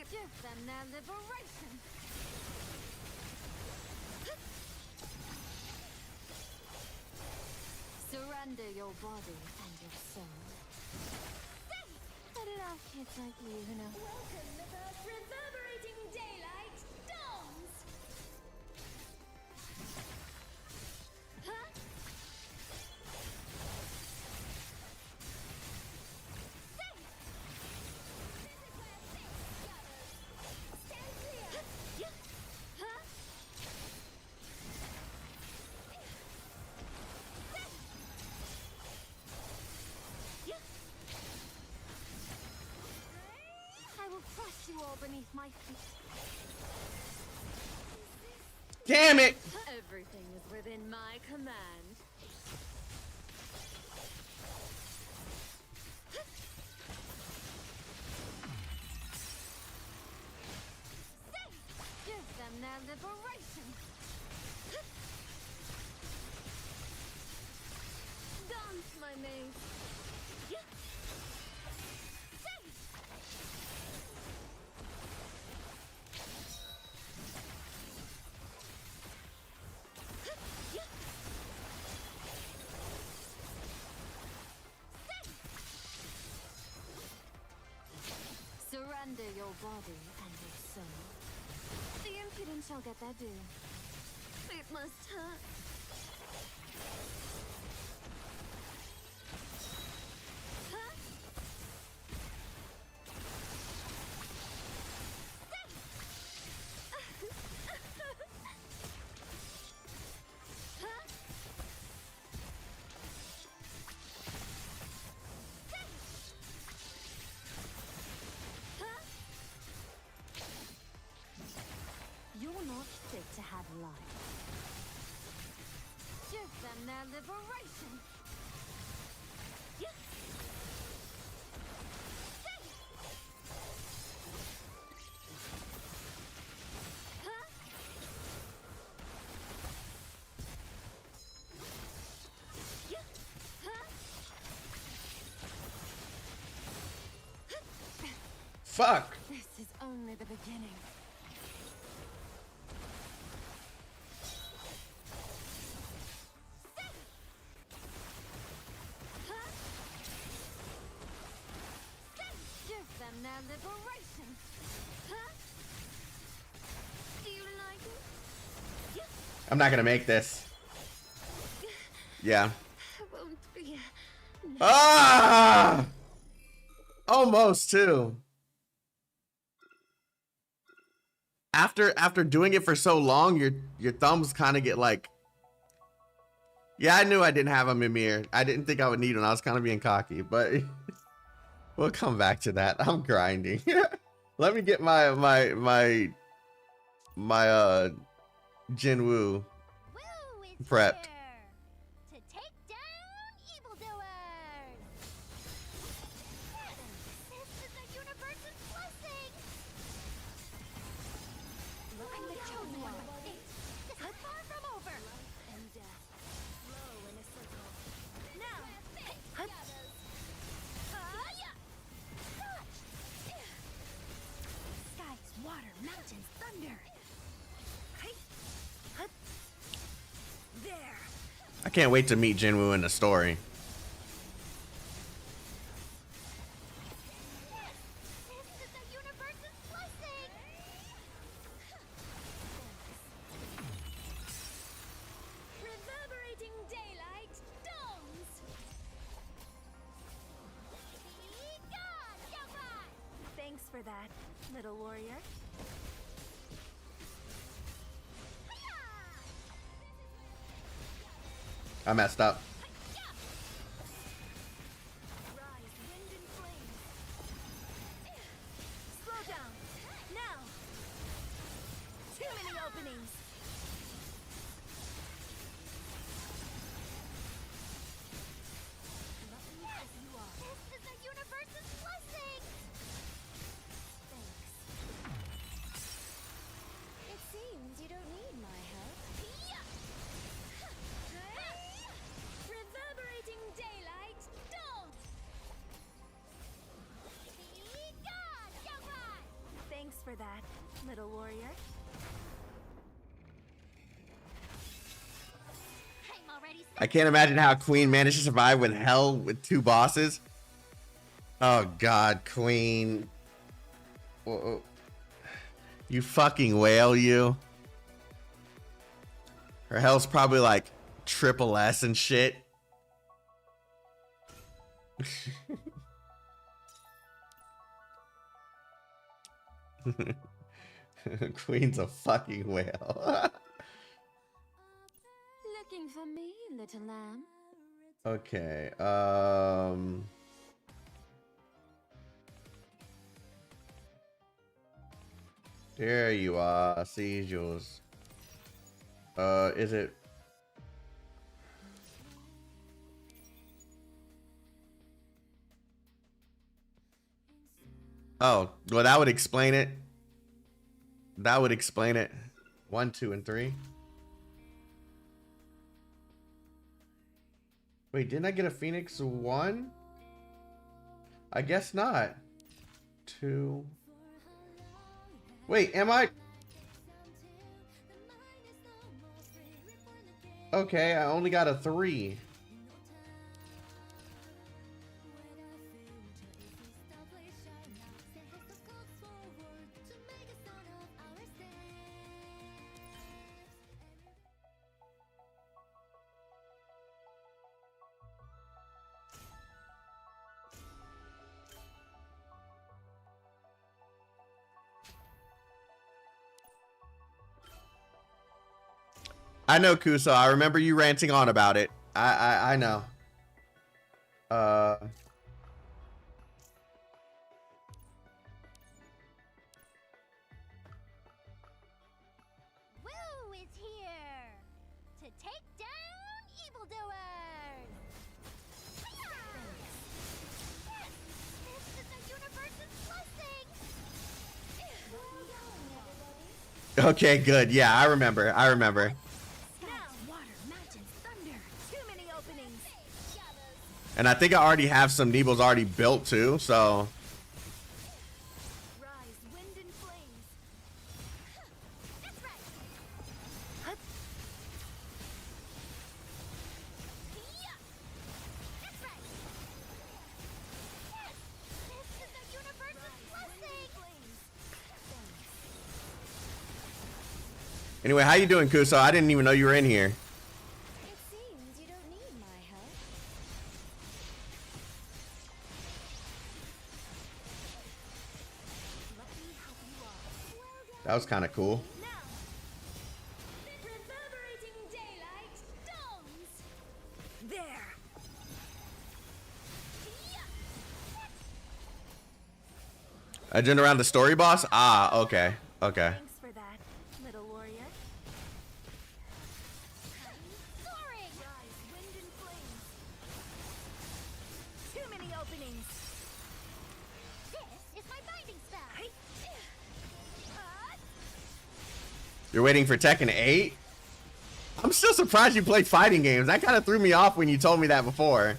Give them their liberation. Surrender your body and your soul. Cut it off, kids like you who know. Welcome the first reverberating daylight dawns. Stand clear. I will crush you all beneath my feet. Damn it! Everything is within my command. Give them their liberation. Dance, my maid. Surrender your body and your soul. The impudent shall get their due. It must hurt. You're not fit to have life. Give them their liberation. Fuck. This is only the beginning. Give them their I'm not gonna make this. Yeah. Won't be. Ah! Almost too. After doing it for so long, your thumbs kind of get like. Yeah, I knew I didn't have a Mimir. I didn't think I would need one. I was kind of being cocky, but we'll come back to that. I'm grinding. Let me get my Jinwoo prepped. To take down evildoers. This is the universe's blessing. I'm the chosen one. This is far from over. And death. Flow in a circle. Now. Skies, water, mountains, thunder. There. I can't wait to meet Jinwoo in the story. This is the universe's blessing. Reverberating daylight dawns. Be gone, Yostar! Thanks for that, little warrior. I messed up. Rise, wind and flames. Slow down. Now. Too many openings. Lovely as you are. This is the universe's blessing. Thanks. It seems you don't need my help. Reverberating daylight dawns. Be gone, Yostar! Thanks for that, little warrior. I'm already I can't imagine how Queen managed to survive with hell with 2 bosses. Oh God, Queen. Whoa. You fucking whale, you. Her hell's probably like triple S and shit. Queen's a fucking whale. Looking for me, little lamb? Okay, there you are, seizures. Is it? Oh, well, that would explain it. That would explain it. 1, 2, and 3. Wait, didn't I get a Phoenix 1? I guess not. 2. Wait, am I? Okay, I only got a 3. I know, Kuso. I remember you ranting on about it. I know. Woo is here to take down evildoers. This is the universe's blessing. Okay, good. Yeah, I remember. I remember. And I think I already have some Neebos already built too, so. Rise, wind and flames. That's right. That's right. This is the universe's blessing. Anyway, how you doing, Kuso? I didn't even know you were in here. It seems you don't need my help. Let me help you all. Well done. That was kind of cool. Now, reverberating daylight dawns. There. Agenda around the story boss? Ah, okay. Okay. Thanks for that, little warrior. Soaring. Rise, wind and flames. Too many openings. This is my binding spell. You're waiting for Tekken 8? I'm still surprised you play fighting games. That kind of threw me off when you told me that before.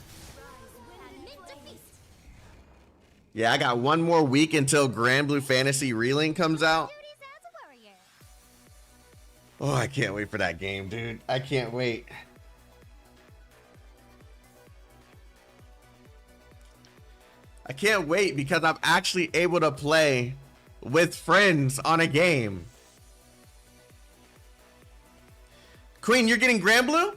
Yeah, I got one more week until Grand Blue Fantasy Reeling comes out. Oh, I can't wait for that game, dude. I can't wait. I can't wait because I'm actually able to play with friends on a game. Queen, you're getting Grand Blue?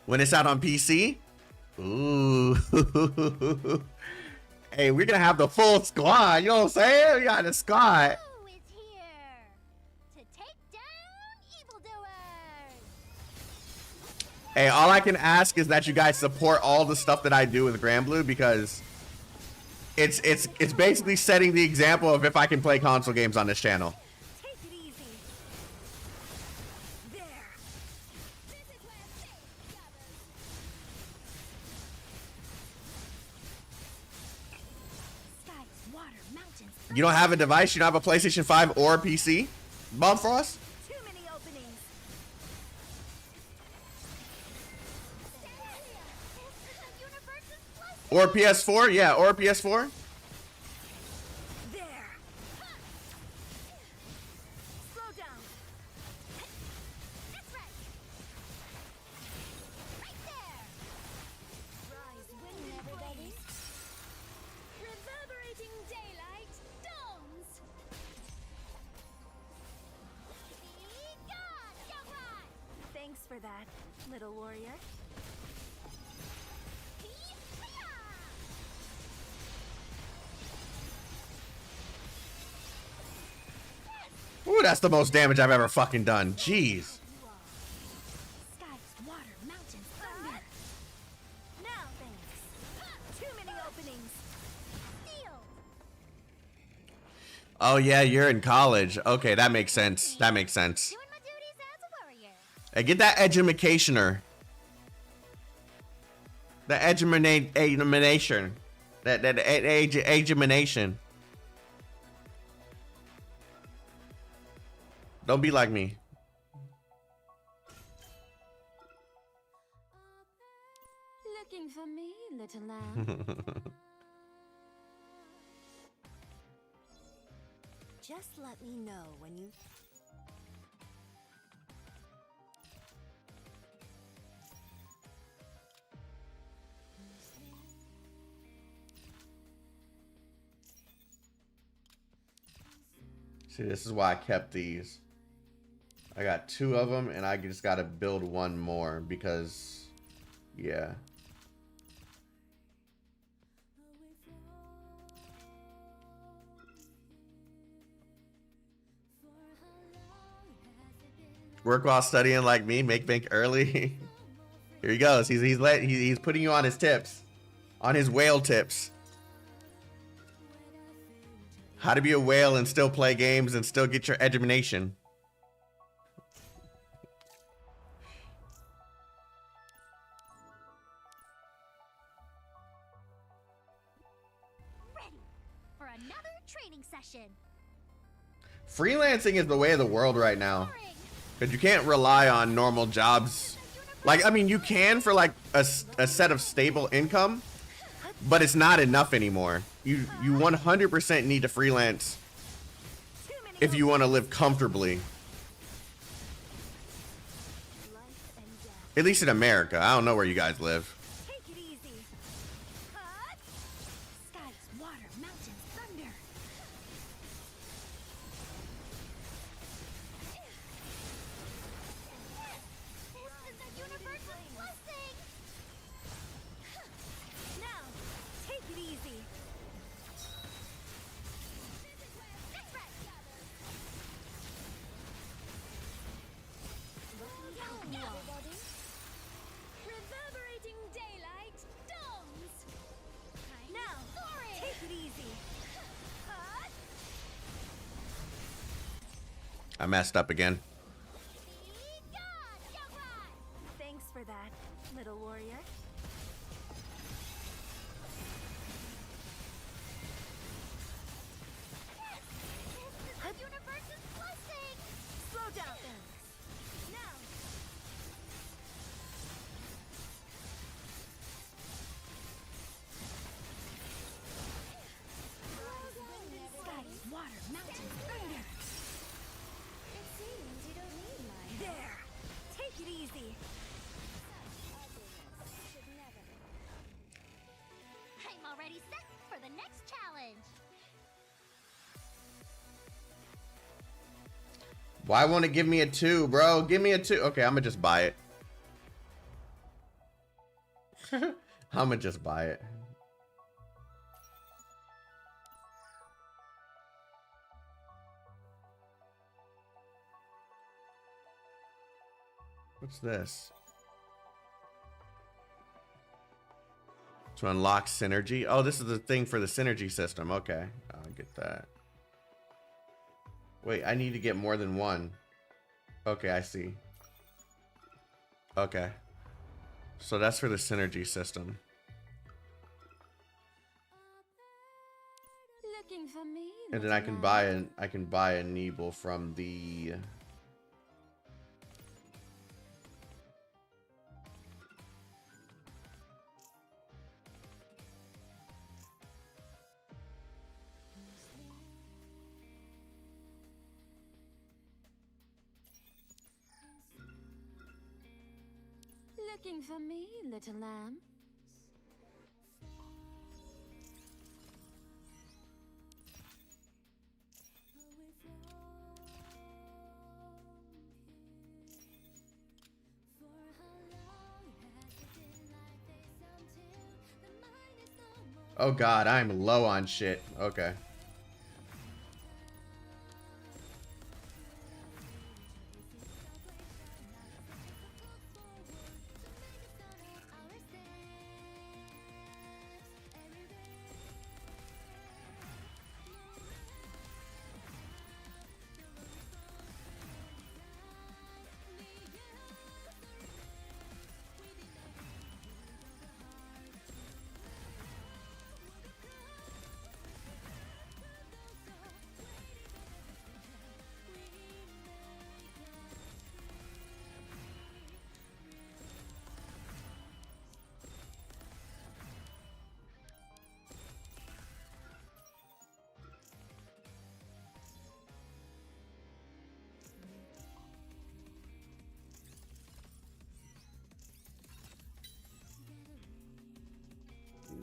When it's out on PC? Ooh. Hey, we're gonna have the full squad. You know what I'm saying? We got a squad. Who is here to take down evildoers? Hey, all I can ask is that you guys support all the stuff that I do with Grand Blue, because it's basically setting the example of if I can play console games on this channel. Take it easy. There. This is where fate gathers. Skies, water, mountains. You don't have a device? You don't have a PlayStation 5 or a PC? Bomb Frost? Too many openings. Or PS4? Yeah, or PS4? There. Slow down. That's right. Right there. Rise, wind and flames. Reverberating daylight dawns. Be gone, young one. Thanks for that, little warrior. Ooh, that's the most damage I've ever fucking done. Jeez. Skies, water, mountains, thunder. Now thanks. Too many openings. Steel. Oh yeah, you're in college. Okay, that makes sense. That makes sense. Doing my duties as a warrior. Hey, get that edumacationer. The edumination. That edumination. Don't be like me. Looking for me, little lamb? Just let me know when you... See, this is why I kept these. I got 2 of them, and I just got to build 1 more because, yeah. Work while studying like me, make bank early. Here he goes. He's putting you on his tips, on his whale tips. How to be a whale and still play games and still get your education. Ready for another training session. Freelancing is the way of the world right now. Because you can't rely on normal jobs. Like, I mean, you can for like a set of stable income, but it's not enough anymore. You 100% need to freelance if you want to live comfortably. Life At least in America. I don't know where you guys live. Take it easy. Skies, water, mountains, thunder. This is a universal blessing! Now, take it easy. That's right! Reverberating daylight dawns! Now, take it easy. I messed up again. Thanks for that, little warrior. This is a universal blessing! Slow down. Now, skies, water, mountains, thunder. It seems you don't need mine. There. Take it easy. I'm already set for the next challenge. Why won't it give me a 2, bro? Give me a 2. Okay, I'm gonna just buy it. I'm gonna just buy it. What's this? To unlock synergy. Oh, this is the thing for the synergy system. Okay, I'll get that. Wait, I need to get more than one. Okay, I see. Okay. So that's for the synergy system. Looking for me? And then I can buy a Neeble from the Looking for me, little lamb? Oh god, I'm low on shit. Okay.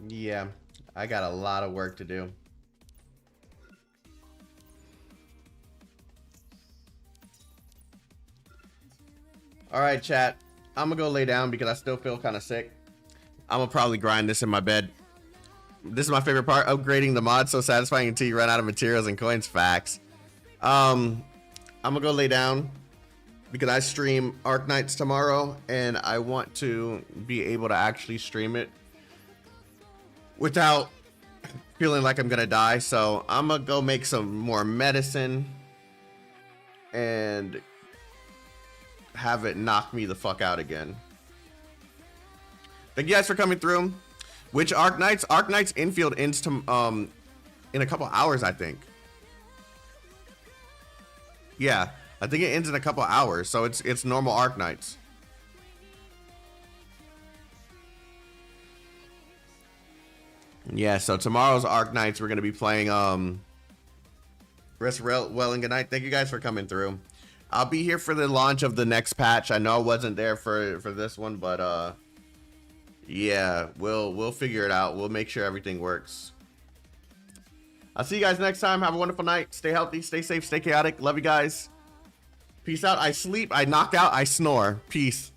Yeah, I got a lot of work to do. All right, chat. I'm gonna go lay down because I still feel kind of sick. I'm gonna probably grind this in my bed. This is my favorite part. Upgrading the mod so satisfying until you run out of materials and coins. Facts. I'm gonna go lay down because I stream Arknights tomorrow and I want to be able to actually stream it without feeling like I'm gonna die. So I'm gonna go make some more medicine and have it knock me the fuck out again. Thank you guys for coming through. Which Arknights? Arknights infield ends to in a couple hours, I think. Yeah, I think it ends in a couple hours, so it's normal Arknights. Yeah, so tomorrow's Arknights we're gonna be playing rest well and good night. Thank you guys for coming through. I'll be here for the launch of the next patch. I know I wasn't there for this one, but yeah, we'll figure it out. We'll make sure everything works. I'll see you guys next time. Have a wonderful night. Stay healthy, stay safe, stay chaotic. Love you guys. Peace out. I sleep, I knock out, I snore. Peace.